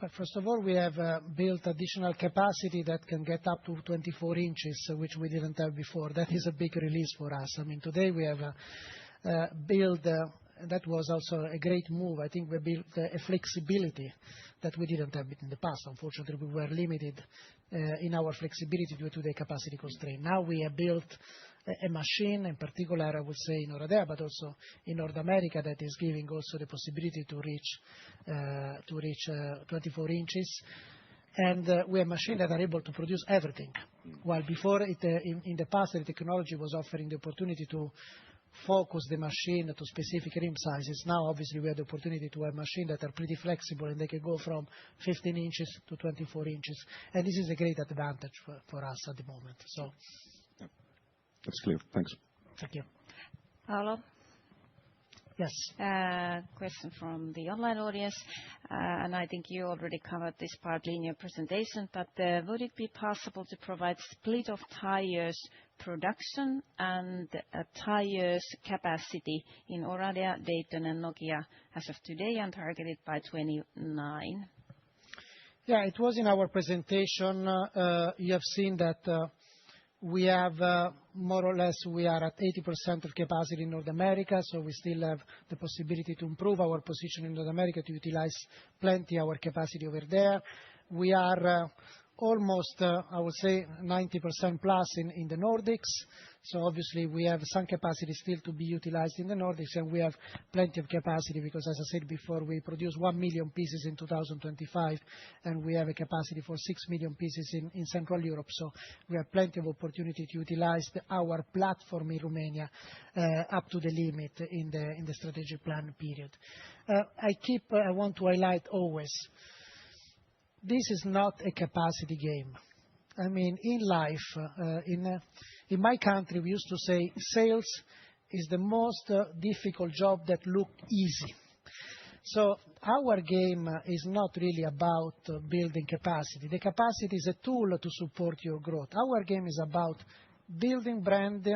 But first of all, we have built additional capacity that can get up to 24 inches, which we didn't have before. That is a big release for us. I mean, today we have built. That was also a great move. I think we built a flexibility that we didn't have in the past. Unfortunately, we were limited in our flexibility due to the capacity constraint. Now we have built a machine, in particular, I would say in Oradea, but also in North America, that is giving also the possibility to reach 24 inches. And we have machines that are able to produce everything. While before, in the past, the technology was offering the opportunity to focus the machine to specific rim sizes. Now, obviously, we have the opportunity to have machines that are pretty flexible and they can go from 15 inches to 24 inches. And this is a great advantage for us at the moment. So, that's clear. Thanks. Thank you. Paolo? Yes. Question from the online audience. And I think you already covered this partly in your presentation, but would it be possible to provide split of tires production and tires capacity in Oradea, Dayton, and Nokia as of today and targeted by 29? Yeah, it was in our presentation. You have seen that we have more or less, we are at 80% of capacity in North America, so we still have the possibility to improve our position in North America to utilize plenty of our capacity over there. We are almost, I would say, 90% plus in the Nordics. So obviously we have some capacity still to be utilized in the Nordics, and we have plenty of capacity because, as I said before, we produce 1 million pieces in 2025, and we have a capacity for 6 million pieces in Central Europe. So we have plenty of opportunity to utilize our platform in Romania up to the limit in the strategic plan period. I want to highlight always, this is not a capacity game. I mean, in life, in my country, we used to say sales is the most difficult job that look easy. So our game is not really about building capacity. The capacity is a tool to support your growth. Our game is about building brand,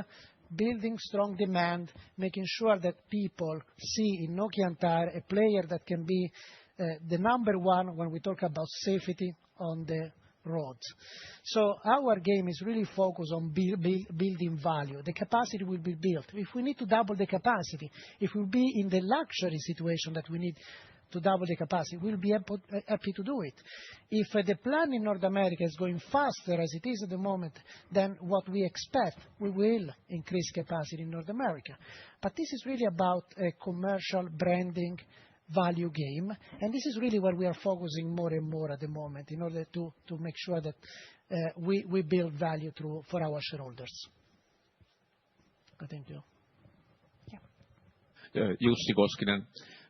building strong demand, making sure that people see in Nokian Tyres a player that can be the number one when we talk about safety on the roads. So our game is really focused on building value. The capacity will be built. If we need to double the capacity, if we'll be in the luxury situation that we need to double the capacity, we'll be happy to do it. If the plan in North America is going faster as it is at the moment than what we expect, we will increase capacity in North America. But this is really about a commercial branding value game, and this is really where we are focusing more and more at the moment in order to make sure that we build value for our shareholders. Thank you. Yeah. Jussi Koskinen.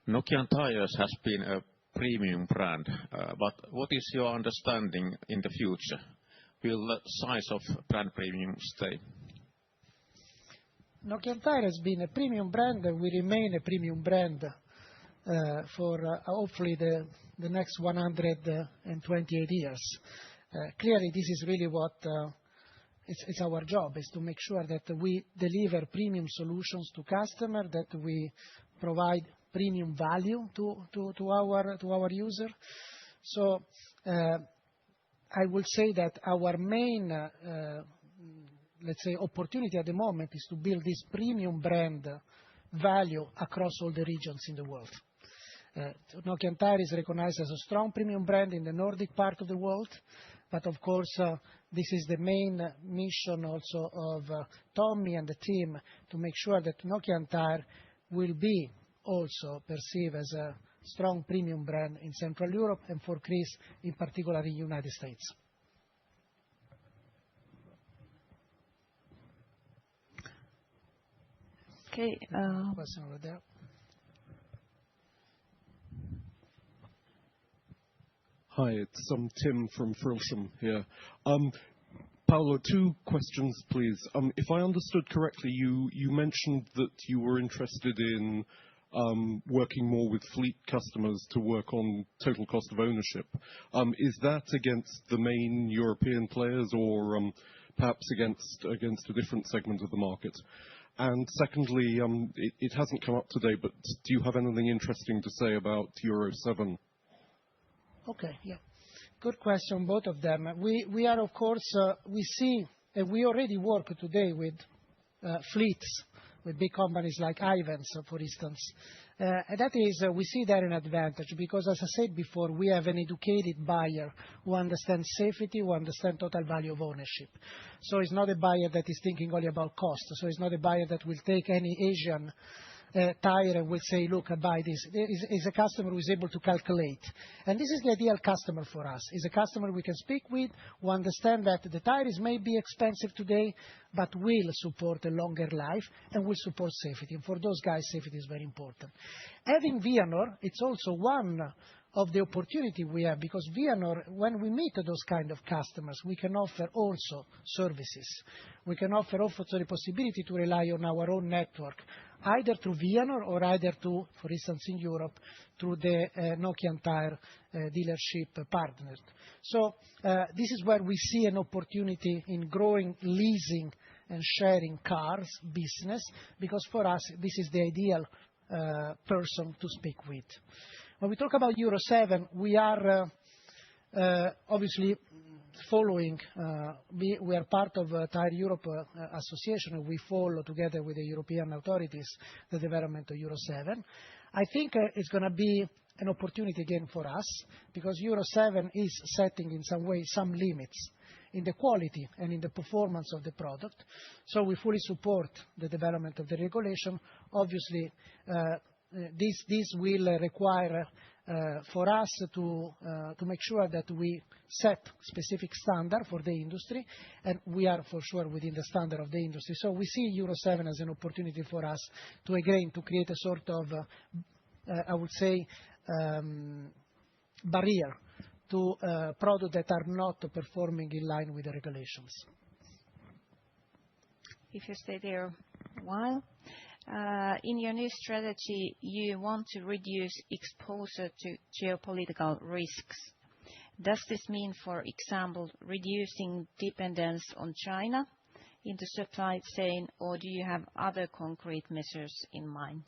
Nokian Tyres has been a premium brand, but what is your understanding in the future? Will the size of brand premium stay? Nokian Tyres has been a premium brand and will remain a premium brand for hopefully the next 128 years. Clearly, this is really what it's our job, is to make sure that we deliver premium solutions to customers, that we provide premium value to our user. So I will say that our main, let's say, opportunity at the moment is to build this premium brand value across all the regions in the world. Nokian Tyres is recognized as a strong premium brand in the Nordic part of the world, but of course, this is the main mission also of Tommy and the team, to make sure that Nokian Tyres will be also perceived as a strong premium brand in Central Europe, and for Chris, in particular in the United States. Okay. Question over there. Hi, it's Tim from Frilsham here. Paolo, 2 questions, please. If I understood correctly, you mentioned that you were interested in working more with fleet customers to work on total cost of ownership. Is that against the main European players or perhaps against a different segment of the market? And secondly, it hasn't come up today, but do you have anything interesting to say about Euro 7? Okay, yeah. Good question, both of them. We are, of course, we see, and we already work today with fleets, with big companies like Ayvens, for instance. And that is, we see that an advantage, because as I said before, we have an educated buyer who understands safety, who understands total value of ownership. So it's not a buyer that is thinking only about cost. So it's not a buyer that will take any Asian tire and will say, look, I buy this. It's a customer who is able to calculate. And this is the ideal customer for us. It's a customer we can speak with, who understand that the tires may be expensive today, but will support a longer life and will support safety. And for those guys, safety is very important. Having Vianor, it's also one of the opportunity we have, because Vianor, when we meet those kind of customers, we can offer also services. We can offer also the possibility to rely on our own network, either through Vianor or either to, for instance, in Europe, through the Nokian Tyres dealership partners. So this is where we see an opportunity in growing leasing and sharing cars business, because for us, this is the ideal person to speak with. When we talk about Euro 7, we are obviously following, we are part of Tire Europe Association, and we follow together with the European authorities the development of Euro 7. I think it's going to be an opportunity again for us, because Euro 7 is setting in some way some limits in the quality and in the performance of the product. So we fully support the development of the regulation. Obviously, this will require for us to make sure that we set specific standard for the industry, and we are for sure within the standard of the industry. So we see Euro 7 as an opportunity for us to again to create a sort of I would say barrier to products that are not performing in line with the regulations. If you stay there a while. In your new strategy, you want to reduce exposure to geopolitical risks. Does this mean, for example, reducing dependence on China in the supply chain, or do you have other concrete measures in mind?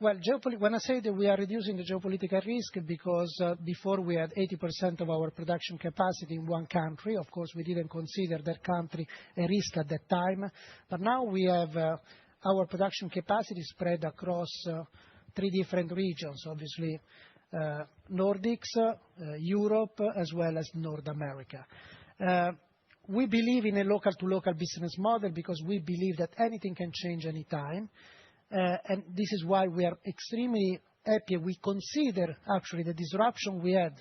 Well, when I say that we are reducing the geopolitical risk, because before we had 80% of our production capacity in one country. Of course, we didn't consider that country a risk at that time. But now we have our production capacity spread across 3 different regions, obviously, Nordics, Europe, as well as North America. We believe in a local-to-local business model because we believe that anything can change anytime. And this is why we are extremely happy. We consider, actually, the disruption we had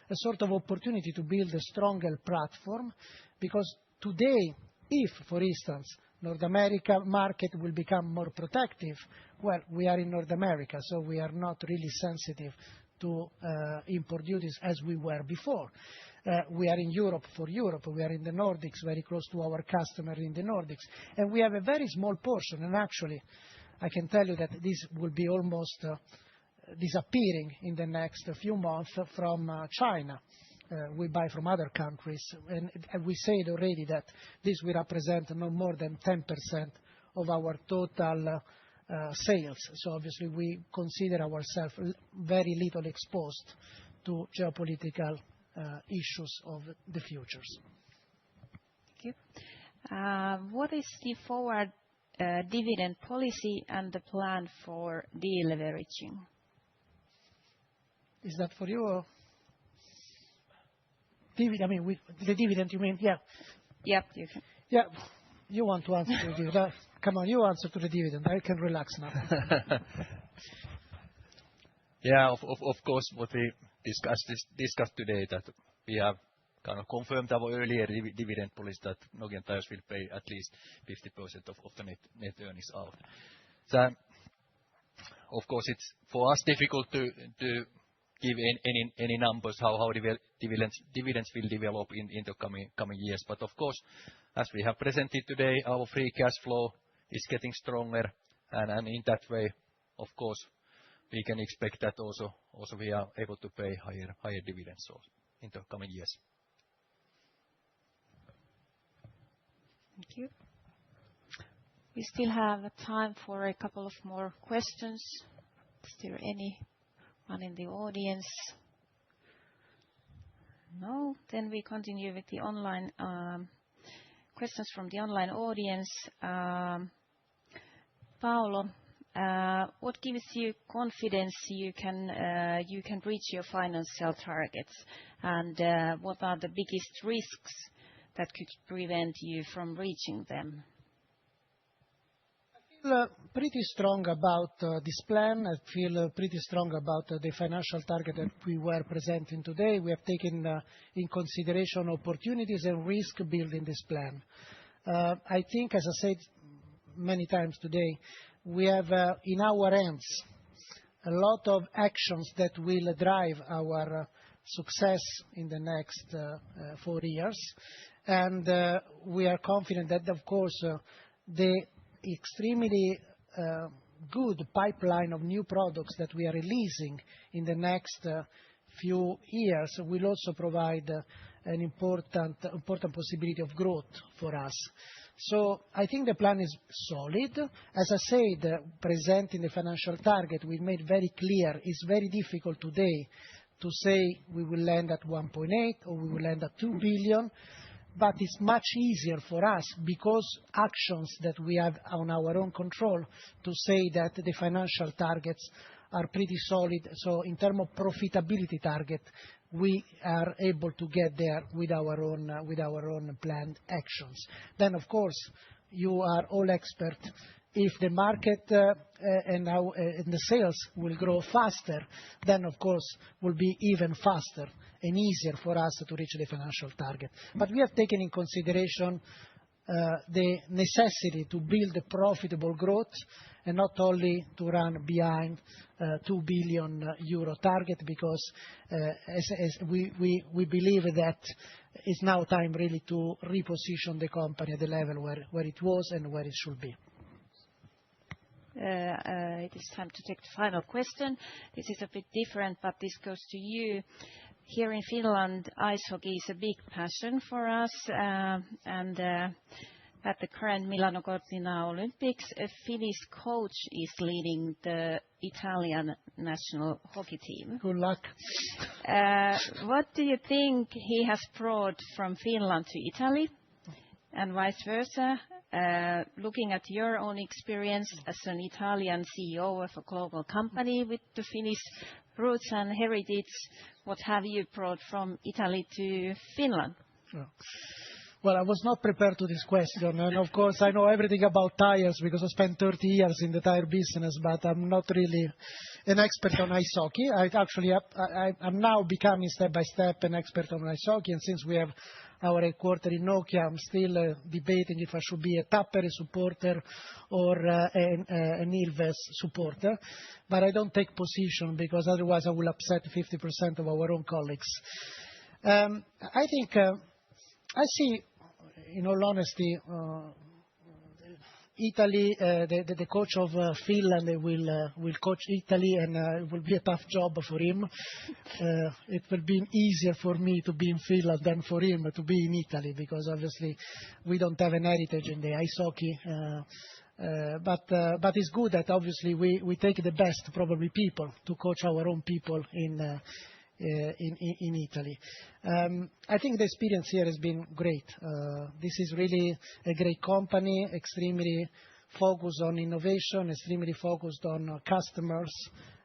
a sort of opportunity to build a stronger platform, because today, if, for instance, North America market will become more protective, well, we are in North America, so we are not really sensitive to import duties as we were before. We are in Europe for Europe. We are in the Nordics, very close to our customer in the Nordics. And we have a very small portion. And actually, I can tell you that this will be almost disappearing in the next few months from China. We buy from other countries. And we said already that this will represent no more than 10% of our total sales. So obviously, we consider ourselves very little exposed to geopolitical issues of the futures. Thank you. What is the forward dividend policy and the plan for deleveraging? Is that for you? Or? I mean, the dividend, you mean? Yeah. Yep, you can. Yeah. You want to answer to the dividend? Come on, you answer to the dividend. I can relax now. Yeah, of course, what we discussed today, that we have kind of confirmed our earlier dividend policy that Nokian Tyres will pay at least 50% of the net earnings out. So, of course, it's for us difficult to give any numbers how dividends will develop in the coming years. But of course, as we have presented today, our free cash flow is getting stronger, and in that way, of course, we can expect that also we are able to pay higher dividends in the coming years. Thank you. We still have time for a couple of more questions. Is there anyone in the audience? No? Then we continue with the online questions from the online audience. Paolo, what gives you confidence you can reach your financial targets, and what are the biggest risks that could prevent you from reaching them? I feel pretty strong about this plan. I feel pretty strong about the financial target that we were presenting today. We have taken in consideration opportunities and risk building this plan. I think, as I said many times today, we have in our hands a lot of actions that will drive our success in the next 4 years. And we are confident that, of course, the extremely good pipeline of new products that we are releasing in the next few years will also provide an important possibility of growth for us. So I think the plan is solid. As I said, presenting the financial target, we made very clear it's very difficult today to say we will land at 1.8 or we will land at 2 billion. But it's much easier for us, because actions that we have on our own control, to say that the financial targets are pretty solid. So in terms of profitability target, we are able to get there with our own planned actions. Then, of course, you are all experts. If the market and the sales will grow faster, then, of course, will be even faster and easier for us to reach the financial target. But we have taken in consideration the necessity to build a profitable growth and not only to run behind 2 billion euro target, because as we believe that it's now time really to reposition the company at the level where it was and where it should be. It is time to take the final question. This is a bit different, but this goes to you. Here in Finland, ice hockey is a big passion for us, and at the current Milano Cortina Olympics, a Finnish coach is leading the Italian national hockey team. Good luck. What do you think he has brought from Finland to Italy and vice versa? Looking at your own experience as an Italian CEO of a global company with the Finnish roots and heritage, what have you brought from Italy to Finland? Well, I was not prepared to this question, and of course I know everything about tires because I spent 30 years in the tire business, but I'm not really an expert on ice hockey. I'm now becoming step by step an expert on ice hockey, and since we have our headquarters in Nokia, I'm still debating if I should be a Tappere supporter or an Ilves supporter. But I don't take position because otherwise I will upset 50% of our own colleagues. I think I see, in all honesty, Italy, the coach of Finland will coach Italy, and it will be a tough job for him. It will be easier for me to be in Finland than for him to be in Italy, because obviously we don't have an heritage in the ice hockey. But it's good that obviously we take the best probably people to coach our own people in Italy. I think the experience here has been great. This is really a great company, extremely focused on innovation, extremely focused on customers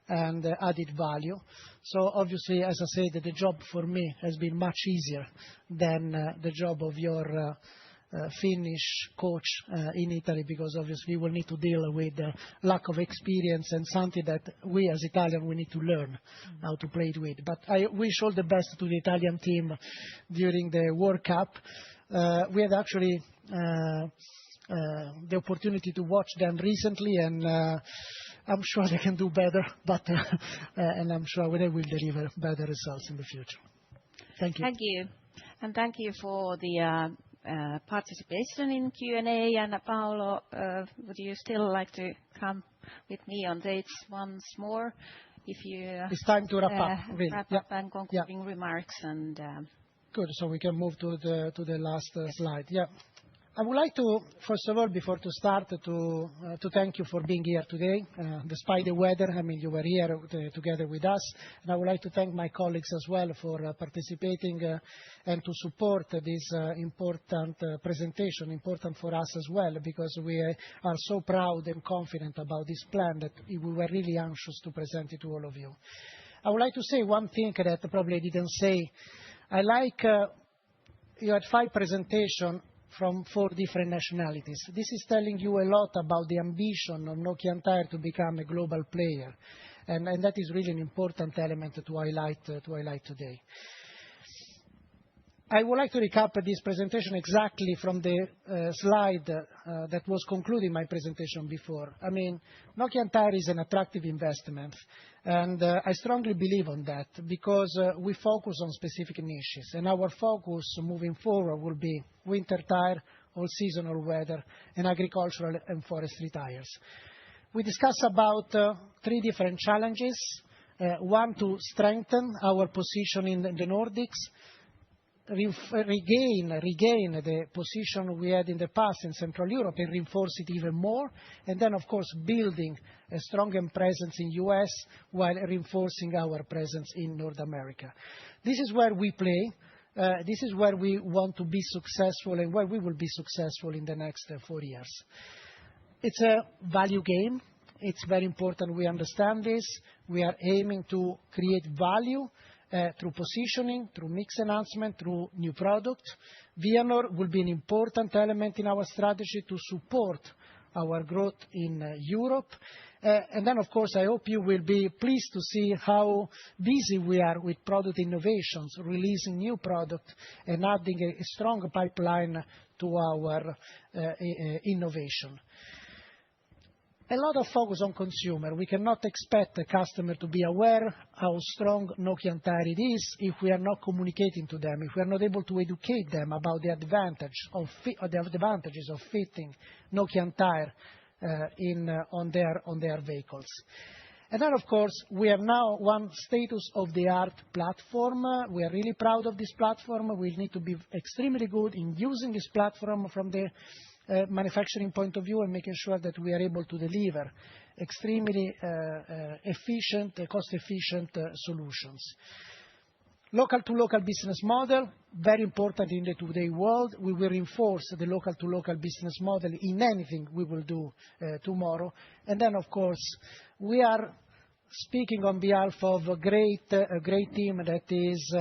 and added value. So obviously, as I said, the job for me has been much easier than the job of your Finnish coach in Italy, because obviously we will need to deal with lack of experience and something that we as Italians we need to learn how to play it with. But I wish all the best to the Italian team during the World Cup. We had actually the opportunity to watch them recently, and I'm sure they can do better, but and I'm sure they will deliver better results in the future. Thank you. Thank you. And thank you for the participation in Q&A. And Paolo, would you still like to come with me on dates once more? It's time to wrap up. Really. Wrap up and concluding remarks. And good. So we can move to the last slide. Yeah. I would like to, first of all, before to start, to thank you for being here today, despite the weather. I mean, you were here together with us. And I would like to thank my colleagues as well for participating and to support this important presentation, important for us as well, because we are so proud and confident about this plan that we were really anxious to present it to all of you. I would like to say one thing that probably I didn't say. I like you had 5 presentations from 4 different nationalities. This is telling you a lot about the ambition of Nokian Tyres to become a global player, and that is really an important element to highlight today. I would like to recap this presentation exactly from the slide that was concluding my presentation before. I mean, Nokian Tyres is an attractive investment, and I strongly believe on that because we focus on specific niches, and our focus moving forward will be winter tire, all seasonal weather, and agricultural and forestry tires. We discussed about 3 different challenges. One, to strengthen our position in the Nordics, regain the position we had in the past in Central Europe and reinforce it even more. And then, of course, building a stronger presence in the US while reinforcing our presence in North America. This is where we play. This is where we want to be successful and where we will be successful in the next 4 years. It's a value game. It's very important we understand this. We are aiming to create value through positioning, through mix enhancement, through new products. Vianor will be an important element in our strategy to support our growth in Europe. And then, of course, I hope you will be pleased to see how busy we are with product innovations, releasing new products and adding a strong pipeline to our innovation. A lot of focus on consumer. We cannot expect the customer to be aware how strong Nokian Tyres it is if we are not communicating to them, if we are not able to educate them about the advantages of fitting Nokian Tyres on their vehicles. And then, of course, we have now one state-of-the-art platform. We are really proud of this platform. We need to be extremely good in using this platform from the manufacturing point of view and making sure that we are able to deliver extremely efficient, cost-efficient solutions. Local-to-local business model, very important in the today world. We will reinforce the local-to-local business model in anything we will do tomorrow. And then, of course, we are speaking on behalf of a great team that is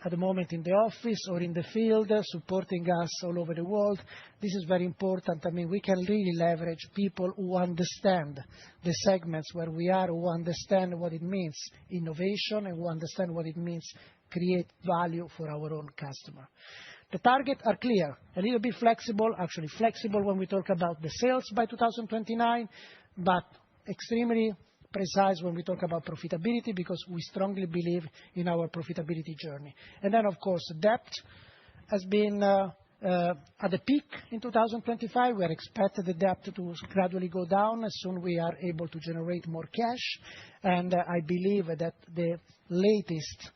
at the moment in the office or in the field, supporting us all over the world. This is very important. I mean, we can really leverage people who understand the segments where we are, who understand what it means innovation, and who understand what it means create value for our own customer. The targets are clear, a little bit flexible, actually flexible when we talk about the sales by 2029, but extremely precise when we talk about profitability, because we strongly believe in our profitability journey. And then, of course, debt has been at the peak in 2025. We are expecting the debt to gradually go down as soon as we are able to generate more cash. And I believe that the latest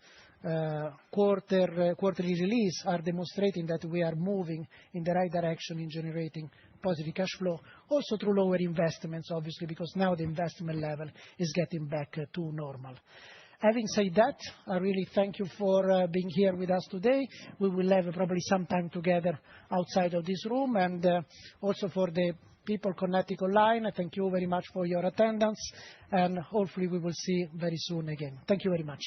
quarterly release are demonstrating that we are moving in the right direction in generating positive cash flow, also through lower investments, obviously, because now the investment level is getting back to normal. Having said that, I really thank you for being here with us today. We will have probably some time together outside of this room, and also for the people connected online, I thank you very much for your attendance, and hopefully we will see very soon again. Thank you very much.